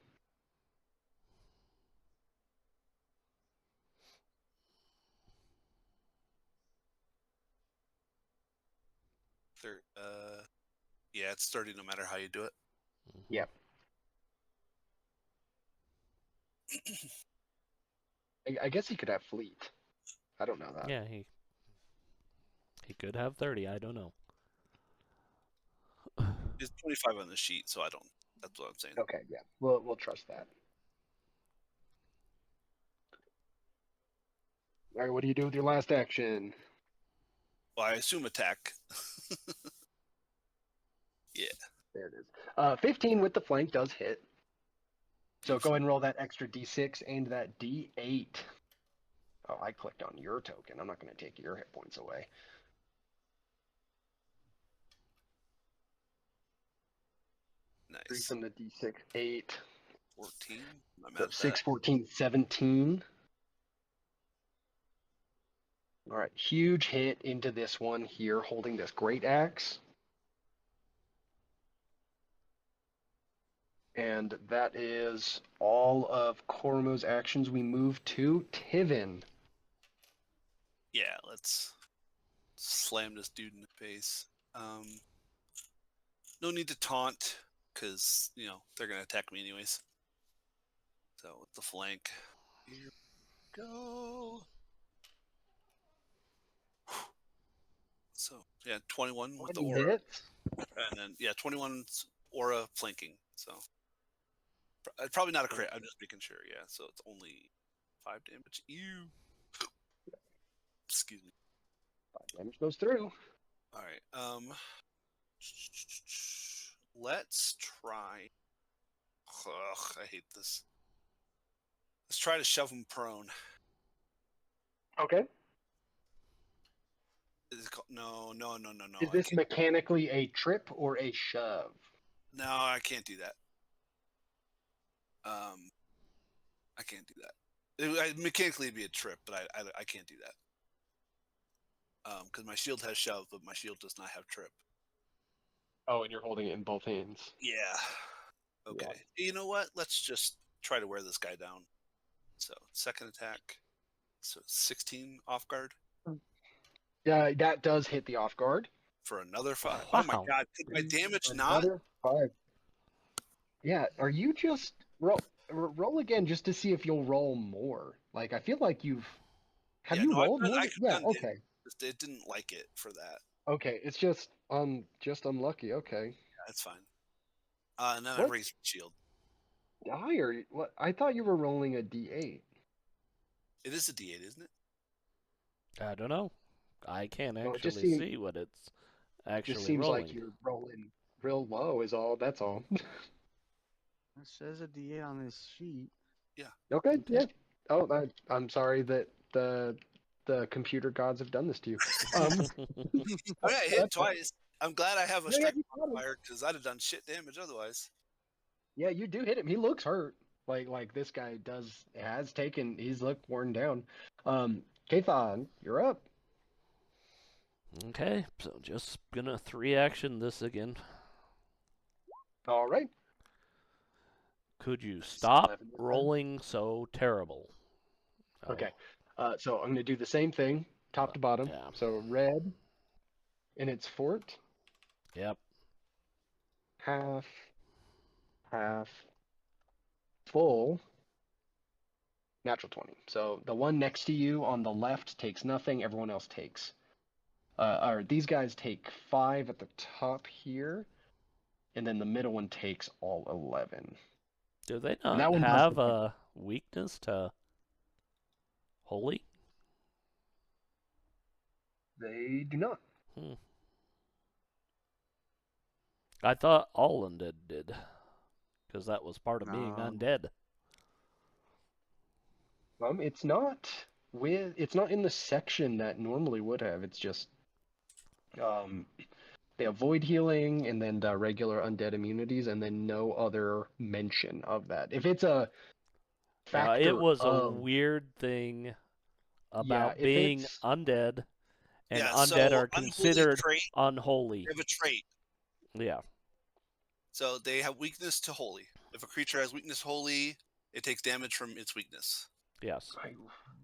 Yeah, it's 30 no matter how you do it. Yeah. I guess he could have fleet. I don't know that. Yeah, he could have 30. I don't know. It's 25 on the sheet, so I don't. That's what I'm saying. Okay, yeah. We'll trust that. All right, what do you do with your last action? Well, I assume attack. Yeah. There it is. 15 with the flank does hit. So go ahead and roll that extra d6 and that d8. Oh, I clicked on your token. I'm not going to take your hit points away. Three Nice. from the d6, 8. 14. I'm So at 6, that. 14, 17. All right, huge hit into this one here, holding this great axe. And that is all of Cormo's actions. We move to Tivin. Yeah, let's slam this dude in the face. No need to taunt, because, they're going to attack me anyways. So, with the flank. Here we go. So, yeah, 21 with the 20 aura. hits. And then, yeah, 21's aura flanking. So, probably not a crit. I'm just making sure, yeah. So, it's only 5 damage. Ew. Excuse me. 5 damage goes through. All right. Let's try. Ugh, I hate this. Let's try to shove him prone. Okay. Is it called, no. Is I this can't. mechanically a trip or a shove? No, I can't do that. I can't do that. Mechanically, it'd be a trip, but I can't do that. Because my shield has shove, but my shield does not have trip. Oh, and you're holding it in both hands. Yeah. Okay. You know what? Let's just try to wear this guy down. So second attack. So 16 off guard Yeah, that does hit the off guard. for another 5. Oh my Wow. god! Could my damage not? Another 5. Yeah, are you just roll again just to see if you'll roll more? Like, I feel like have Yeah, you no, rolled more? I could Yeah, have done okay. it didn't like it for that. Okay, it's just unlucky. Okay. Yeah, that's fine. And then I What? raised my shield. Die or what? I thought you were rolling a d8. It is a D8, isn't it? I don't know. I can't Well, it just actually seems see what it's just actually seems like rolling. you're rolling real low. Is all. That's all. It says a DA on this sheet. Okay. Yeah. Oh, I'm sorry that the computer gods have done this to you. Oh yeah, I hit That's fine. twice. I'm glad I have a Yeah, strength you got him. modifier because I'd have done shit damage otherwise. Yeah, you do hit him. He looks hurt. Like this guy he's looked worn down. Kathon, you're up. Okay, so just gonna 3-action this again. All right. Could you stop 11 this time. rolling so terrible? Oh, Okay. So I'm gonna do the same thing, top to bottom. yeah. So red, and it's fort, Yep. half, half, full, natural 20. So the one next to you on the left takes nothing. Everyone else takes. Or these guys take 5 at the top here, and then the middle one takes all 11. Do they And that not one have doesn't. a weakness to holy? They do not. I thought all undead did, because that was part of being No. undead. It's not in the section that normally would have. It's just they avoid healing and then the regular undead immunities and then no other mention of that. If it's a Yeah, factor it was a of weird thing about if being it's undead, and Yeah, undead so are unholy considered trait. unholy. They have a trait. Yeah. So they have weakness to holy. If a creature has weakness holy, it takes damage from its weakness. Yes. I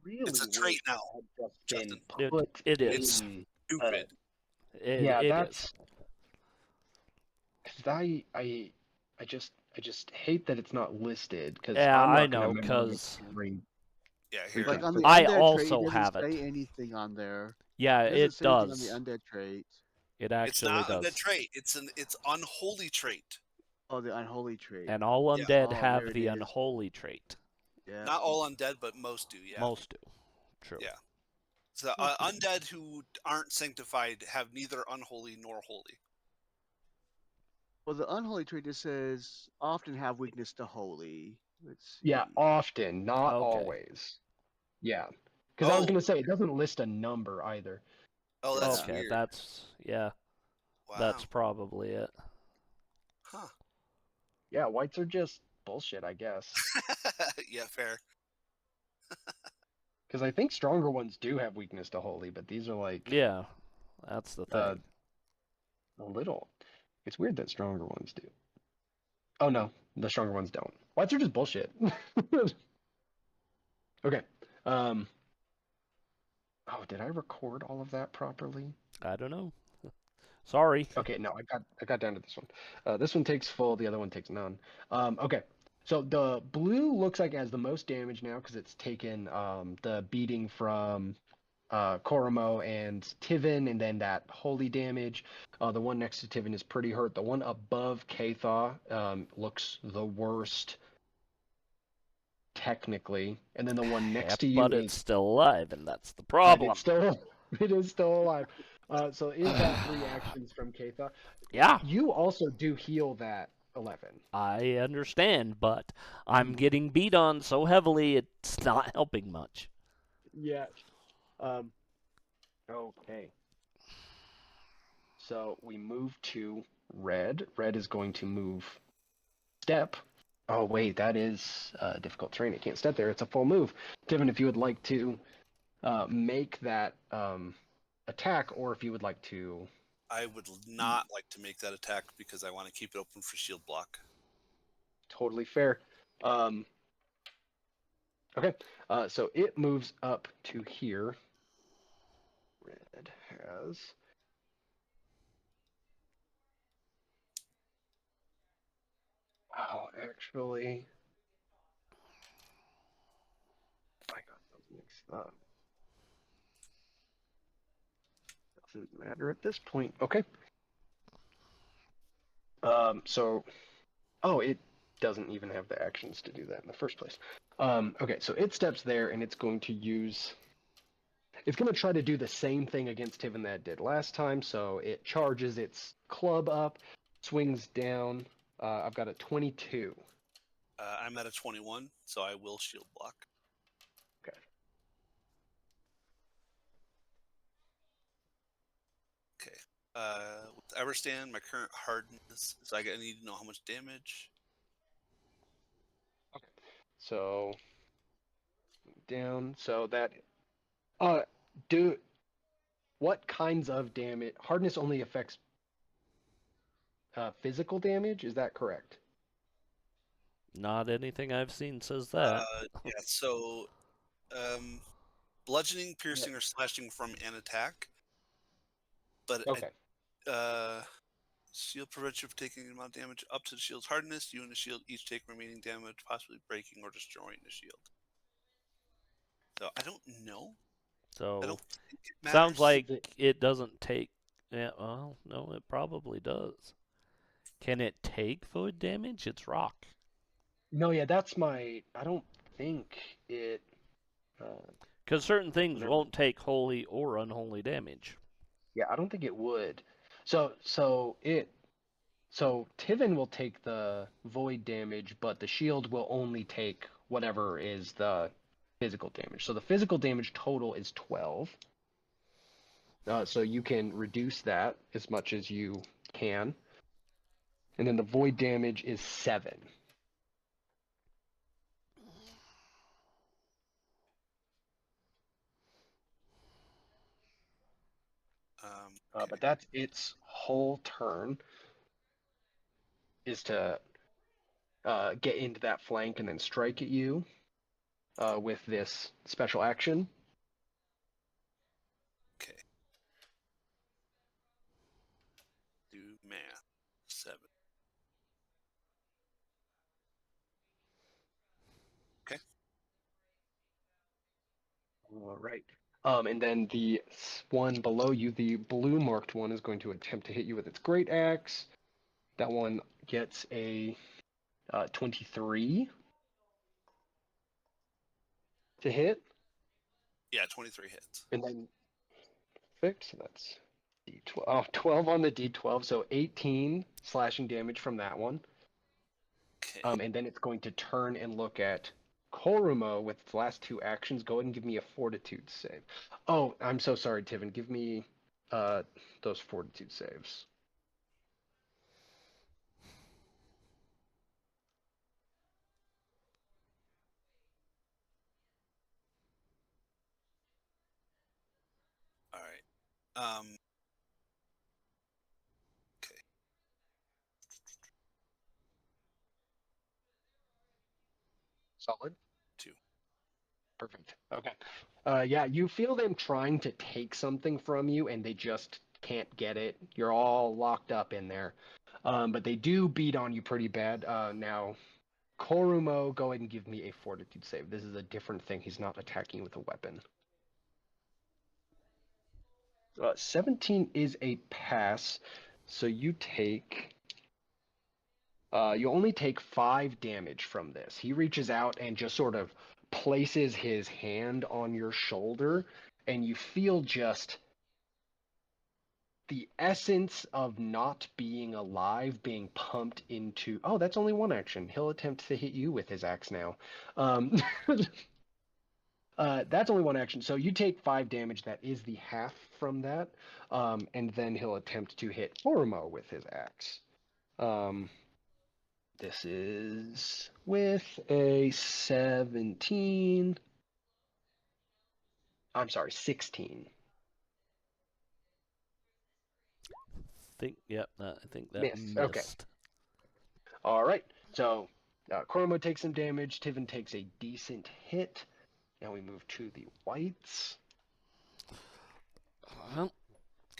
really It's a wish trait now, that had just been Justin. put It It's is. stupid. yeah, It is. that's because I just hate that it's not listed because Yeah, I'm I not gonna know, memorize 'cause every Yeah, here. Like on the I undead trait, also it doesn't have it. say anything on there. Yeah, It doesn't it say anything on does. the undead trait. It It's actually not does. undead trait. It's unholy trait. Oh, the unholy trait. And all Yeah. undead Oh, have there it the is. unholy trait. Yeah. Not all undead, but most do. Yeah. Most do. True. Yeah. So undead who aren't sanctified have neither unholy nor holy. Well, the unholy trait just says often have weakness to holy. Let's see. Yeah, often, not Okay. always. Yeah, because I was Oh. gonna say it doesn't list a number either. Oh, that's Okay, weird. that's Wow. that's probably it. Huh. Yeah, whites are just bullshit, I guess. Yeah, fair. Because I think stronger ones do have weakness to holy, but these are like Yeah, that's the thing. a little. It's weird that stronger ones do. Oh no, the stronger ones don't. Whites are just bullshit. Okay. Oh, did I record all of that properly? I don't know. Sorry. Okay, no, I got down to this one. This one takes full, the other one takes none. Okay, so the blue looks like it has the most damage now because it's taken the beating from Koromo and Tivin, and then that holy damage. The one next to Tivin is pretty hurt. The one above Katha looks the worst technically, and then the one next to you But is it's still alive, and that's the but problem. it is still alive. So is that 3 actions from Katha? Yeah, You also do heal that 11. I understand, but I'm getting beat on so heavily it's not helping much. Yeah. Um, okay. So we move to red. Red is going to move step. Oh wait, that is difficult terrain. It can't step there. It's a full move. Devin, if you would like to make that attack, or if you would like to. I would not like to make that attack because I want to keep it open for shield block. Totally fair. Okay, so it moves up to here. Red has. Oh, actually, I got those mixed up. Doesn't matter at this point. Okay. So, oh, it doesn't even have the actions to do that in the first place. Okay, so it steps there and it's going to use. It's going to try to do the same thing against Tiven that it did last time. So it charges its club up, swings down. I've got a 22. I'm at a 21, so I will shield block. Okay. Okay. With Everstand, my current hardness, so I need to know how much damage. So down. So that uh do what kinds of damage? Hardness only affects physical damage. Is that correct? Not anything I've seen says that. Yeah. So, bludgeoning, Yeah. piercing, or slashing from an attack. But Okay. shield prevents you from taking an amount of damage up to the shield's hardness. You and the shield each take remaining damage, possibly breaking or destroying the shield. So I don't know. I So don't think it matters. sounds like Is it- it doesn't take. Yeah, well, no, it probably does. Can it take void damage? It's rock. No, yeah, that's my. I don't think it. Uh, Because certain things never- won't take holy or unholy damage. yeah, I don't think it would. So Tiven will take the void damage, but the shield will only take whatever is the physical damage. So the physical damage total is 12. So you can reduce that as much as you can. And then the void damage is 7. Okay. But that's its whole turn, is to get into that flank and then strike at you with this special action. Okay. Do math. 7. Okay. All right. And then the one below you, the blue marked one, is going to attempt to hit you with its great axe. That one gets a 23 to hit, Yeah, 23 hits. and then perfect. So that's D12. Oh, 12 on the D12, so 18 slashing damage from that one. Okay. And then it's going to turn and look at Korumo with its last 2 actions. Go ahead and give me a fortitude save. Oh, I'm so sorry, Tiven. Give me those fortitude saves. All right. Okay. Solid. 2. Perfect. Okay. Yeah, you feel them trying to take something from you, and they just can't get it. You're all locked up in there. But they do beat on you pretty bad. Now, Korumo, go ahead and give me a fortitude save. This is a different thing. He's not attacking with a weapon. 17 is a pass, so you take. You only take 5 damage from this. He reaches out and just sort of places his hand on your shoulder, and you feel just the essence of not being alive being pumped into. Oh, that's only one action. He'll attempt to hit you with his axe now. That's only one action. So you take 5 damage. That is the half from that. And then he'll attempt to hit Oromo with his axe. This is with a 17. I'm sorry, 16. I think that Miss. Okay. missed. All right. So Koromo takes some damage. Tivin takes a decent hit. Now we move to the whites. Well,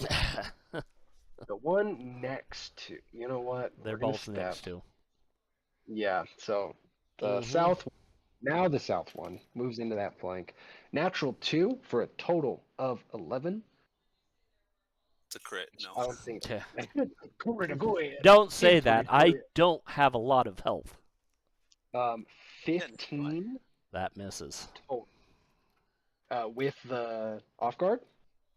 The one next to, you know what? they're We're gonna both step. next to. Yeah. So the Mhm. south. Now the south one moves into that flank. Natural 2 for a total of 11. It's a crit. No. I don't think. Yeah. Go ahead. Don't say Hit for that. the I crit. don't have a lot of health. 15 That misses. total. With the off guard.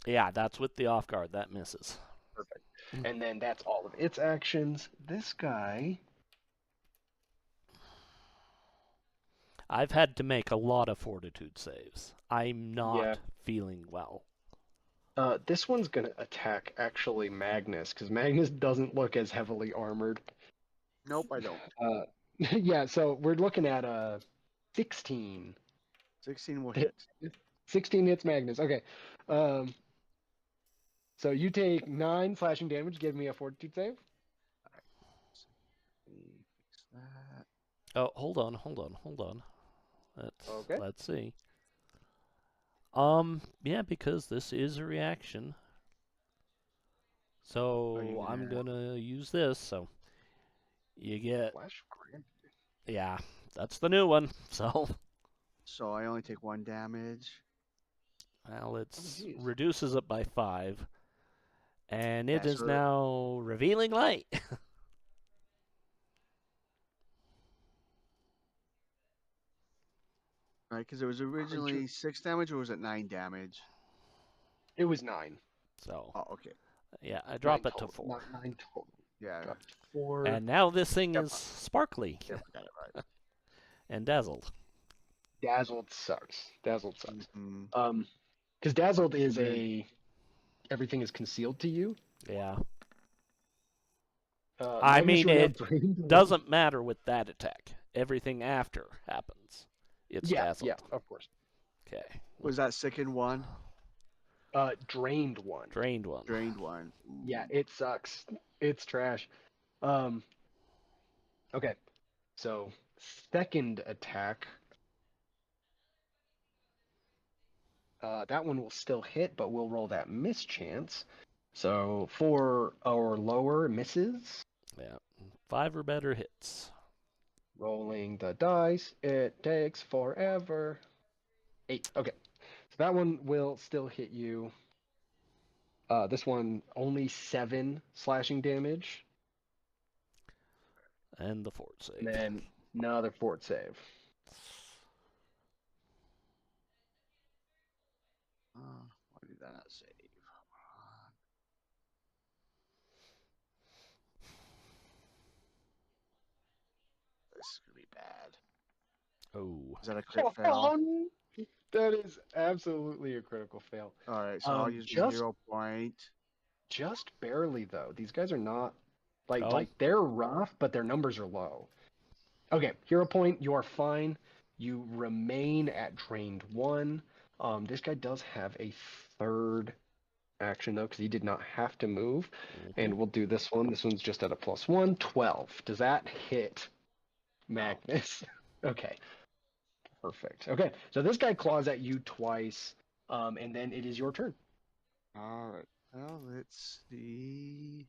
Yeah, that's with the off guard. That misses. Perfect. And then that's all of its actions. This guy. I've had to make a lot of fortitude saves. I'm not Yeah. feeling well. This one's gonna attack actually Magnus because Magnus doesn't look as heavily armored. Nope, I don't. Yeah, so we're looking at 16. 16 will hit. 16 hits Magnus. Okay. Um, so you take 9 slashing damage. Give me a fortitude save. Let me fix that. Oh, hold on. Okay. Let's see. Yeah, because this is a reaction. So I'm gonna use this. So you get, Flash grenade. yeah, that's the new one. So I only take 1 damage. well, Oh, it's geez. reduces it by 5, and it Yeah, is so- now revealing light. Right, because it was originally 6 damage, or was it 9 damage? It was 9. So Oh, okay. yeah, I drop 9 it to total. 4, 9 total. Yeah. Drop to 4. and now this thing Yep. is sparkly Yep, I got it right. and dazzled. Dazzled sucks. Dazzled sucks. Mhm. Because Dazzled is And everything is concealed to you. Yeah, I Magnus, mean you're now it drained one. doesn't matter with that attack. Everything after happens. It's Yeah, dazzled. yeah, of course. Okay. Was that sickened 1? Drained 1. Drained one. Drained 1. Yeah, it sucks. It's trash. Okay. So second attack. That one will still hit, but we'll roll that miss chance. So 4 or lower misses. Yeah. 5 or better hits. Rolling the dice. It takes forever. 8. Okay. So that one will still hit you. This one only 7 slashing damage. And the fort save. And then another fort save. Why did that not save? This is gonna be bad. Oh. Is that a crit fail? That is absolutely a critical fail. All right, so I'll use the just- 0 point. Just barely though. These guys are not Oh. like they're rough, but their numbers are low. Okay, hero point, you are fine. You remain at drained 1. This guy does have a third action though, because he did not have to move. And we'll do this one. This one's just at a +1, 12. Does that hit Magnus? Okay. Perfect. Okay, so this guy claws at you twice, and then it is your turn. All right. Well, let's see.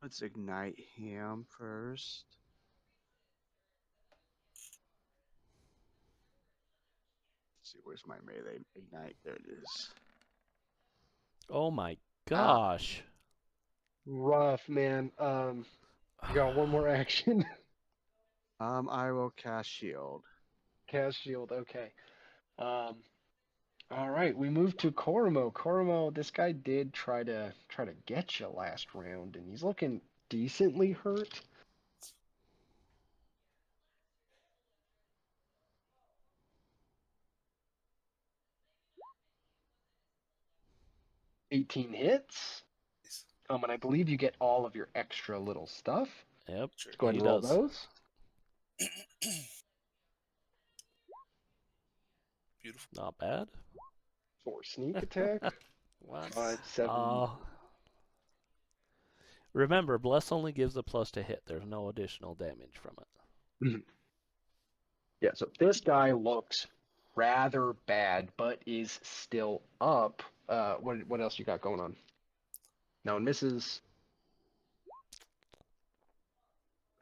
Let's ignite him first. Let's see, where's my melee ignite? There it is. Oh my gosh. Rough, man. You got one more action. I will cast shield. Cast shield. Okay. All right. We move to Koromo. Koromo, this guy did try to get you last round, and he's looking decently hurt. 18 hits. Nice. And I believe you get all of your extra little stuff. Yep. Sure. Let's go ahead He and roll does. those. Beautiful. Not bad. 4 sneak attack. What? 5, 7. Remember, bless only gives a plus to hit. There's no additional damage from it. Yeah, so this guy looks rather bad, but is still up. What else you got going on? Now one misses.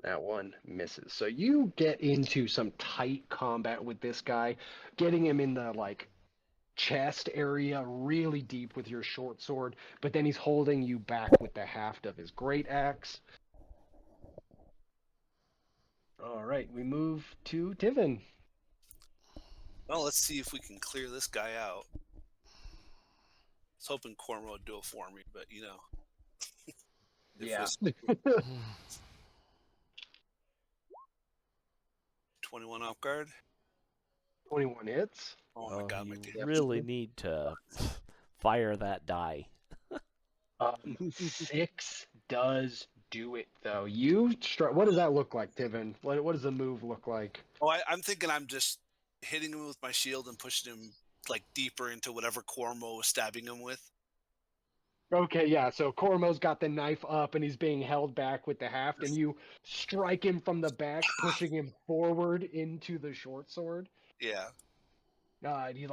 That one misses. So you get into some tight combat with this guy, getting him in the chest area really deep with your short sword, but then he's holding you back with the haft of his great axe. All right, we move to Tivin. Well, let's see if we can clear this guy out. I was hoping Cormo would do it for me, but you know. If Yeah. this 21 off guard. 21 hits. Oh my god, my You damage. really need to fire that die. 6 does do it though. What does that look like, Tivin? What does the move look like? Oh, I'm thinking I'm just hitting him with my shield and pushing him like deeper into whatever Cormo was stabbing him with. Okay, yeah. So Cormo's got the knife up and he's being held back with the haft, and you strike him from the back, pushing him forward into the short sword. Yeah. And he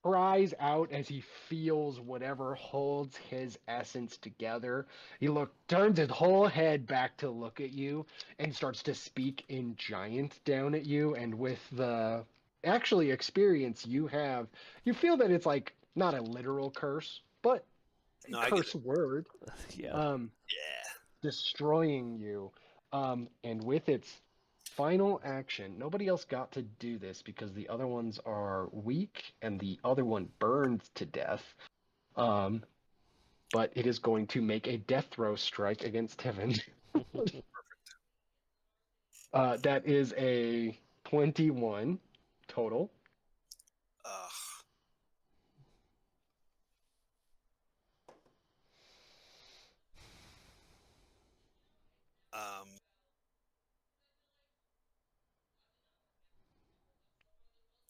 cries out as he feels whatever holds his essence together. He turns his whole head back to look at you and starts to speak in giant down at you. And with the actually experience you have, you feel that it's not a literal curse, but a No, I get curse word. Yeah. Yeah. Destroying you. And with its final action, nobody else got to do this because the other ones are weak and the other one burned to death. But it is going to make a death throw strike against Tevin. That is a 21 total. Ugh. Um.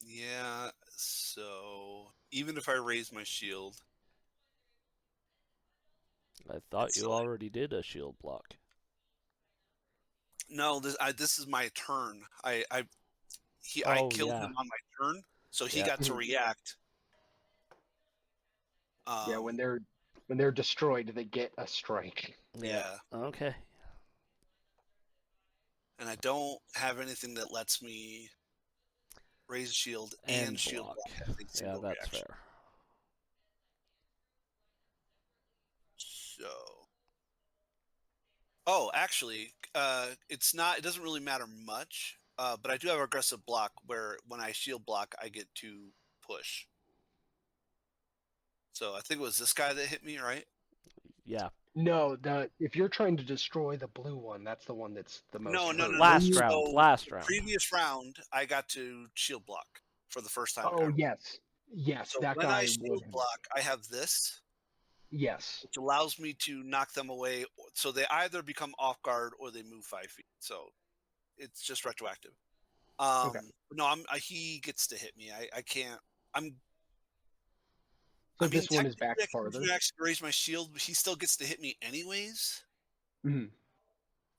Yeah. So even if I raise my shield, I thought It's you still- already did a shield block. no, this is my turn. I Oh, killed yeah. him on my turn, so he Yeah. got to react. Yeah, when they're destroyed, they get a strike. Yeah. Okay. And I don't have anything that lets me raise shield and shield block. block at a Yeah, single that's reaction. fair. So, oh, actually, it's not. It doesn't really matter much. But I do have aggressive block where when I shield block, I get to push. So I think it was this guy that hit me, right? Yeah. No, if you're trying to destroy the blue one, that's the one that's the most No, no, hurt. no. Last So, round. Last round. Previous round, I got to shield block for the first time Oh ever. yes, So that when I guy shield would have. block, I have this, Yes. which allows me to knock them away. So they either become off guard or they move 5 feet. So it's just retroactive. Okay. No, he gets to hit me. I can't. So I mean, this one is technically, back I can farther. actually raise my shield, but he still gets to hit me anyways. Hmm.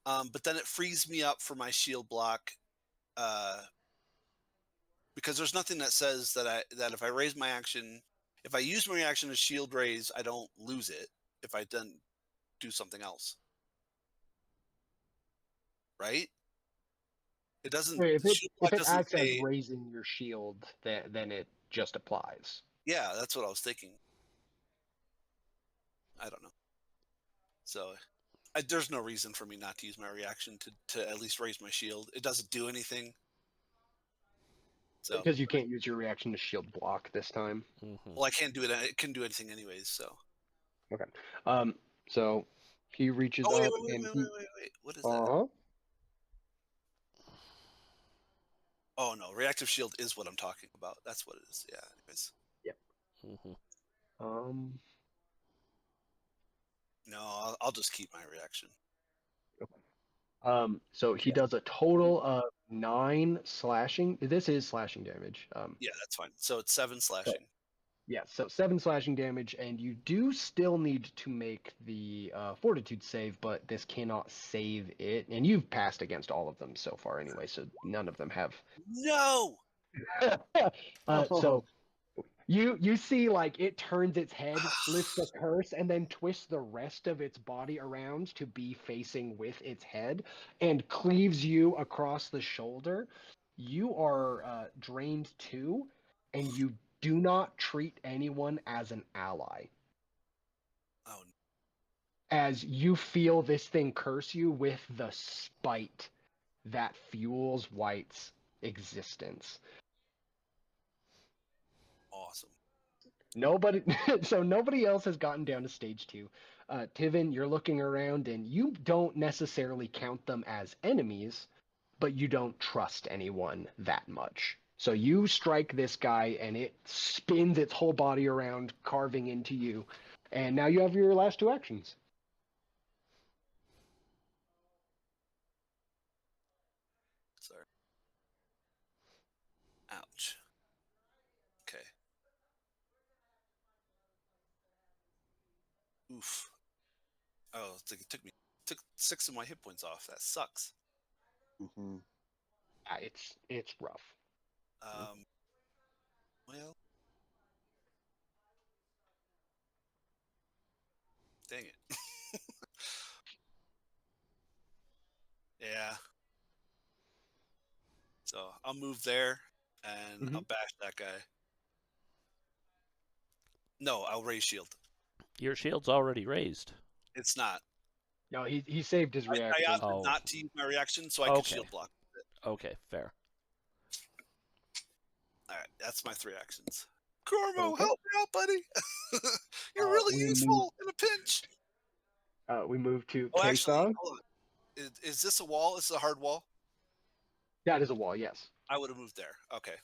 But then it frees me up for my shield block, because there's nothing that says that if I raise my action, if I use my reaction to shield raise, I don't lose it if I then do something else. Right? It doesn't. If The it shield if block it doesn't acts as say. raising your shield, then it just applies. Yeah, that's what I was thinking. I don't know. So there's no reason for me not to use my reaction to at least raise my shield. It doesn't do anything. So Because you can't use your reaction to shield block this time. Mm-hmm. well, I can't do it. It can do anything anyways. So. Okay. So he reaches Oh up and he. wait. What is that? Uh-huh. Oh no, reactive shield is what I'm talking about. That's what it is. Yeah. Anyways. Mm-hmm. Um. No, I'll just keep my reaction. So he Okay. does a total of 9 slashing. This is slashing damage. Yeah, that's fine. So it's 7 slashing. Yeah, so 7 slashing damage, and you do still need to make the fortitude save, but this cannot save it. And you've passed against all of them so far anyway, so none of them have. No. So you see, like, it turns its head, lifts a curse, and then twists the rest of its body around to be facing with its head, and cleaves you across the shoulder. You are drained 2, and you do not treat anyone as an ally. Oh, As you feel this thing curse you with the spite that fuels White's existence. awesome. Nobody, so nobody else has gotten down to stage 2. Tivin, you're looking around and you don't necessarily count them as enemies, but you don't trust anyone that much. So you strike this guy and it spins its whole body around, carving into you. And now you have your last 2 actions. Sorry. Ouch. Okay. Oof. Oh, it took 6 of my hit points off. That sucks. Mm-hmm. It's rough. Well, dang it. Yeah. So I'll move there and I'll bash that guy. No, I'll raise shield. Your shield's already raised. It's not. No, he saved his I reaction. opted Oh. not to use my reaction, so I can Okay. shield block. Okay, fair. All right, that's my 3 actions. Cormo, Okay. help me out, buddy. You're really we useful in a pinch. We move to Oh, actually, K-Song. hold on. Is this a wall? Is this a hard wall? That is a wall, yes. I would have moved there. Okay.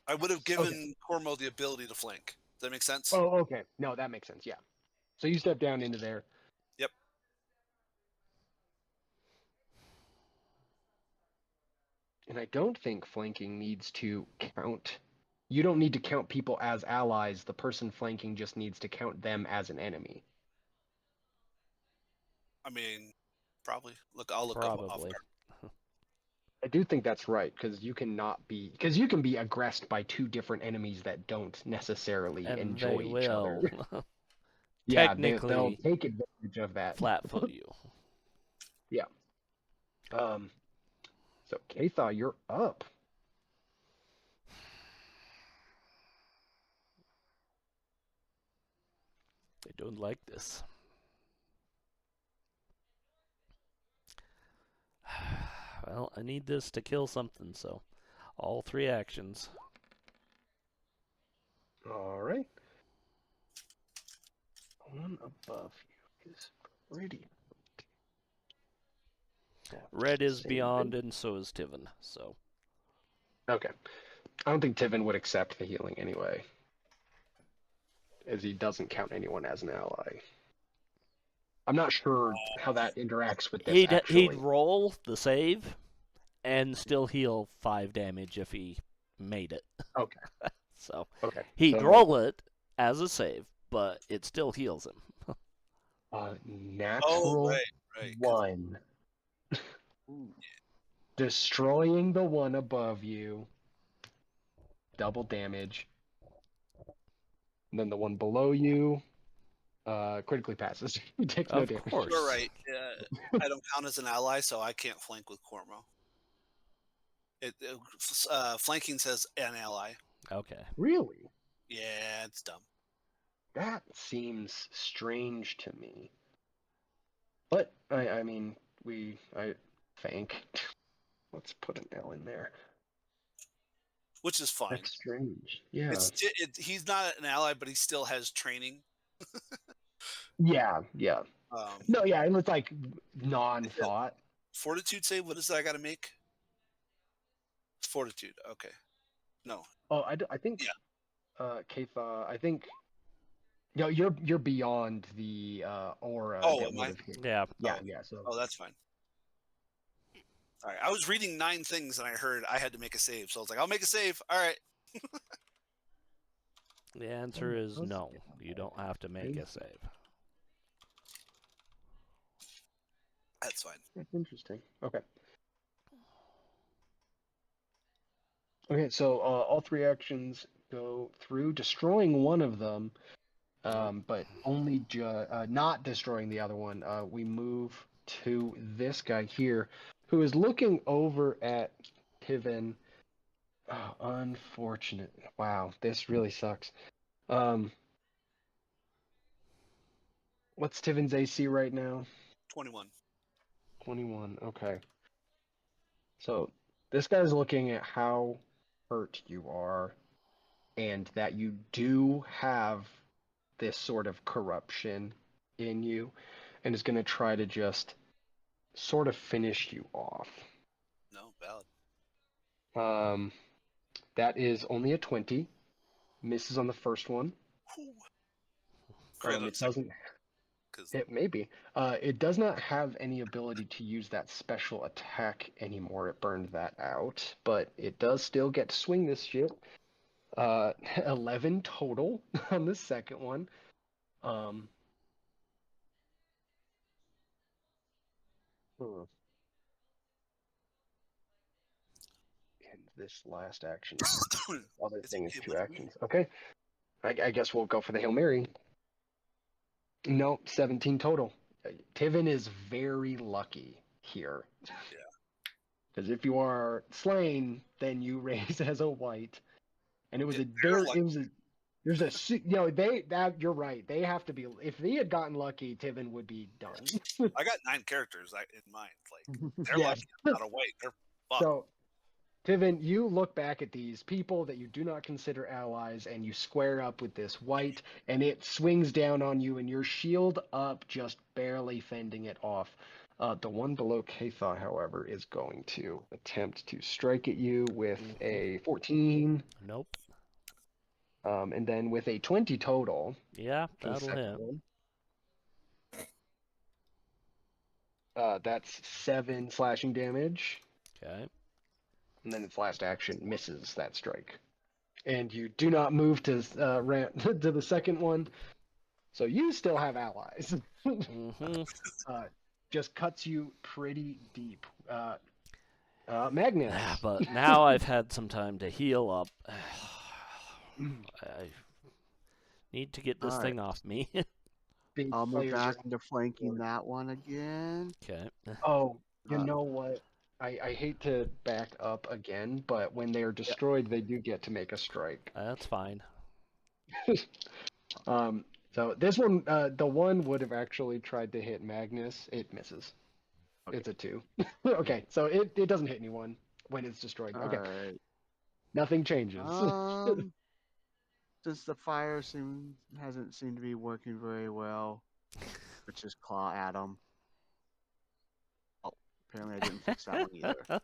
I would have given Cormo the ability to flank. Does that make sense? Oh, okay. No, that makes sense, yeah. So you step down into there. Yep. And I don't think flanking needs to count. You don't need to count people as allies. The person flanking just needs to count them as an enemy. I mean, probably. I'll look up off Probably. guard. I do think that's right, because you can be aggressed by 2 different enemies that don't necessarily And enjoy they each other. will Yeah, they'll technically take advantage of that. flat-foot you. Yeah. So Katha, you're up. They don't like this. Well, I need this to kill something, so all 3 actions. All right. One above you is pretty. Red is Save beyond, it. and so is Tivin. So Okay. I don't think Tivin would accept the healing anyway, as he doesn't count anyone as an ally. I'm not sure how that interacts with this, he'd actually. roll the save and still heal 5 damage if he made it. Okay. So Okay. he'd So, roll it as a save, but it still heals him. natural Right. 1. Destroying the one above you. Double damage. And then the one below you critically passes. He takes no Of damage. course. You're right. I don't count as an ally, so I can't flank with Cormo. Flanking says an ally. Okay. Really? Yeah, it's dumb. That seems strange to me. But I mean, I think let's put an L in there. Which is fine. That's strange. Yeah. He's not an ally, but he still has training. Yeah. No, yeah, and it's like non-thought. Fortitude save. What is that I got to make? Fortitude. Okay. No. Oh, I think. Yeah. Katha, I think No, you're beyond the aura Oh, that am would I? have hit. Yeah. Yeah, Oh, yeah. So oh, that's fine. All right, I was reading 9 things and I heard I had to make a save, so I was like, I'll make a save. All right, The answer is let's no. get You don't have to make a save. that's fine. That's interesting. Okay. Okay, so all three actions go through, destroying one of them, but only not destroying the other one. We move to this guy here, who is looking over at Tiven. Oh, unfortunate. Wow, this really sucks. Um, what's Tiven's AC right now? 21. 21. Okay. So this guy's looking at how hurt you are and that you do have this sort of corruption in you and is going to try to just sort of finish you off. No, valid. That is only a 20. Misses on the first one. Whew. Crit on It second, doesn't. because It maybe. It does not have any ability to use that special attack anymore. It burned that out, but it does still get to swing this shit. 11 total on the second one. Um, hmm. And this last action, other it's thing is okay two with me. actions. Okay, I guess we'll go for the Hail Mary. No, 17 total. Tiven is very lucky here. Yeah. Because if you are slain, then you raise as a white, and it was a They're very, lucky. it was a, there's a, you're right. They have to be. If they had gotten lucky, Tiven would be done. I got 9 characters in mind. Like, they're Yes. lucky I'm not a white. They're fucked. So, Tiven, you look back at these people that you do not consider allies, and you square up with this white, and it swings down on you, and your shield up, just barely fending it off. The one below Katha, however, is going to attempt to strike at you with a 14, Nope. and then with a 20 total Yeah, for the that'll second hit. one. That's 7 slashing damage, Okay. and then its last action misses that strike. And you do not move to to the second one, so you still have allies. Mm-hmm. Just cuts you pretty deep. Magnus. But now I've had some time to heal up. I need to get this All right. thing off me. Big I'll move players back are- into flanking that one again. Okay. Oh, you Uh, know what? I hate to back up again, but when they are destroyed, they do get to make a strike. That's fine. So this one, the one would have actually tried to hit Magnus. It misses. Okay. It's a 2. Okay, so it doesn't hit anyone when it's destroyed. All Okay, right. nothing changes. Since the fire hasn't seemed to be working very well, let's just claw at him. Oh, apparently I didn't fix that one either.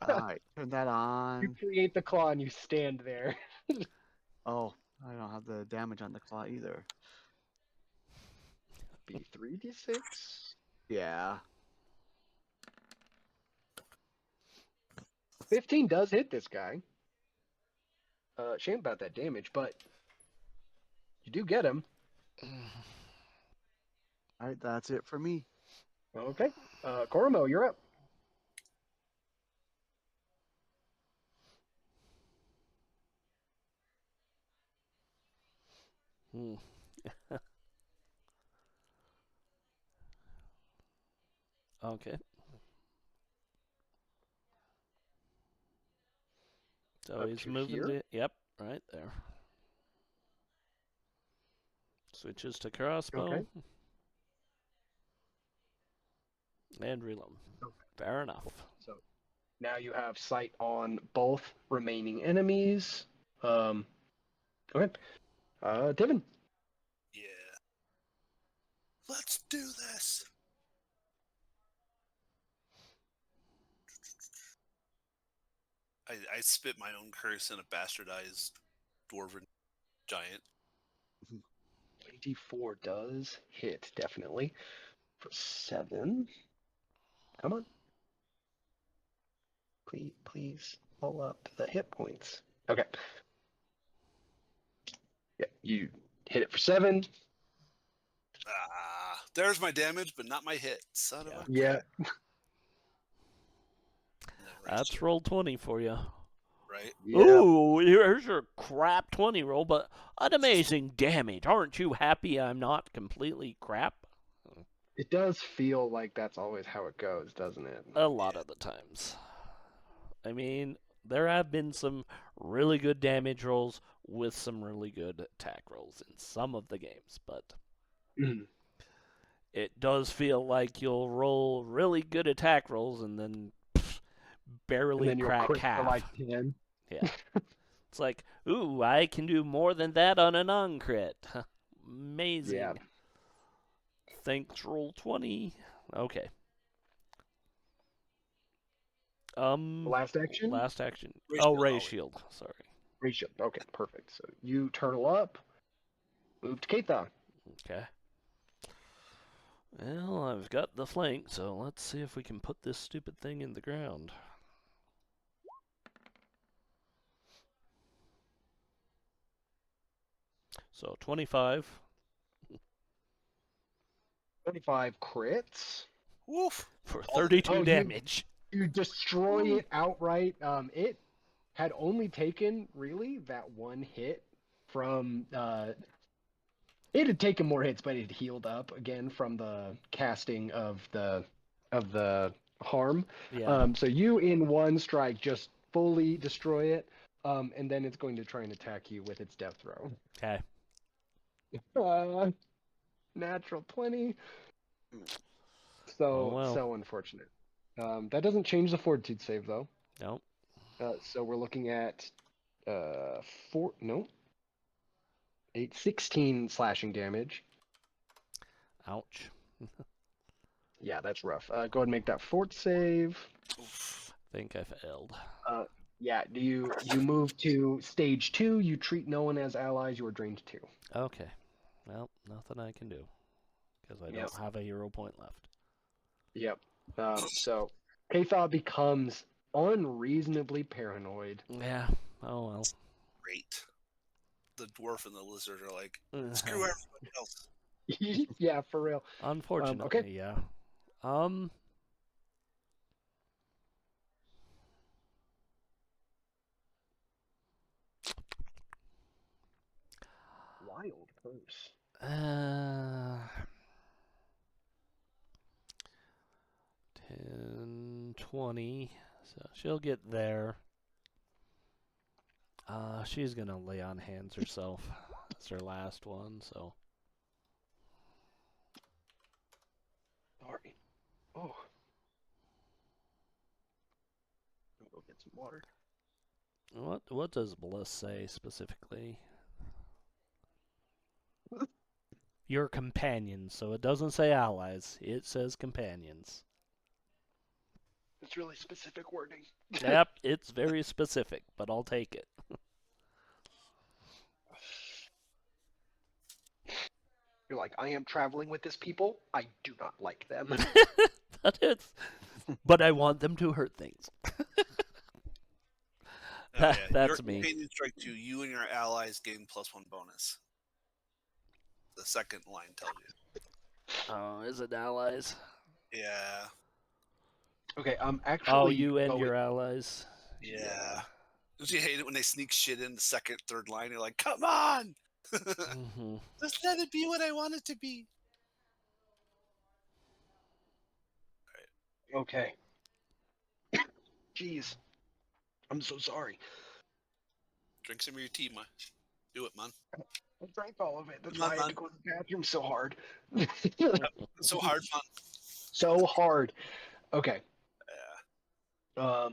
All right, turn that You on. create the claw and you stand there. Oh, I don't have the damage on the claw either. Be 3d6. Yeah. 15 does hit this guy. Shame about that damage, but you do get him. All right, that's it for me. Okay. Koromo, you're up. Hmm. Okay. So Up he's to moving here? to. Yep, right there. Switches to crossbow. Okay. And reload. Okay. Fair enough. So now you have sight on both remaining enemies. Okay. Tiven. Yeah. Let's do this. I spit my own curse in a bastardized dwarven giant. D4 does hit, definitely. For 7. Come on. Please pull up the hit points. Okay. Yeah, you hit it for 7. Ah, there's my damage, but not my hit. Son of a Yeah. crap. Never That's shit, roll 20 for you. right? Yeah. Ooh, here's your crap 20 roll, but an amazing damage. Aren't you happy I'm not completely crap? It does feel like that's always how it goes, doesn't it? A lot of the times. I mean, there have been some really good damage rolls with some really good attack rolls in some of the games, but Mhm. it does feel like you'll roll really good attack rolls and then And barely then you'll crack crit for half. like 10. Yeah. It's like, ooh, I can do more than that on a non-crit. Amazing. Yeah. Thanks, roll 20. Okay. Last action? Last action. Ray Oh, shield ray always. shield. Sorry. Ratio. Okay, perfect. So you turtle up, move to Keithon. Okay. Well, I've got the flank, so let's see if we can put this stupid thing in the ground. So 25 25 crits. Woof. for All the 32 Oh, damage. You destroy it outright. It had only taken really that one hit from. It had taken more hits, but it healed up again from the casting of the harm. Yeah. So you in one strike just fully destroy it, and then it's going to try and attack you with its death throw. Okay. Natural 20. So Oh, well. so unfortunate. That doesn't change the fortitude save though. Nope. So we're looking at 4 no 8 16 slashing damage. Ouch. Yeah, that's rough. Go ahead and make that fort save. Oof. Think I failed. Yeah, do you move to stage 2? You treat no one as allies. You are drained 2. Okay. Well, nothing I can do. Because I Yep. don't have a hero point left. Yep. So Katha becomes unreasonably paranoid. Yeah. Oh, well. Great. The dwarf and the lizard are like, Uh-huh. screw everybody else. Yeah, for real. Unfortunately, okay. yeah. Wild curse. 10, 20. So she'll get there. She's gonna lay on hands herself. That's her last one, so. Sorry. Oh. I'll go get some water. What does Bliss say specifically? Your companions, so it doesn't say allies. It says companions. It's really specific wording. Yep, it's very specific, but I'll take it. You're like, I am traveling with this people. I do not like them. But I want them to hurt things. That's Your me. companion strike 2, you and your allies gain +1 bonus. The second line tells you. Oh, is it allies? Yeah. Okay, actually. Oh, you and going- your allies. Yeah. Don't you hate it when they sneak shit in the second, third line? You're like, come on! Mm-hmm. Just let it be what I want it to be. Okay. Jeez. I'm so sorry. Drink some of your tea, man. Do it, man. I drank all of it. That's Come on, why I had man. to go to the bathroom so hard. It's so hard, man. So hard. Okay. Yeah.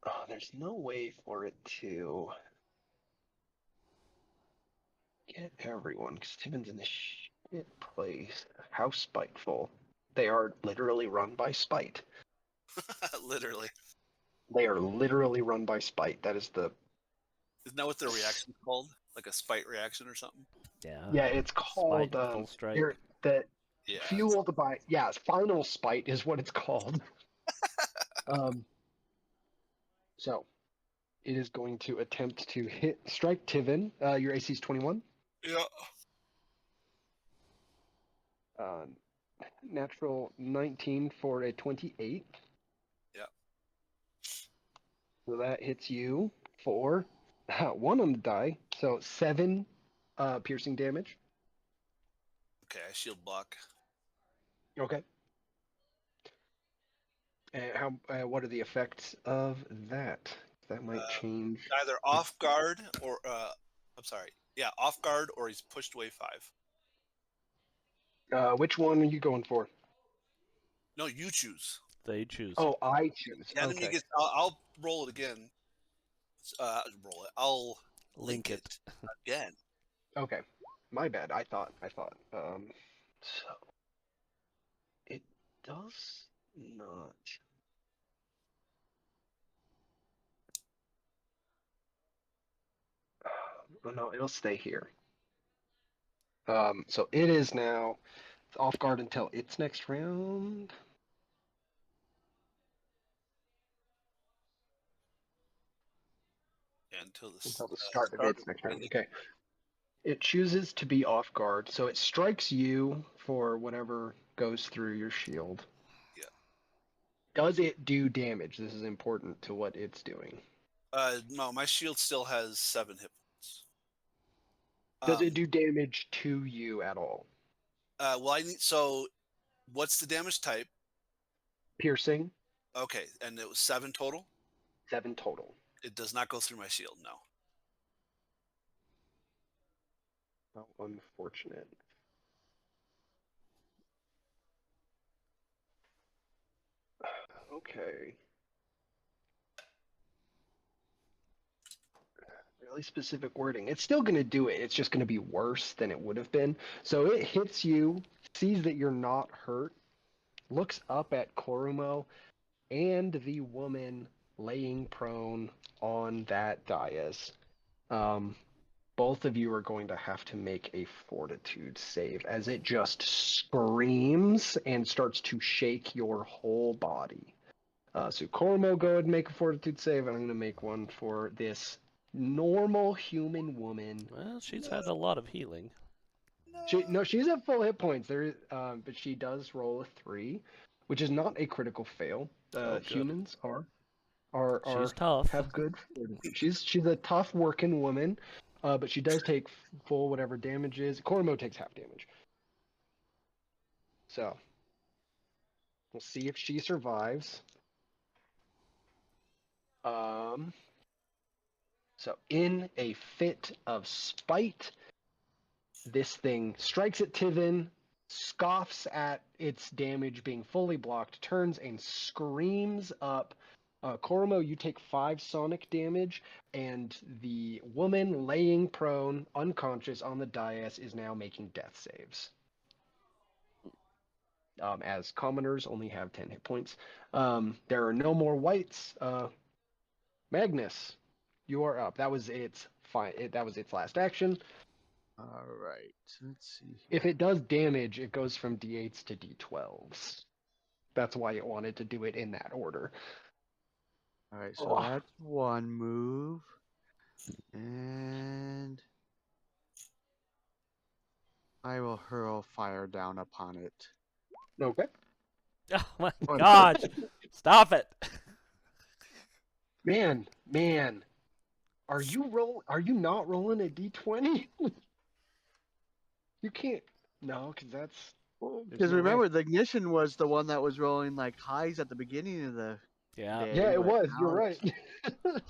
Oh, there's no way for it to get everyone, because Tibbin's in a shit place. How spiteful. They are literally run by spite. Literally. They are literally run by spite. That is the Isn't that what their reaction's called? like a spite reaction or something. Yeah. Yeah, it's called Spite, full strike. the Yeah. fueled by final spite is what it's called. So it is going to attempt to strike Tivin. Your AC is 21. Yeah. Natural 19 for a 28. Yeah. So that hits you for 1 on the die. So 7 piercing damage. Okay, I shield block. Okay. And what are the effects of that? That might change. Either off guard or I'm sorry. Yeah, off guard or he's pushed away 5. Which one are you going for? No, you choose. They choose. Oh, I choose. The enemy Okay. gets. I'll roll it again. Roll it. I'll link it again. Okay. My bad. I thought. So it does not. Oh, no, it'll stay here. So it is now off guard until its next round. Yeah, until the Start of its next round. Okay. It chooses to be off guard, so it strikes you for whatever goes through your shield. Yeah. Does it do damage? This is important to what it's doing. No, my shield still has 7 hit points. Does it do damage to you at all? Well, I need. So, what's the damage type? Piercing, Okay, and it was 7 total. 7 total. It does not go through my shield. No. How unfortunate. Okay. Really specific wording. It's still going to do it. It's just going to be worse than it would have been. So it hits you, sees that you're not hurt, looks up at Korumo and the woman laying prone on that dais. Both of you are going to have to make a fortitude save as it just screams and starts to shake your whole body. So Korumo, go ahead and make a fortitude save. I'm going to make one for this normal human woman. Well, she's had a lot of healing. She's at full hit points. But she does roll a 3, which is not a critical fail. Good. Humans She's tough. have good fortitude. She's a tough working woman, but she does take full whatever damage is. Korumo takes half damage. So we'll see if she survives. So in a fit of spite, this thing strikes at Tivin, scoffs at its damage being fully blocked, turns and screams up. Korumo, you take 5 sonic damage, and the woman laying prone, unconscious on the dais, is now making death saves. As commoners only have 10 hit points. There are no more whites. Magnus, you are up. That was its last action. All right. Let's see. If it does damage, it goes from D8s to D12s. That's why it wanted to do it in that order. All right. So that's one move, and I will hurl fire down upon it. Okay. Oh my gosh! Stop it! Man, are you not rolling a D20? You can't. No, because that's. Because remember, the ignition was the one that was rolling like highs at the beginning of the Yeah. day. Yeah, it but was. now You're it's- right.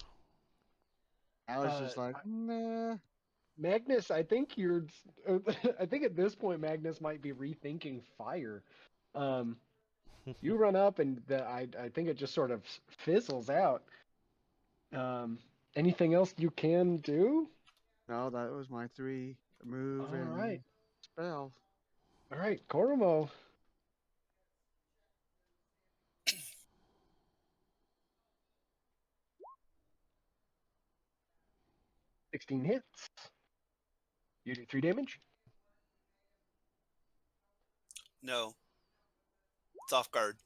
Now it's just like, nah. Magnus, I think I think at this point Magnus might be rethinking fire. You run up and I think it just sort of fizzles out. Anything else you can do? No, that was my 3 move All and right. spell. All right, Korumo. $16 hits. You do 3 damage. No. It's off guard.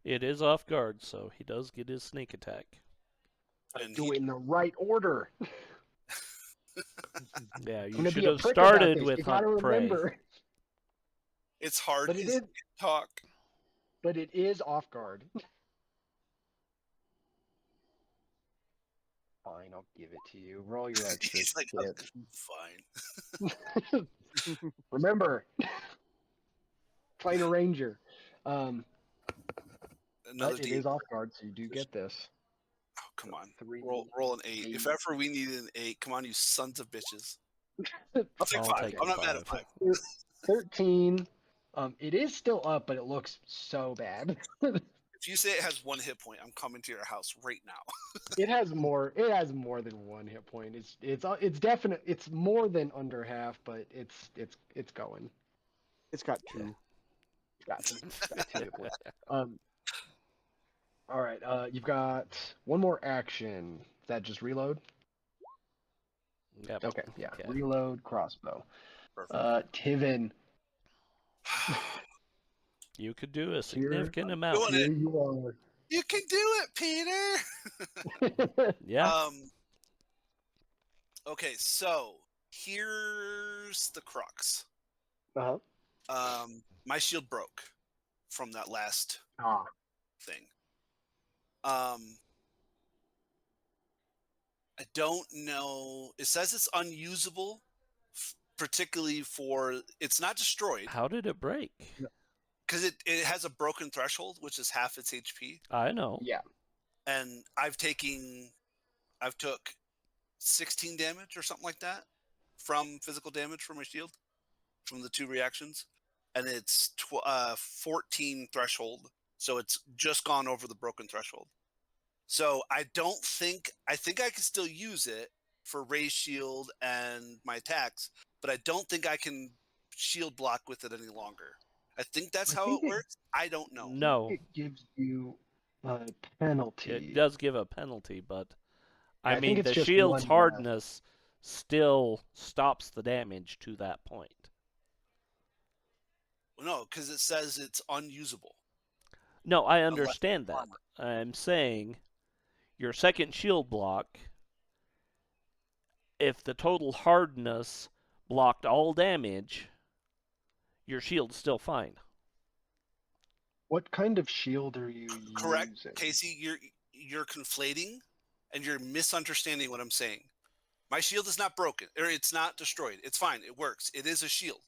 It is off guard, so he does get his sneak attack. And Do it in the right order. Yeah, I'm you gonna should be a have prick about started this. with You hunt gotta prey. remember. It's hard But because it is, you talk. but it is off guard. Fine, I'll give it to you. Roll your extra He's like, hit. fine. Remember, fight a ranger. Another But it D. is off guard, so you do get this. Oh, come on. 3, Roll an 8. If 8. ever we needed an 8, come on, you sons of bitches. I'll take I'll 5. take I'm not mad at 5. 5. 13. It is still up, but it looks so bad. If you say it has 1 hit point, I'm coming to your house right now. It has more. It has more than 1 hit point. It's definite. It's more than under half, but it's going. It's got 2. Got 2 hit points. All right. You've got one more action. Is that just reload? Yep. Okay. Yeah. Okay. Reload crossbow. Perfect. Tiven. You could do a significant amount. Doing Here it. you are. You can do it, Peter. Yeah. Okay, so here's the crux. Uh-huh. My shield broke from that last Ah. thing. I don't know. It says it's unusable, particularly for it's not destroyed How did it break? because it has a broken threshold, which is half its HP. I know. Yeah. And I've took 16 damage or something like that from physical damage from my shield from the 2 reactions, and it's 14 threshold, so it's just gone over the broken threshold. So I think I can still use it for raise shield and my attacks, but I don't think I can shield block with it any longer. I think that's how it works. I don't know. No, It gives you a penalty. it does give a penalty, but I I think mean it's the just shield's 1 less. hardness still stops the damage to that point. No, because it says it's unusable. No, I Unless understand that. armor. I'm saying your second shield block, if the total hardness blocked all damage, your shield's still fine. What kind of shield are you Correct, using? Casey. You're conflating, and you're misunderstanding what I'm saying. My shield is not broken, or it's not destroyed. It's fine. It works. It is a shield.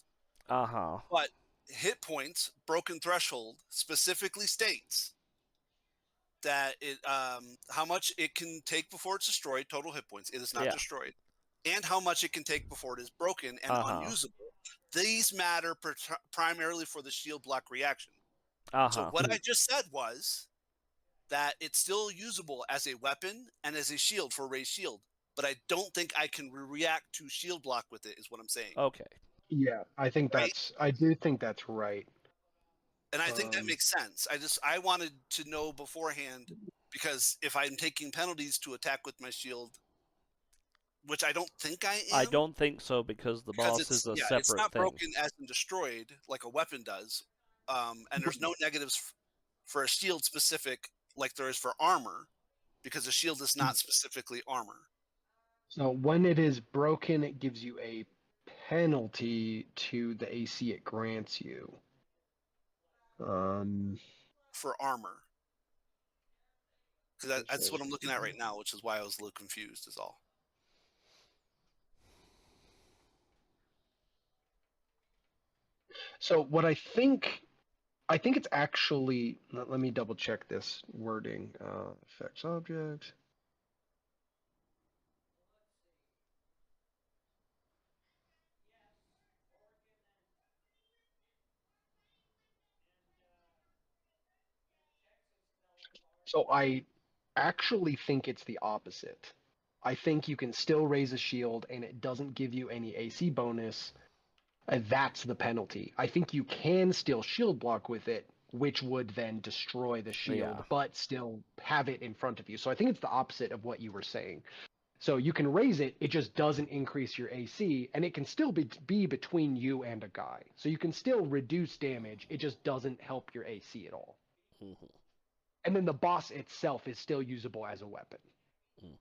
Uh-huh. But hit points, broken threshold, specifically states that it how much it can take before it's destroyed, total hit points. It is not Yeah. destroyed, and how much it can take before it is broken and unusable. These matter primarily for the shield block reaction. So what I just said was that it's still usable as a weapon and as a shield for raised shield, but I don't think I can react to shield block with it, is what I'm saying. Okay. Yeah, I think Right? I do think that's right. And I think that makes sense. I wanted to know beforehand, because if I'm taking penalties to attack with my shield, which I don't think I am. I don't think so, because the boss is a separate it's not thing. broken as in destroyed like a weapon does. And there's no negatives for a shield specific like there is for armor, because a shield is not specifically armor. So when it is broken, it gives you a penalty to the AC it grants you. For armor. Because that's what I'm looking at right now, which is why I was a little confused, is all. So what I think it's actually, let me double check this wording. Effects object. So I actually think it's the opposite. I think you can still raise a shield and it doesn't give you any AC bonus. That's the penalty. I think you can still shield block with it, which would then destroy the shield, Yeah. but still have it in front of you. So I think it's the opposite of what you were saying. So you can raise it, it just doesn't increase your AC, and it can still be between you and a guy. So you can still reduce damage, it just doesn't help your AC at all. Mhm. And then the boss itself is still usable as a weapon. Mm.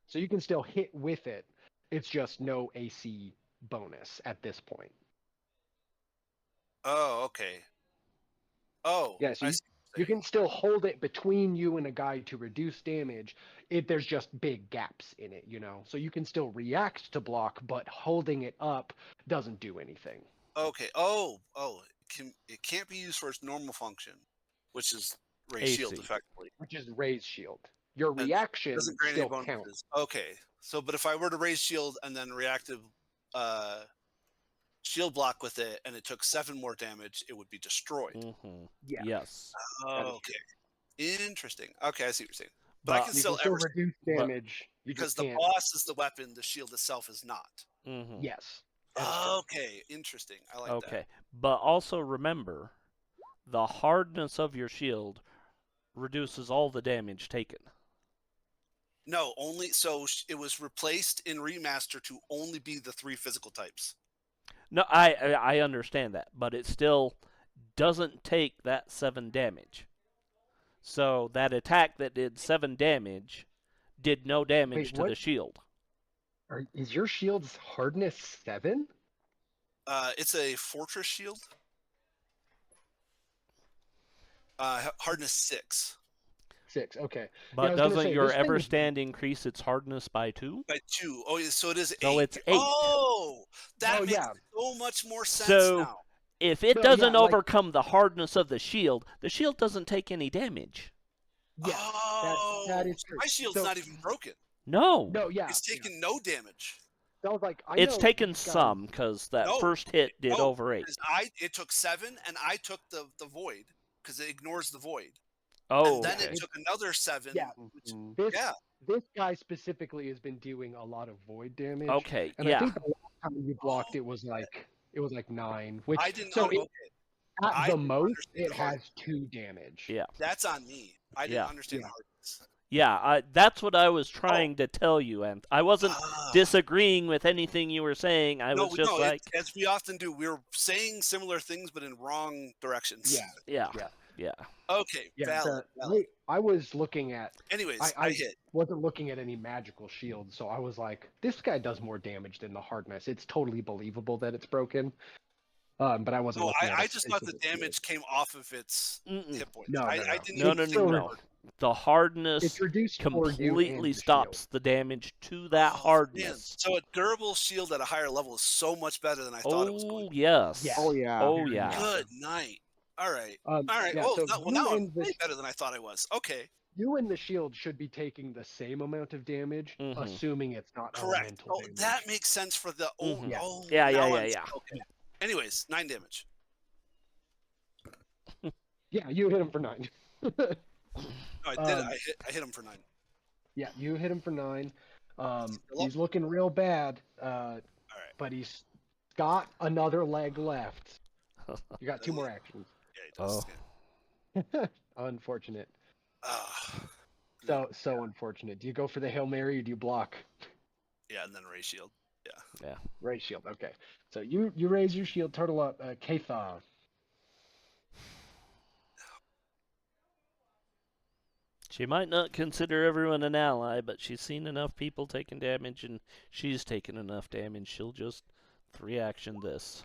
So you can still hit with it, it's just no AC bonus at this point. Oh, okay. Oh, Yeah, so I you, see what you you're saying. can still hold it between you and a guy to reduce damage. There's just big gaps in it, you know. So you can still react to block, but holding it up doesn't do anything. Okay. Oh, it can't be used for its normal function, which is raise shield AC. effectively. Which is raise shield. Your And reaction doesn't grant any still counts. bonuses. Okay. So, but if I were to raise shield and then reactive uh, shield block with it, and it took 7 more damage, it would be destroyed. Mm-hmm. Yeah. Yes. That is Okay. Interesting. Okay, I see what you're saying. But I But can You still can still ever reduce damage. You because just the can't. boss is the weapon, the shield itself is not. mm-hmm. Yes. That is true. Okay, interesting. I like that. Okay. But also remember, the hardness of your shield reduces all the damage taken. No, only so it was replaced in remaster to only be the 3 physical types. No, I understand that, but it still doesn't take that 7 damage. So that attack that did 7 damage did no damage Wait, to what? the shield. Is your shield's hardness 7? It's a fortress shield. Hardness 6 6. Okay. But I was gonna doesn't say, your this thing ever is- stand increase its hardness by 2? by 2. Oh, so it is So 8. it's 8. Oh, that Oh, makes yeah. so much more sense So now. if it No, doesn't yeah, like- overcome the hardness of the shield doesn't take any damage. Yes. Oh, that is so true. my shield's So- not even broken. No. No, yeah. It's taking no damage. I was like, I It's know taken these guys- some, because that No, first hit did no, over 8. because it took 7, and I took the void because it ignores the void, Oh, and then okay. it took another 7. Yeah. Which, Mhm. This guy specifically has been doing a lot of void damage. Okay, And yeah. I think the last time you blocked it was like 9, which I didn't. so okay, at I the didn't most understand it the has hardness. 2 damage. Yeah. That's on me. I didn't Yeah. understand Yeah. the hardness. Yeah, that's what I was trying to tell you, and I wasn't Ah. disagreeing with anything you were saying. I was just like, as we often do, we're saying similar things but in wrong directions. Yeah. yeah, Yeah. yeah. Okay. Yeah. Valid. I was looking at Anyways, I I hit. wasn't looking at any magical shields, so I was like, this guy does more damage than the hardness. It's totally believable that it's broken. But I wasn't No, looking at I a just thought the specific shield. damage came off of its Mm-mm. hit points. No, I no. didn't No, even no, think no, still about no. it. The hardness It's reduced for you and completely the stops shield. the damage to that Oh, man. hardness. So a durable shield at a higher level is so much better than I thought it was going Oh, to yes. Yeah. Oh yeah. Oh, Very yeah. much. Good night. All right. All right. Yeah, Oh, so now you I'm and the way better than I thought I was. Okay. you and the shield should be taking the same amount of damage, Mhm. assuming it's not Correct. elemental Oh, damage. that makes sense for the Mhm. Yeah. oh Yeah, now yeah, I'm- yeah. Okay. Anyways, 9 damage. Yeah, you hit him for 9. No, I did. Um, I hit him for 9. Yeah, you hit him for 9. Still up? He's looking real bad, All right. but he's got another leg left. You got 2 more actions. Yeah, he does. Oh. Yeah. Unfortunate. Ah, So unfortunate. Do you go for the Hail Mary or do you block? yeah, and then ray shield. Raise shield. Okay. So you raise your shield, turtle up, Katha. She might not consider everyone an ally, but she's seen enough people taking damage, and she's taken enough damage. She'll just 3-action this.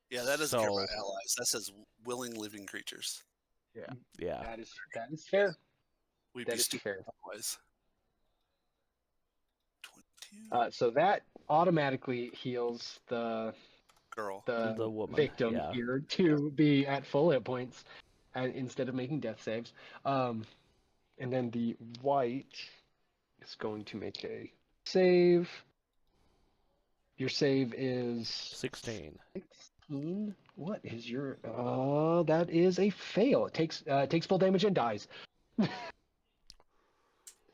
Yeah, that doesn't care about So- allies. That says willing living creatures. Yeah. That is fair. We'd That be is stupid fair. otherwise. 22. So that automatically heals the Girl. The woman, victim yeah. here to be at full hit points, instead of making death saves. And then the white is going to make a save. Your save is 16. 16. What is your? That is a fail. It takes full damage and dies.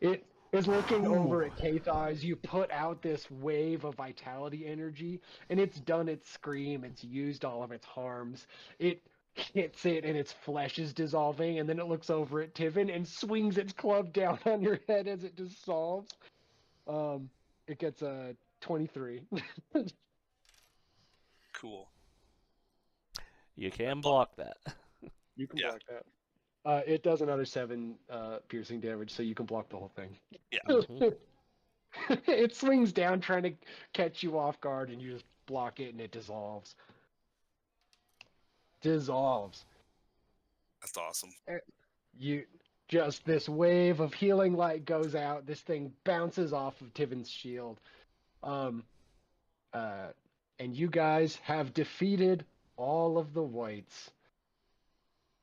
It is looking over at Kathai. You put out this wave of vitality energy, and it's done its scream. It's used all of its harms. It hits it and its flesh is dissolving, and then it looks over at Tivin and swings its club down on your head as it dissolves. It gets a 23. Cool. You can block that. You can Yeah. block that. It does another 7 piercing damage, so you can block the whole thing. Yeah. Mhm. It swings down trying to catch you off guard, and you just block it, and it dissolves. Dissolves. That's awesome. You just this wave of healing light goes out. This thing bounces off of Tivin's shield. Um, and you guys have defeated all of the whites.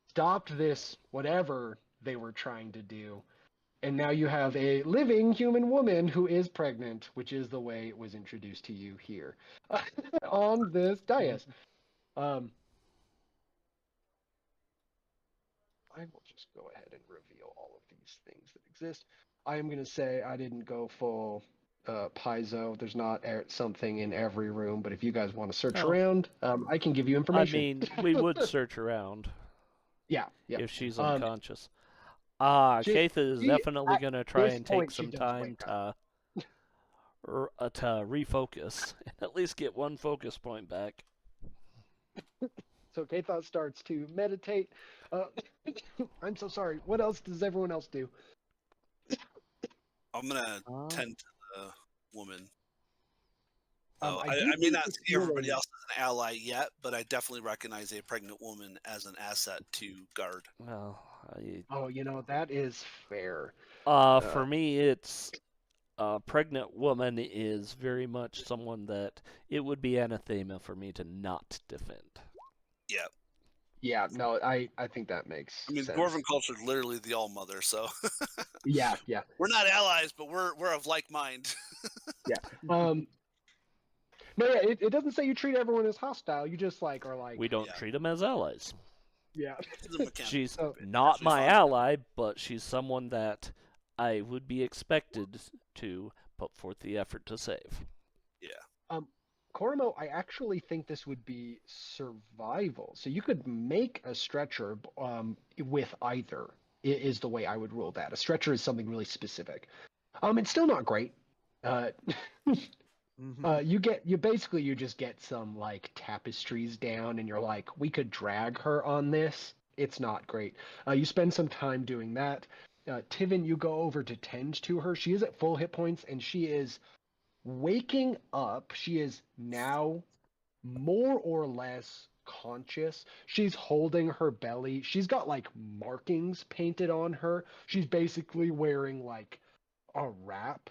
Stopped this, whatever they were trying to do. And now you have a living human woman who is pregnant, which is the way it was introduced to you here on this dais. I will just go ahead and reveal all of these things that exist. I am going to say I didn't go full Paizo. There's not something in every room, but if you guys want to search Oh. around, I can give you I information. mean, we would search around yeah. if she's Um, unconscious. she- Keith is she- definitely at going to try this and take point, she some does time wake up. to refocus and at least get one focus point back. So Kathos starts to meditate. I'm so sorry. What else does everyone else do? I'm gonna Uh, tend to the woman. Um, So I I, do I may think not the see everybody healing- else as an ally yet, but I definitely recognize a pregnant woman as an asset to guard. Well, Oh, that is fair. for me, it's a pregnant woman is very much someone that it would be anathema for me to not defend. Yeah. Yeah, no, I think that makes I mean, sense. Dwarven culture is literally the all mother, so Yeah. we're not allies, but we're of like mind. No, yeah, it doesn't say you treat everyone as hostile. You just are like, We don't Yeah. treat them as allies. yeah. She's a mechanic. She's Oh. not Actually my fun. ally, but she's someone that I would be expected to put forth the effort to save. Cormo, I actually think this would be survival. So you could make a stretcher with either, is the way I would rule that. A stretcher is something really specific. It's still not great. You just get some tapestries down, and you're like, we could drag her on this. It's not great. You spend some time doing that. Tivin, you go over to tend to her. She is at full hit points, and she is waking up. She is now more or less conscious. She's holding her belly. She's got markings painted on her. She's basically wearing a wrap,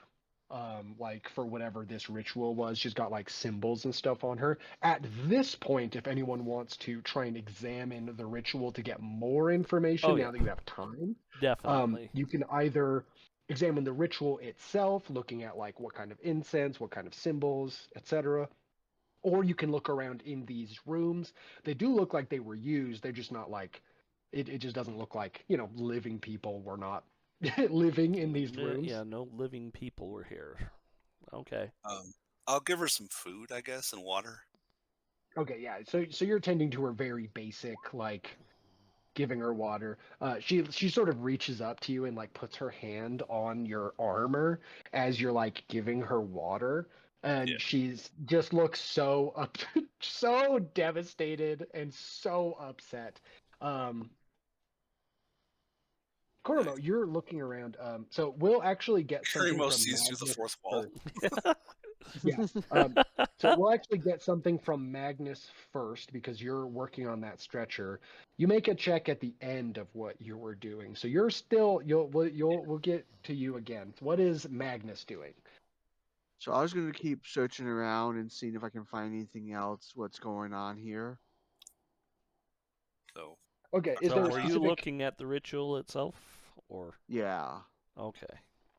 for whatever this ritual was. She's got symbols and stuff on her. At this point, if anyone wants to try and examine the ritual to get more information, Oh, now yeah. that you have time, Definitely. you can either examine the ritual itself, looking at what kind of incense, what kind of symbols, etc. Or you can look around in these rooms. They do look like they were used. They're just not it just doesn't look like, living people were not living in these rooms. Yeah, no living people were here. Okay. I'll give her some food, I guess, and water. Okay, yeah. So you're tending to her very basic, giving her water. She sort of reaches up to you and puts her hand on your armor as you're giving her water, and Yeah. she's just looks so so devastated and so upset. Cormo, you're looking around. So we'll actually get something Primo from sees through the Magnus fourth wall. first. Yeah. So we'll actually get something from Magnus first because you're working on that stretcher. You make a check at the end of what you were doing. So you're still we'll get to you again. What is Magnus doing? So I was going to keep searching around and seeing if I can find anything else. What's going on here? So Okay, is So there a were you specific... looking at the ritual itself, or Yeah. okay?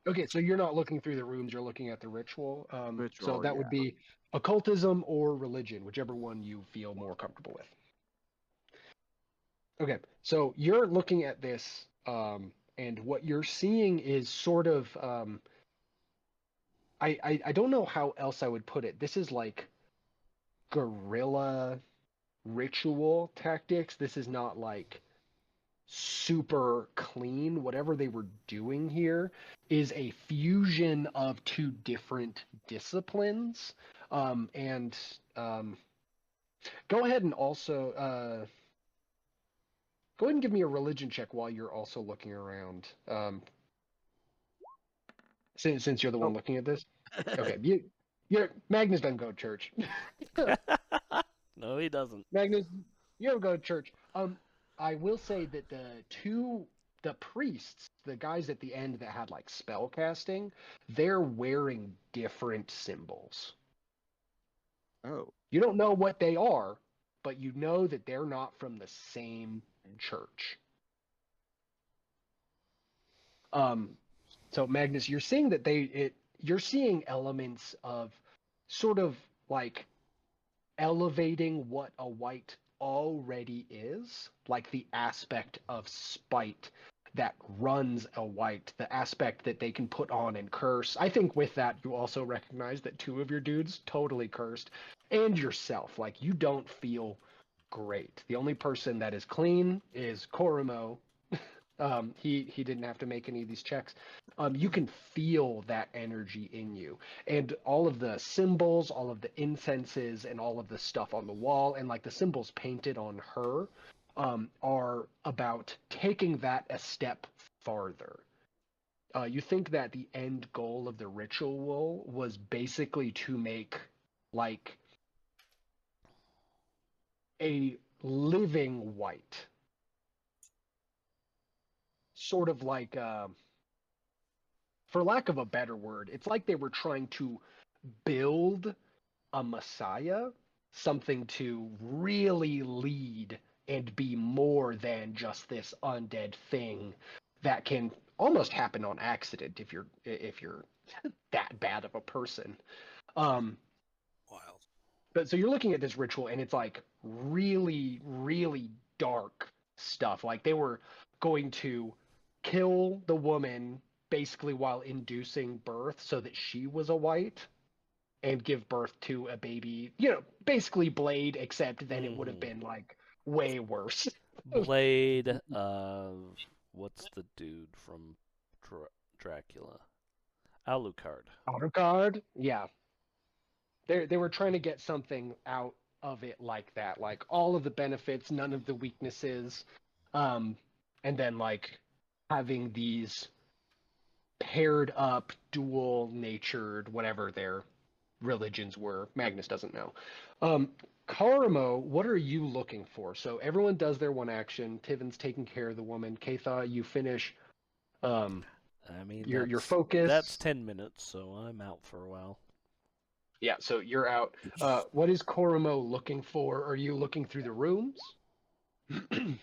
Okay, so you're not looking through the rooms, you're looking at the ritual. So Ritual, that would yeah. be occultism or religion, whichever one you feel more comfortable with. Okay, so you're looking at this, and what you're seeing is sort of, I don't know how else I would put it. This is like guerrilla ritual tactics. This is not like super clean. Whatever they were doing here is a fusion of two different disciplines. And go ahead and also go ahead and give me a religion check while you're also looking around. Since you're the one Oh. looking at this. Okay, you're Magnus doesn't go to church. No, he doesn't. Magnus, you don't go to church. I will say that the priests, the guys at the end that had like spell casting, they're wearing different symbols. Oh. You don't know what they are, but you know that they're not from the same church. So Magnus, you're seeing that you're seeing elements of sort of like elevating what a white already is, like the aspect of spite that runs a white, the aspect that they can put on and curse. I think with that, you also recognize that two of your dudes totally cursed, and yourself. Like, you don't feel great. The only person that is clean is Koromo. He didn't have to make any of these checks. You can feel that energy in you, and all of the symbols, all of the incenses, and all of the stuff on the wall, and like the symbols painted on her, are about taking that a step farther. You think that the end goal of the ritual was basically to make like a living white, sort of like for lack of a better word, it's like they were trying to build a messiah, something to really lead and be more than just this undead thing that can almost happen on accident if you're that bad of a person. Um, Wild. but so you're looking at this ritual and it's like really, really dark stuff. Like they were going to kill the woman basically while inducing birth so that she was a white and give birth to a baby, basically Blade, except then it would have been like way worse. Blade, what's the dude from Dracula? Alucard. Autocard, yeah. They were trying to get something out of it like that, like all of the benefits, none of the weaknesses, and then like having these paired up, dual natured, whatever their religions were. Magnus doesn't know. Karamo, what are you looking for? So everyone does their one action. Tiven's taking care of the woman. Katha, you finish I mean, your focus. That's 10 minutes, so I'm out for a while. Yeah, so you're out. What is Koramo looking for? Are you looking through the rooms? I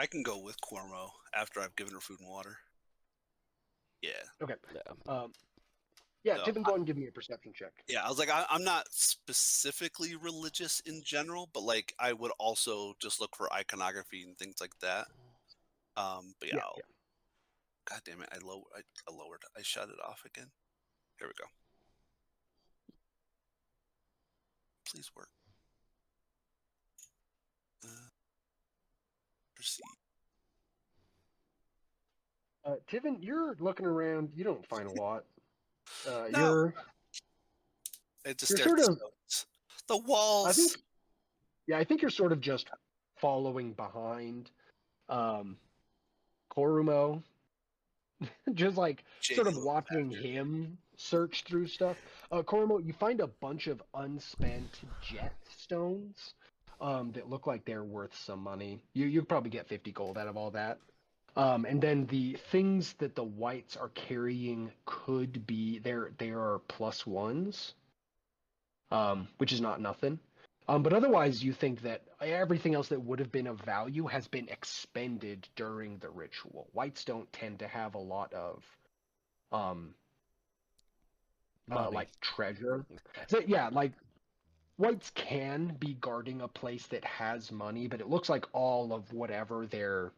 can go with Cormo after I've given her food and water. Yeah. Okay. Yeah. Yeah, No, Tiven, go ahead and give me a perception check. Yeah, I was like, I'm not specifically religious in general, but like I would also just look for iconography and things like that. But yeah, Yeah. God damn it, I lowered. I shut it off again. Here we go. Please work. Proceed. Tiven, you're looking around. You don't find a lot. No, it just you're stares sort at of. stones. The walls. I think you're sort of just following behind Korumo, just like sort of Genuine watching bastard. him search through stuff. Korumo, you find a bunch of unspent jet stones that look like they're worth some money. You probably get 50 gold out of all that. And then the things that the whites are carrying could be they are +1s, which is not nothing. But otherwise, you think that everything else that would have been of value has been expended during the ritual. Whites don't tend to have a lot of, Money. like treasure. So, yeah, like whites can be guarding a place that has money, but it looks like all of whatever their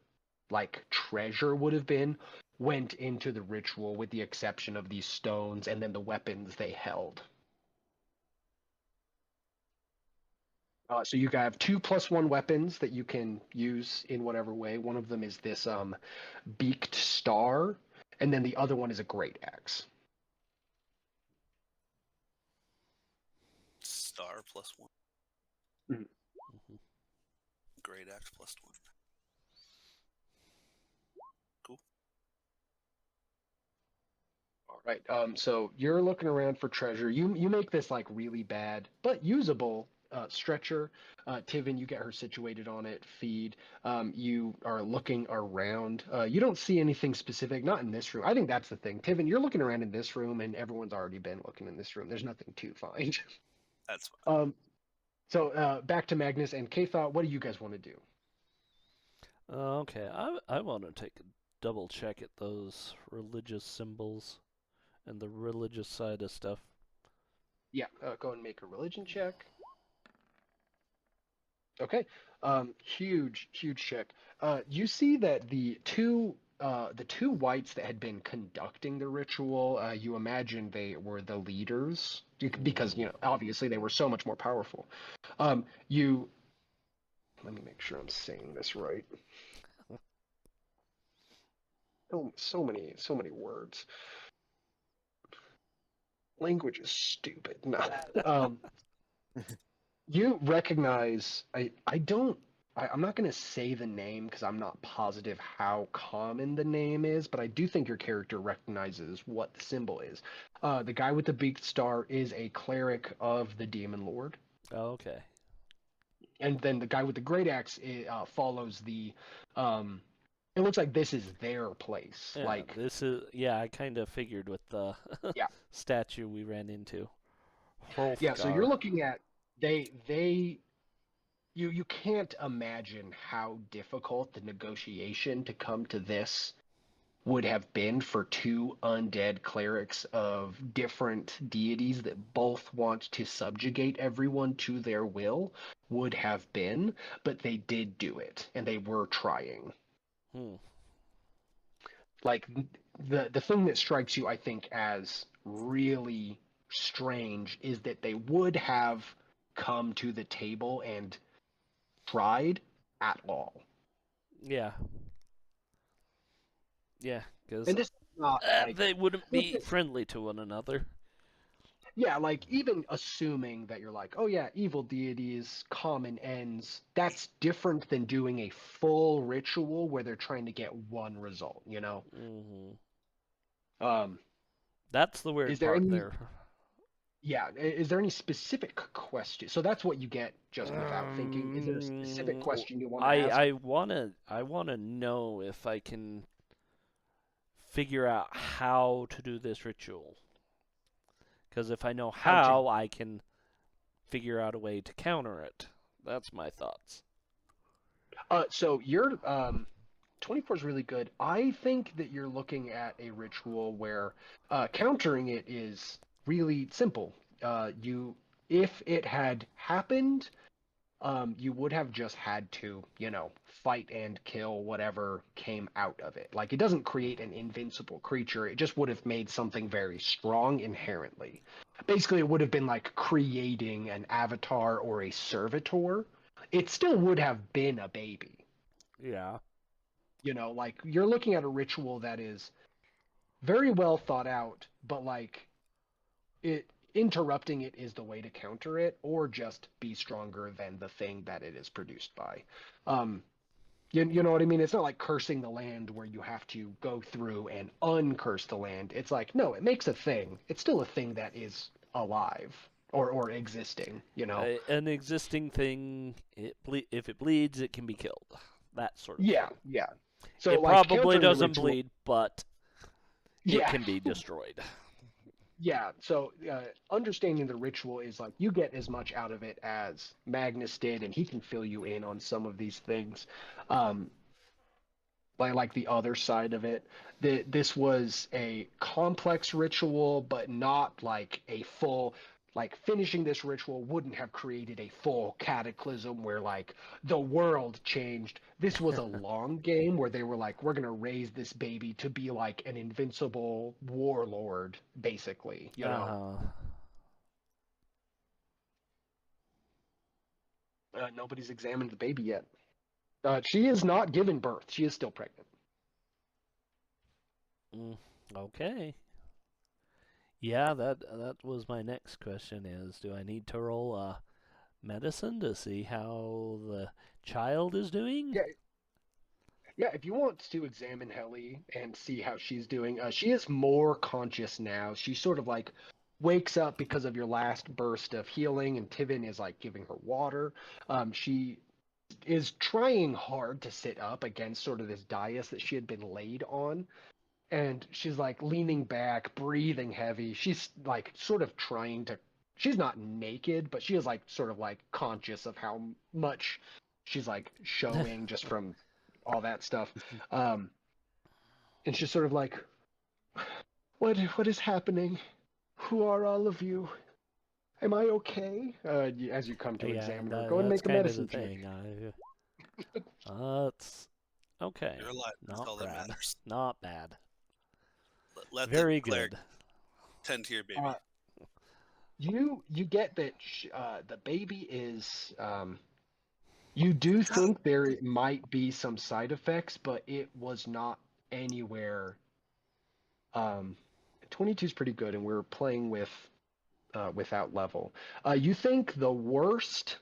like treasure would have been went into the ritual, with the exception of these stones and then the weapons they held. So you have 2+1 weapons that you can use in whatever way. One of them is this beaked star, and then the other one is a great axe. Star +1. Mhm. Great axe +1. Cool. All right. So you're looking around for treasure. You make this like really bad but usable stretcher. Tivin, you get her situated on it. Feed. You are looking around. You don't see anything specific. Not in this room. I think that's the thing. Tivin, you're looking around in this room, and everyone's already been looking in this room. There's nothing to find. That's fine. So back to Magnus and K-Thought. What do you guys want to do? Okay, I want to take a double check at those religious symbols and the religious side of stuff. Yeah. Go and make a religion check. Okay. Huge check. You see that the two whites that had been conducting the ritual, you imagine they were the leaders because, obviously they were so much more powerful. You Let me make sure I'm saying this right. Oh, so many words. Language is stupid. No. You recognize I'm not going to say the name because I'm not positive how common the name is, but I do think your character recognizes what the symbol is. The guy with the beaked star is a cleric of the demon lord, Okay. and then the guy with the great axe follows the. It looks like this is their place. Yeah, I kind of figured with the Yeah, statue we ran into. yeah. So you're Hrolfgar. looking at they you can't imagine how difficult the negotiation to come to this would have been for two undead clerics of different deities that both want to subjugate everyone to their will would have been, but they did do it and they were trying. Hmm. Like the thing that strikes you, I think, as really strange is that they would have come to the table and tried at all. Yeah. Yeah, because And this is not like they wouldn't like be this, friendly to one another. yeah, like even assuming that you're like, oh yeah, evil deities, common ends, that's different than doing a full ritual where they're trying to get one result, you know? Hmm. Um, That's the weird is there part any, there. yeah, is there any specific question? So that's what you get just without thinking. Is there a specific Um, question you want to I ask? I wanna know if I can figure out how to do this ritual. Because if I know How to, how, I can figure out a way to counter it. That's my thoughts. so you're, 24 is really good. I think that you're looking at a ritual where countering it is really simple. If it had happened, you would have just had to, fight and kill whatever came out of it. Like, it doesn't create an invincible creature. It just would have made something very strong inherently. Basically, it would have been like creating an avatar or a servitor. It still would have been a baby. Yeah. Like you're looking at a ritual that is very well thought out, but like it interrupting it is the way to counter it, or just be stronger than the thing that it is produced by. Um, you know what I mean? It's not like cursing the land where you have to go through and uncurse the land. It's like, no, it makes a thing. It's still a thing that is alive or existing, An existing thing, if it bleeds, it can be killed. That sort of Yeah, thing. yeah. So It like probably countering the doesn't ritual, bleed, but it yeah. can be destroyed. Yeah, so understanding the ritual is like you get as much out of it as Magnus did, and he can fill you in on some of these things. Um, like the other side of it, this was a complex ritual, but not like a full. Like finishing this ritual wouldn't have created a full cataclysm where like the world changed. This was a long game where they were like, we're gonna raise this baby to be like an invincible warlord, basically. Uh huh. Nobody's examined the baby yet. She is not given birth. She is still pregnant. Okay. Yeah, that was my next question is, do I need to roll medicine to see how the child is doing? Yeah, yeah. If you want to examine Helly and see how she's doing, she is more conscious now. She sort of like wakes up because of your last burst of healing, and Tivin is like giving her water. She is trying hard to sit up against sort of this dais that she had been laid on. And she's like leaning back, breathing heavy. She's like sort of trying to. She's not naked, but she is like sort of like conscious of how much she's like showing just from all that stuff. Um, and she's sort of like, what is happening? Who are all of you? Am I okay? As you come to Yeah, examine her, go and that's make a kind of the medicine check. thing. It's okay. You're alive. That's Not all that bad. matters. Not bad. Let the Very cleric good. tend to your baby. You get that the baby is you do think there might be some side effects, but it was not anywhere. 22 is pretty good, and we're playing with without level. You think the worst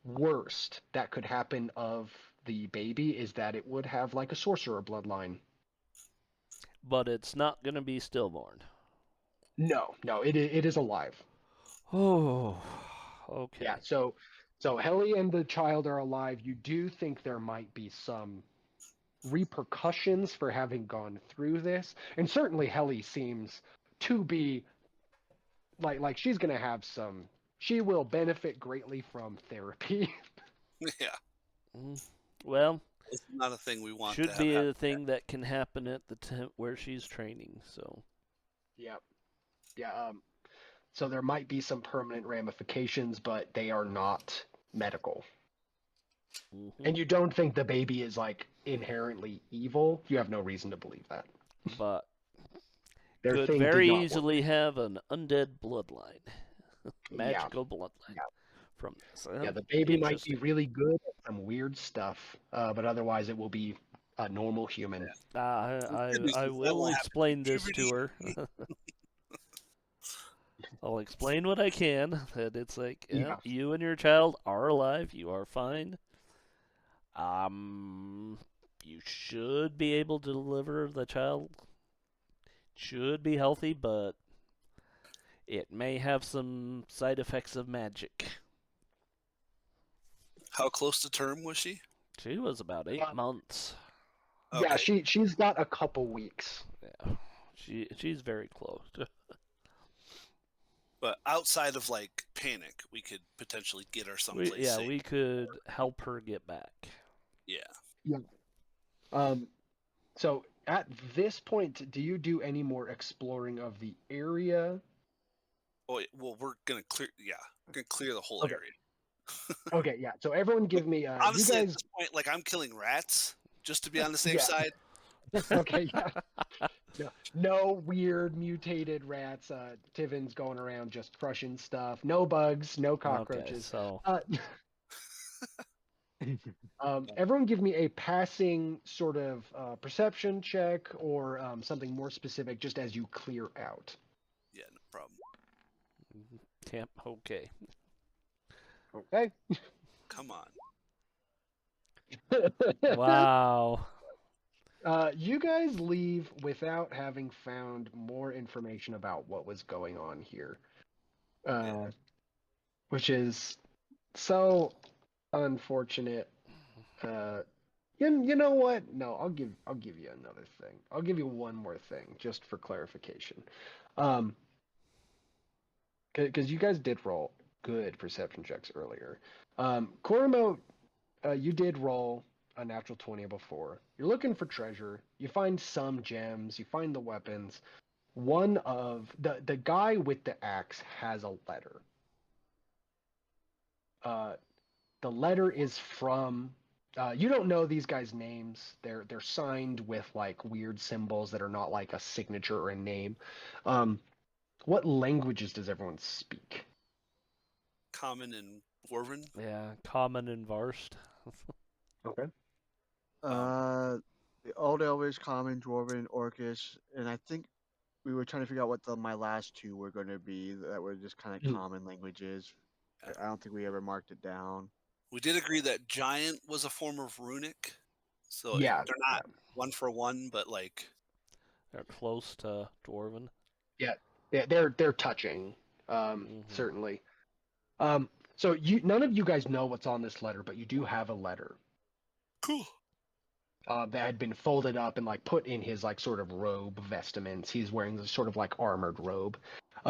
that could happen of the baby is that it would have like a sorcerer bloodline. But it's not gonna be stillborn. No, it is alive. Oh, okay. Yeah, so Helly and the child are alive. You do think there might be some repercussions for having gone through this, and certainly Helly seems to be like she's gonna have some. She will benefit greatly from therapy. Yeah, Well, it's not a thing we want to should have be happen. a thing that can happen at the tent where she's training. So Yep. Yeah. So there might be some permanent ramifications, but they are not medical. And you don't think the baby is like inherently evil? You have no reason to believe that. but Their could thing did very not work. easily have an undead bloodline, Yeah. magical bloodline Yeah. from this. Yeah, the baby might be Interesting. really good at some weird stuff, but otherwise it will be a normal human. Good news I is that will won't happen explain to this to puberty. her. I'll explain what I can. That it's like, Yeah. you and your child are alive. You are fine. You should be able to deliver the child. Should be healthy, but it may have some side effects of magic. How close to term was she? She was about 8 months. Yeah, Okay. she's got a couple weeks. Yeah, she's very close. But outside of like panic, we could potentially get her someplace safe. We could help her get back. Yeah. Yeah. So at this point, do you do any more exploring of the area? Oh, well, we're gonna clear. Yeah, we're gonna clear the whole Okay. area. Okay, yeah. So everyone give me Honestly, you at guys this point, like I'm killing rats just to be on the safe Yeah. side. Okay, yeah. No weird mutated rats. Tivin's going around just crushing stuff. No bugs, no cockroaches. Okay, so Everyone give me a passing sort of perception check or something more specific just as you clear out. Yeah, no problem. okay. Okay. Come on. Wow. You guys leave without having found more information about what was going on here. Which is so unfortunate. You know what? No, I'll give you another thing. I'll give you one more thing just for clarification. Because you guys did roll good perception checks earlier. Korimo, you did roll a natural 20 before. You're looking for treasure. You find some gems. You find the weapons. One of the guy with the axe has a letter. The letter is from. You don't know these guys' names. They're signed with like weird symbols that are not like a signature or a name. What languages does everyone speak? Common and Dwarven. Yeah, common and Varst. Okay. The Old Elvish, Common, Dwarven, Orcish, and I think we were trying to figure out what my last two were going to be that were just kind of Mhm. common languages. Yeah. I don't think we ever marked it down. We did agree that giant was a form of runic, so Yeah. they're not one for one, but like They're close to Dwarven. Yeah. They're touching. Certainly. So none of you guys know what's on this letter, but you do have a letter. cool. That had been folded up and like put in his like sort of robe vestments. He's wearing this sort of like armored robe.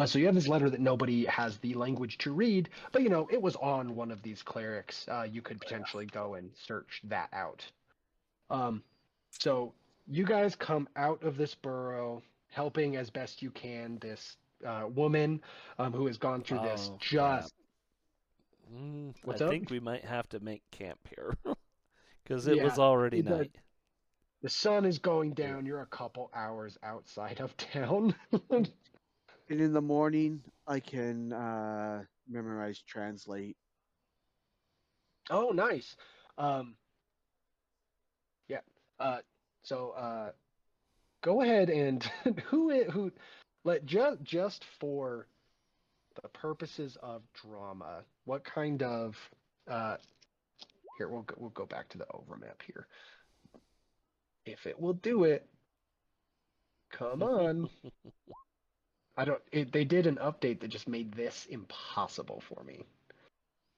So you have this letter that nobody has the language to read, but you know it was on one of these clerics. You could potentially go and search that out. So you guys come out of this burrow, helping as best you can this woman who has gone through this. Oh, crap. Just I what's up? think we might have to make camp here. Because it Yeah, was already it does. night. The sun is going down. You're a couple hours outside of town. And in the morning, I can memorize translate. Oh, nice. Um, yeah. So go ahead and who let just for the purposes of drama, what kind of uh here we'll go back to the overmap here. If it will do it, come on. They did an update that just made this impossible for me.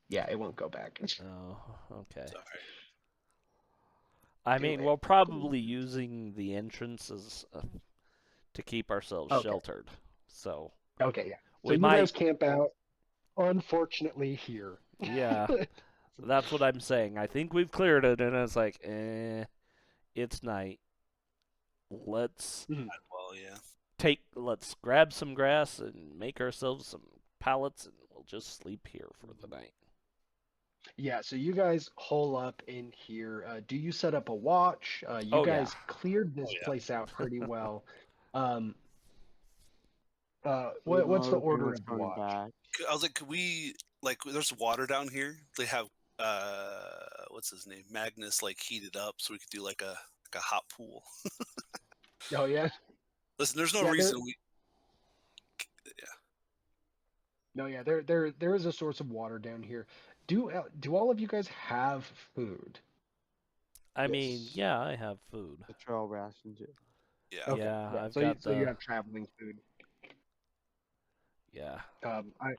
Yeah, it won't go back. Oh, okay. Sorry. I Do mean, it. we're probably using the entrances to keep ourselves Okay. sheltered. So Okay, yeah. So we you might. guys camp out, unfortunately, here. Yeah, that's what I'm saying. I think we've cleared it, and it's like, it's night. Let's Well, yeah. let's grab some grass and make ourselves some pallets, and we'll just sleep here for the night. Yeah, so you guys hole up in here. Do you set up a watch? You Oh, yeah. guys cleared this yeah. place out pretty well. We What's the know order what's of the coming watch? back. I was like, could we like? There's water down here. They have what's his name? Magnus like heated up, so we could do like a hot pool. Oh yeah, Listen, there's no Yeah, reason we. no, yeah. There is a source of water down here. Do all of you guys have food? I mean, Yes. yeah, I have food. The trail rations. Yeah. Okay. Yeah, I've So got so you the have traveling food. yeah. I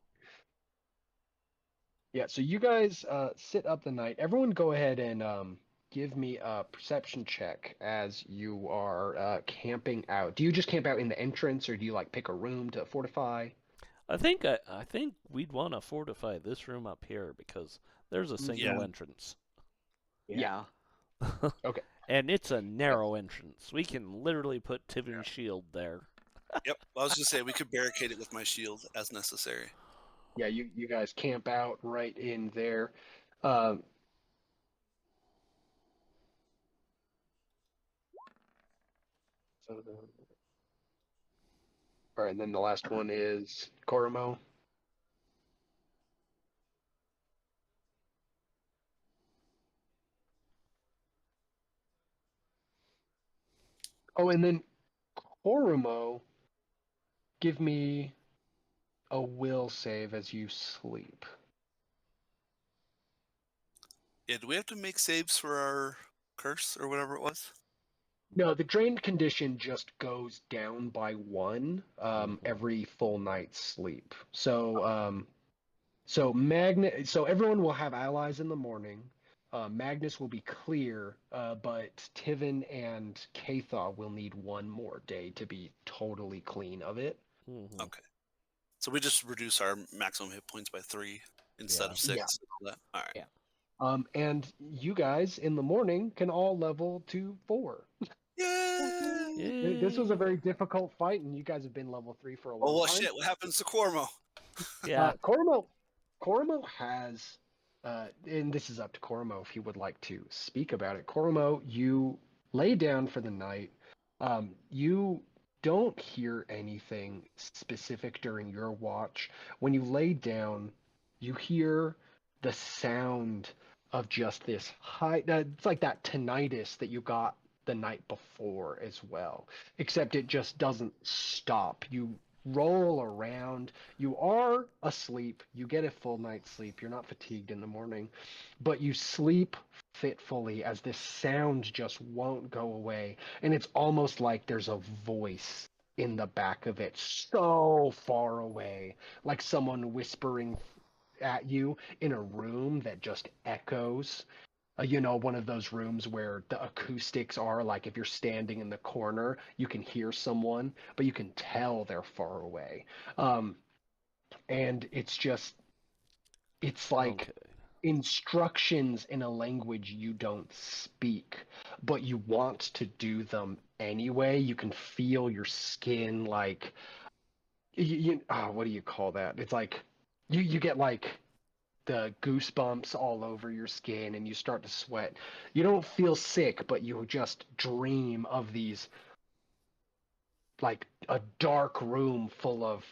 Yeah, so you guys sit up the night. Everyone go ahead and give me a perception check as you are camping out. Do you just camp out in the entrance or do you like pick a room to fortify? I think we'd want to fortify this room up here because there's a single Yeah. entrance. Yeah. Okay. And it's a narrow entrance. We can literally put Tiven's shield there. Yep. I was just saying we could barricade it with my shield as necessary. Yeah, you guys camp out right in there. Um, all right, and then the last one is Koromo. Oh, and then Koromo, give me a will save as you sleep. Yeah. Do we have to make saves for our curse or whatever it was? No, the drained condition just goes down by one every full night's sleep. So everyone will have allies in the morning. Magnus will be clear, but Tiven and Katha will need one more day to be totally clean of it. Mhm. Okay. So we just reduce our maximum hit points by 3 instead Yeah. of 6. Yeah. All right. Yeah. And you guys in the morning can all level to 4. Yay! This was a Yay. very difficult fight, and you guys have been level 3 for a Oh long well, time. shit! What happens to Cormo? Yeah. Koromo has, and this is up to Koromo if he would like to speak about it. Koromo, you lay down for the night. You don't hear anything specific during your watch. When you lay down, you hear the sound of just this high. It's like that tinnitus that you got the night before as well, except it just doesn't stop. You roll around. You are asleep. You get a full night's sleep. You're not fatigued in the morning, but you sleep fitfully as this sound just won't go away. And it's almost like there's a voice in the back of it, so far away, like someone whispering at you in a room that just echoes. One of those rooms where the acoustics are like if you're standing in the corner, you can hear someone, but you can tell they're far away. And it's like Okay. instructions in a language you don't speak, but you want to do them anyway. You can feel your skin like what do you call that? It's like you get like the goosebumps all over your skin and you start to sweat. You don't feel sick, but you just dream of these, like a dark room full of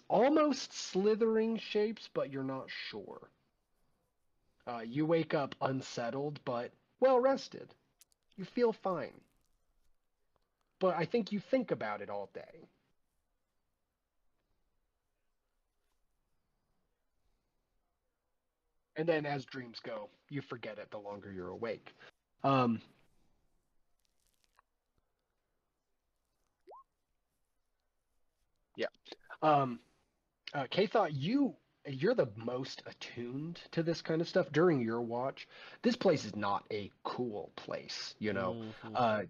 almost slithering shapes, but you're not sure. You wake up unsettled, but well rested. You feel fine. But I think you think about it all day. And then as dreams go, you forget it the longer you're awake. Um, yeah. Um, Kay thought you're the most attuned to this kind of stuff during your watch. This place is not a cool place, you know. Mm-hmm.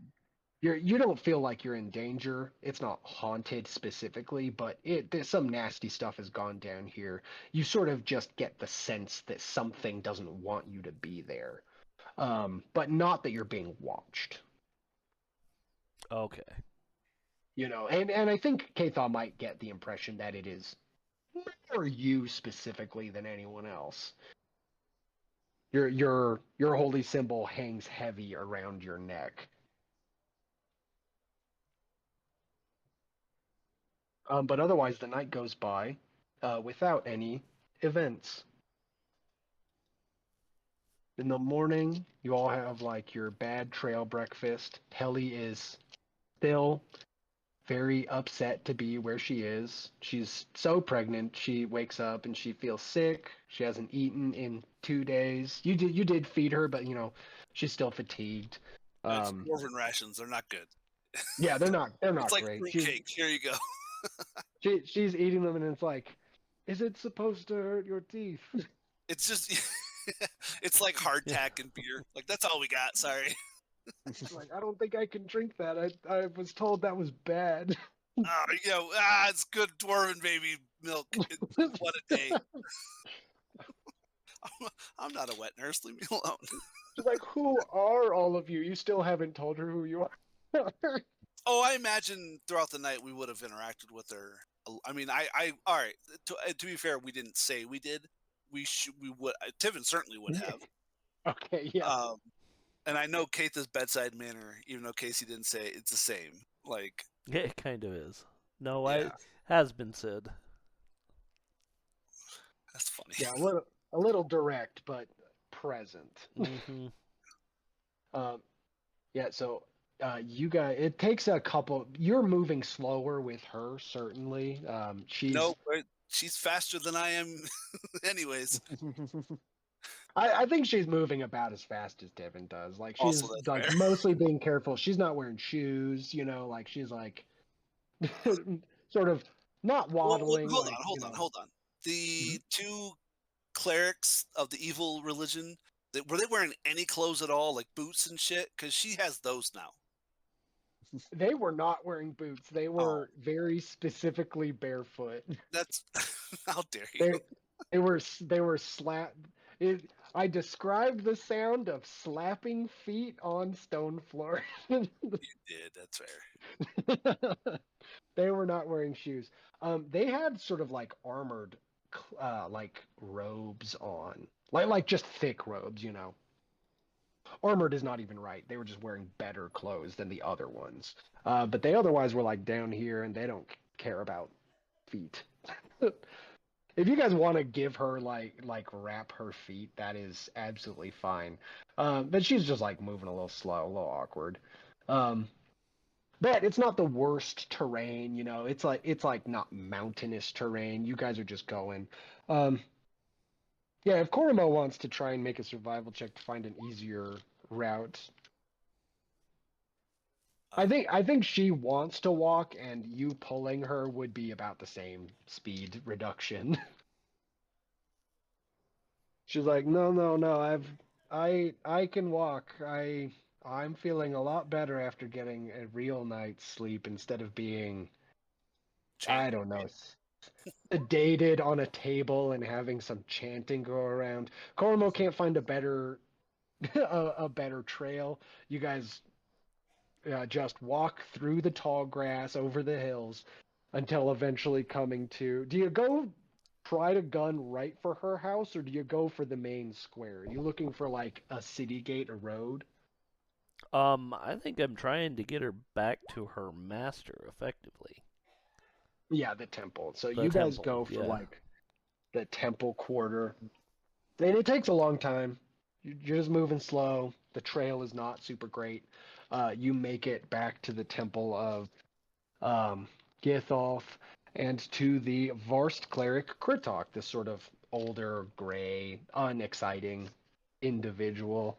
You don't feel like you're in danger. It's not haunted specifically, but there's some nasty stuff has gone down here. You sort of just get the sense that something doesn't want you to be there, but not that you're being watched. Okay. And I think Katha might get the impression that it is more you specifically than anyone else. Your holy symbol hangs heavy around your neck. But otherwise, the night goes by without any events. In the morning, you all have like your bad trail breakfast. Helly is still very upset to be where she is. She's so pregnant. She wakes up and she feels sick. She hasn't eaten in 2 days. You did feed her, but she's still fatigued. It's dwarven rations. They're not good. Yeah, they're It's not like great. fruitcake. Here you go. She's eating them and it's like, is it supposed to hurt your teeth? It's just, it's like hardtack and beer. Like that's all we got. Sorry. Like, I don't think I can drink that. I was told that was bad. It's good dwarven baby milk. What a day. I'm not a wet nurse. Leave me alone. She's like, who are all of you? You still haven't told her who you are. Oh, I imagine throughout the night we would have interacted with her. I mean, all right. To be fair, we didn't say we did. We would. Tiffin certainly would have. Okay, yeah. And I know Katha's bedside manner, even though Casey didn't say it, it's the same. Like, Yeah, it kind of is. No, yeah, has been said. that's funny. Yeah, a little direct, but present. Mm-hmm. Yeah, so you guys, it takes a couple. You're moving slower with her, certainly. No, but she's faster than I am, anyways. I think she's moving about as fast as Devin does. Like Also, she's that's like fair. mostly being careful. She's not wearing shoes, like she's like sort of not Well, waddling. hold Like on, hold on. The two clerics of the evil religion, were they wearing any clothes at all, like boots and shit? Because she has those now. they were not wearing boots. They Oh, were very specifically barefoot. that's how dare They you? they were slap. I described the sound of slapping feet on stone floor. You did. That's fair. They were not wearing shoes. They had sort of like armored, like robes on, like just thick robes. Armored is not even right. They were just wearing better clothes than the other ones. But they otherwise were like down here, and they don't care about feet. If you guys want to give her like wrap her feet, that is absolutely fine. But she's just like moving a little slow, a little awkward. Um, but it's not the worst terrain, you know. It's like not mountainous terrain. You guys are just going. Um, yeah, if Korimo wants to try and make a survival check to find an easier route, I think she wants to walk, and you pulling her would be about the same speed reduction. She's like, no, no, no. I can walk. I'm feeling a lot better after getting a real night's sleep instead of being, I Chained. don't know, sedated on a table and having some chanting go around. Cormo can't find a better a better trail. You guys just walk through the tall grass over the hills until eventually coming to. Do you go try to gun right for her house, or do you go for the main square? Are you looking for like a city gate, a road? I think I'm trying to get her back to her master effectively. Yeah, the temple. So The you guys temple, go for yeah. like the temple quarter. And it takes a long time. You're just moving slow. The trail is not super great. You make it back to the temple of um, Githoth and to the Varst cleric Kritok, this sort of older, gray, unexciting individual.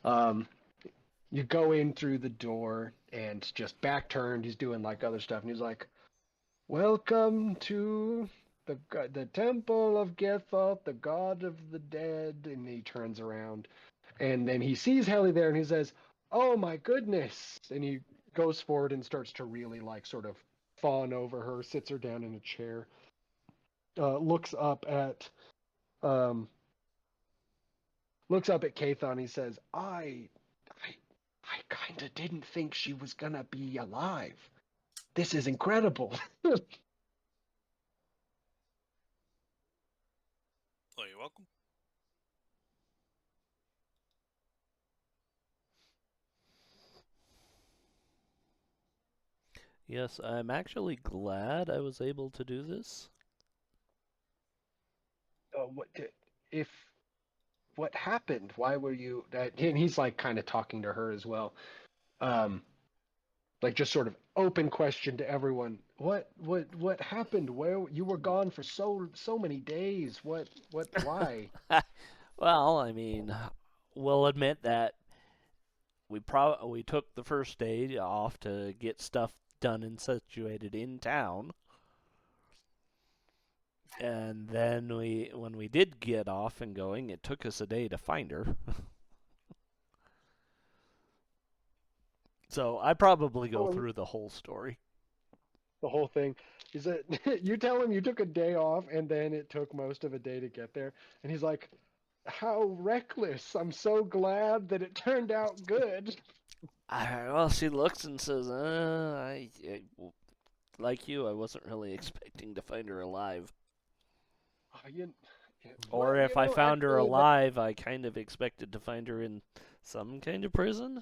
Um, you go in through the door and just back turned. He's doing like other stuff, and he's like, "Welcome to the temple of Gethoth, the god of the dead." And he turns around, and then he sees Helly there, and he says, "Oh my goodness!" And he goes forward and starts to really like sort of fawn over her, sits her down in a chair, looks up at um, Kathon. He says, I, I kind of didn't think she was gonna be alive. This is incredible." Oh, you're welcome. Yes, I'm actually glad I was able to do this. What if what happened? Why were you? And he's like kind of talking to her as well. Um, like just sort of open question to everyone. What happened? Where you were gone for so many days? Why? Well, I mean, we'll admit that we took the first day off to get stuff done and situated in town. And then when we did get off and going, it took us a day to find her. So I probably go Oh, through the whole story. the whole thing. He said, you tell him you took a day off and then it took most of a day to get there. And he's like, how reckless. I'm so glad that it turned out good. Well, she looks and says, like you, I wasn't really expecting to find her alive. Oh, Or well, if I found her actually, that alive, I kind of expected to find her in some kind of prison.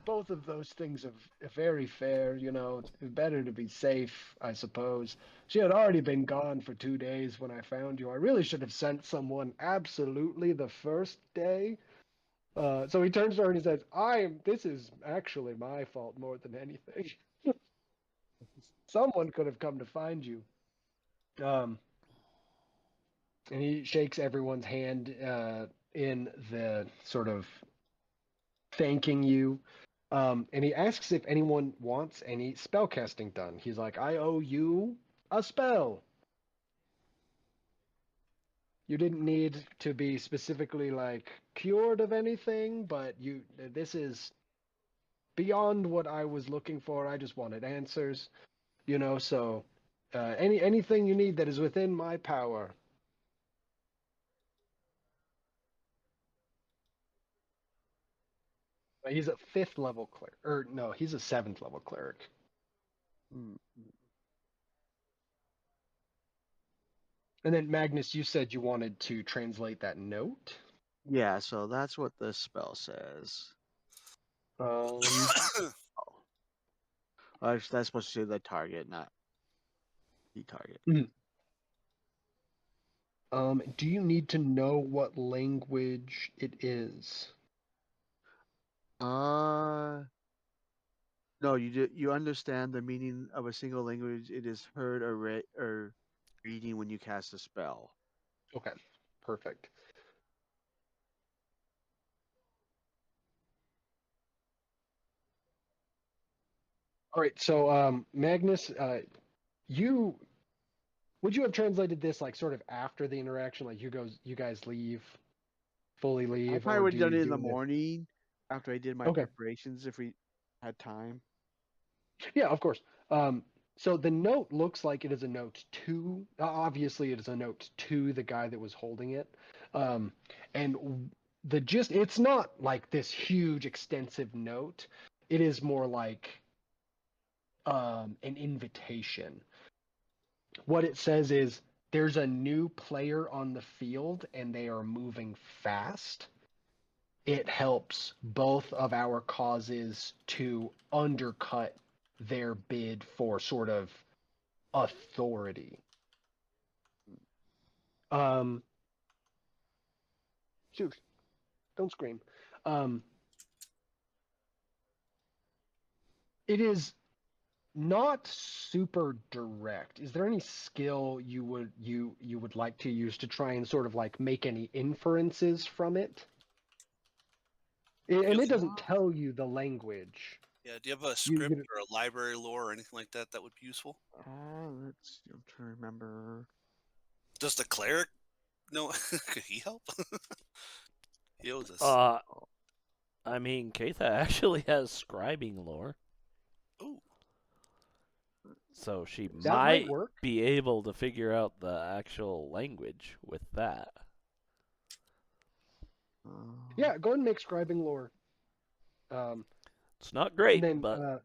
both of those things are very fair. It's better to be safe, I suppose. She had already been gone for 2 days when I found you. I really should have sent someone absolutely the first day. So he turns to her and he says, this is actually my fault more than anything. Someone could have come to find you." Um, and he shakes everyone's hand in the sort of thanking you. And he asks if anyone wants any spell casting done. He's like, I owe you a spell. You didn't need to be specifically like cured of anything, but this is beyond what I was looking for. I just wanted answers, so anything you need that is within my power. He's a fifth level cleric, or no, he's a seventh level cleric. Mm. And then Magnus, you said you wanted to translate that note. Yeah, so that's what this spell says. Um, Oh, that's supposed to say the target, not Key target. Do you need to know what language it is? No, you understand the meaning of a single language. It is heard or reading when you cast a spell. Okay, perfect. All right, so Magnus, you would you have translated this like sort of after the interaction, like you guys leave, fully I leave, probably or would do have done you it in the do this? morning after I did my Okay, preparations if we had time. yeah, of course. So the note looks like it is a note to, obviously it is a note to the guy that was holding it. And the gist, it's not like this huge, extensive note. It is more like an invitation. What it says is there's a new player on the field and they are moving fast. It helps both of our causes to undercut their bid for sort of authority. Um, shoot, don't scream. Um, it is not super direct. Is there any skill you would like to use to try and sort of like make any inferences from it? And it doesn't tell you the language. Yeah, do you have a You, script you or a library lore or anything like that that would be useful? I'm trying to remember. Does the cleric know? Could he help? He owes us. Uh, I mean, Keitha actually has scribing lore, Ooh, so she that might might work. be able to figure out the actual language with that. Yeah, go ahead and make scribing lore. Um, It's not and great, then but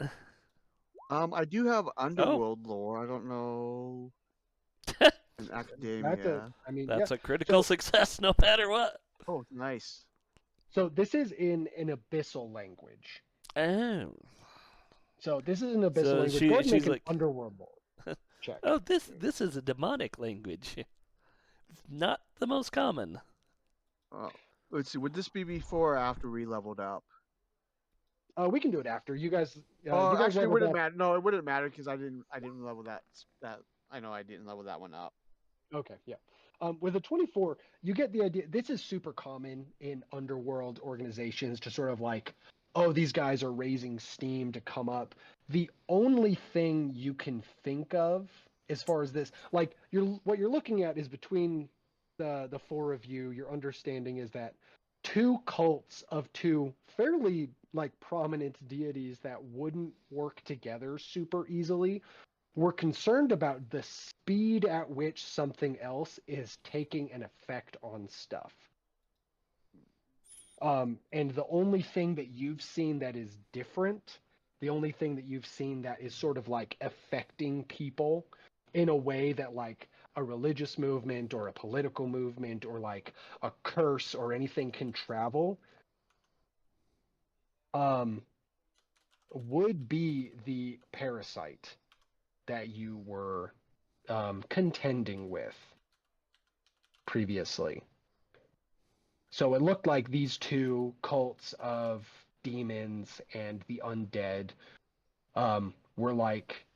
I do have oh, underworld lore. I don't know in that's a, academia. I mean, yeah. that's a critical success no matter what. Oh, nice. So this is in an abyssal language. Oh, So this is an abyssal so language. Go ahead and make she's an like, underworld lore check. oh, this is a demonic language. Not the most common. Let's see. Would this be before or after we leveled up? We can do it after you guys. Oh, You guys actually, it leveled wouldn't up. matter. No, it wouldn't matter because I didn't level that. I know I didn't level that one up. Okay, yeah. With a 24, you get the idea. This is super common in underworld organizations to sort of like, oh, these guys are raising steam to come up. The only thing you can think of as far as this, like, what you're looking at is between the four of you. Your understanding is that two cults of two fairly like prominent deities that wouldn't work together super easily. We're concerned about the speed at which something else is taking an effect on stuff. And the only thing that you've seen that is different, the only thing that you've seen that is sort of like affecting people in a way that like a religious movement or a political movement or like a curse or anything can travel, um, would be the parasite that you were contending with previously. So it looked like these two cults of demons and the undead were like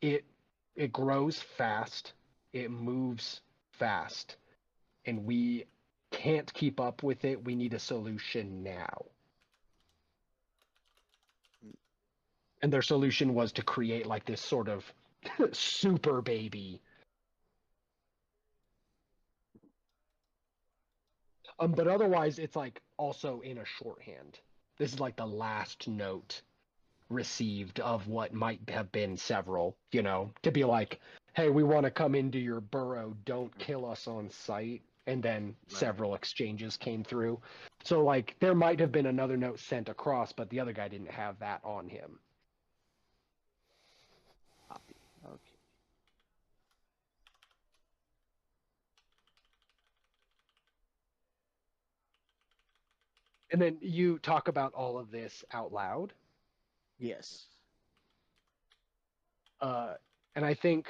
it grows fast, it moves fast, and we can't keep up with it. We need a solution now. And their solution was to create like this sort of super baby. But otherwise, it's like also in a shorthand. This is like the last note received of what might have been several, to be like, hey, we want to come into your burrow, don't kill us on sight. And then several exchanges came through. So, like, there might have been another note sent across, but the other guy didn't have that on him. Copy. Okay. And then you talk about all of this out loud. Yes. And I think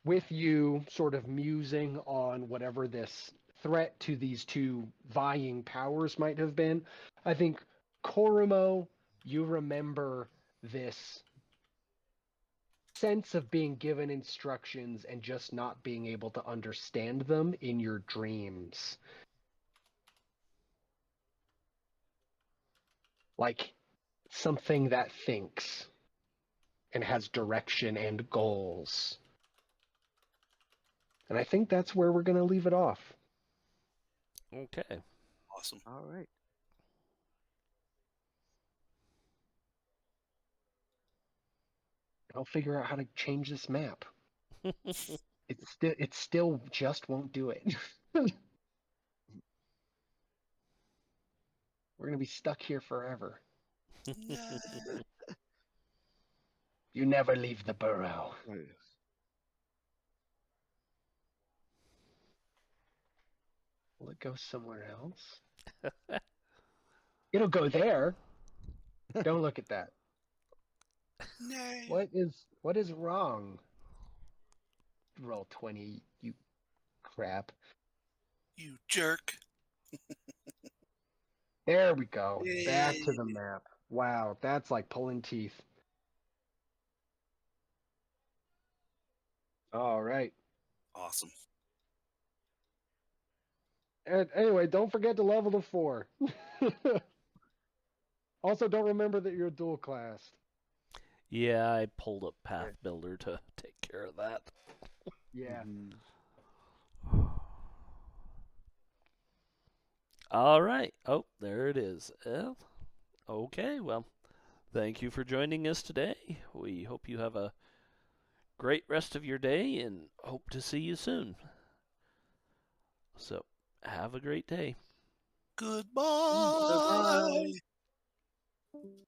with you sort of musing on whatever this threat to these two vying powers might have been, I think, Korumo, you remember this sense of being given instructions and just not being able to understand them in your dreams. Like something that thinks and has direction and goals. And I think that's where we're going to leave it off. Okay. Awesome. All right. I'll figure out how to change this map. It still just won't do it. We're going to be stuck here forever. No. You never leave the burrow. Will it go somewhere else? It'll go there. Don't look at that. No. What is wrong? Roll 20, you crap. You jerk. There we go. Back to Yay. the map. Wow, that's like pulling teeth. All right. Awesome. And anyway, don't forget to level to 4. Also, don't remember that you're dual classed. Yeah, I pulled up Path Builder to take care of that. Yeah. All right. Oh, there it is. Okay, well, thank you for joining us today. We hope you have a great rest of your day and hope to see you soon. So, have a great day. Goodbye. Goodbye.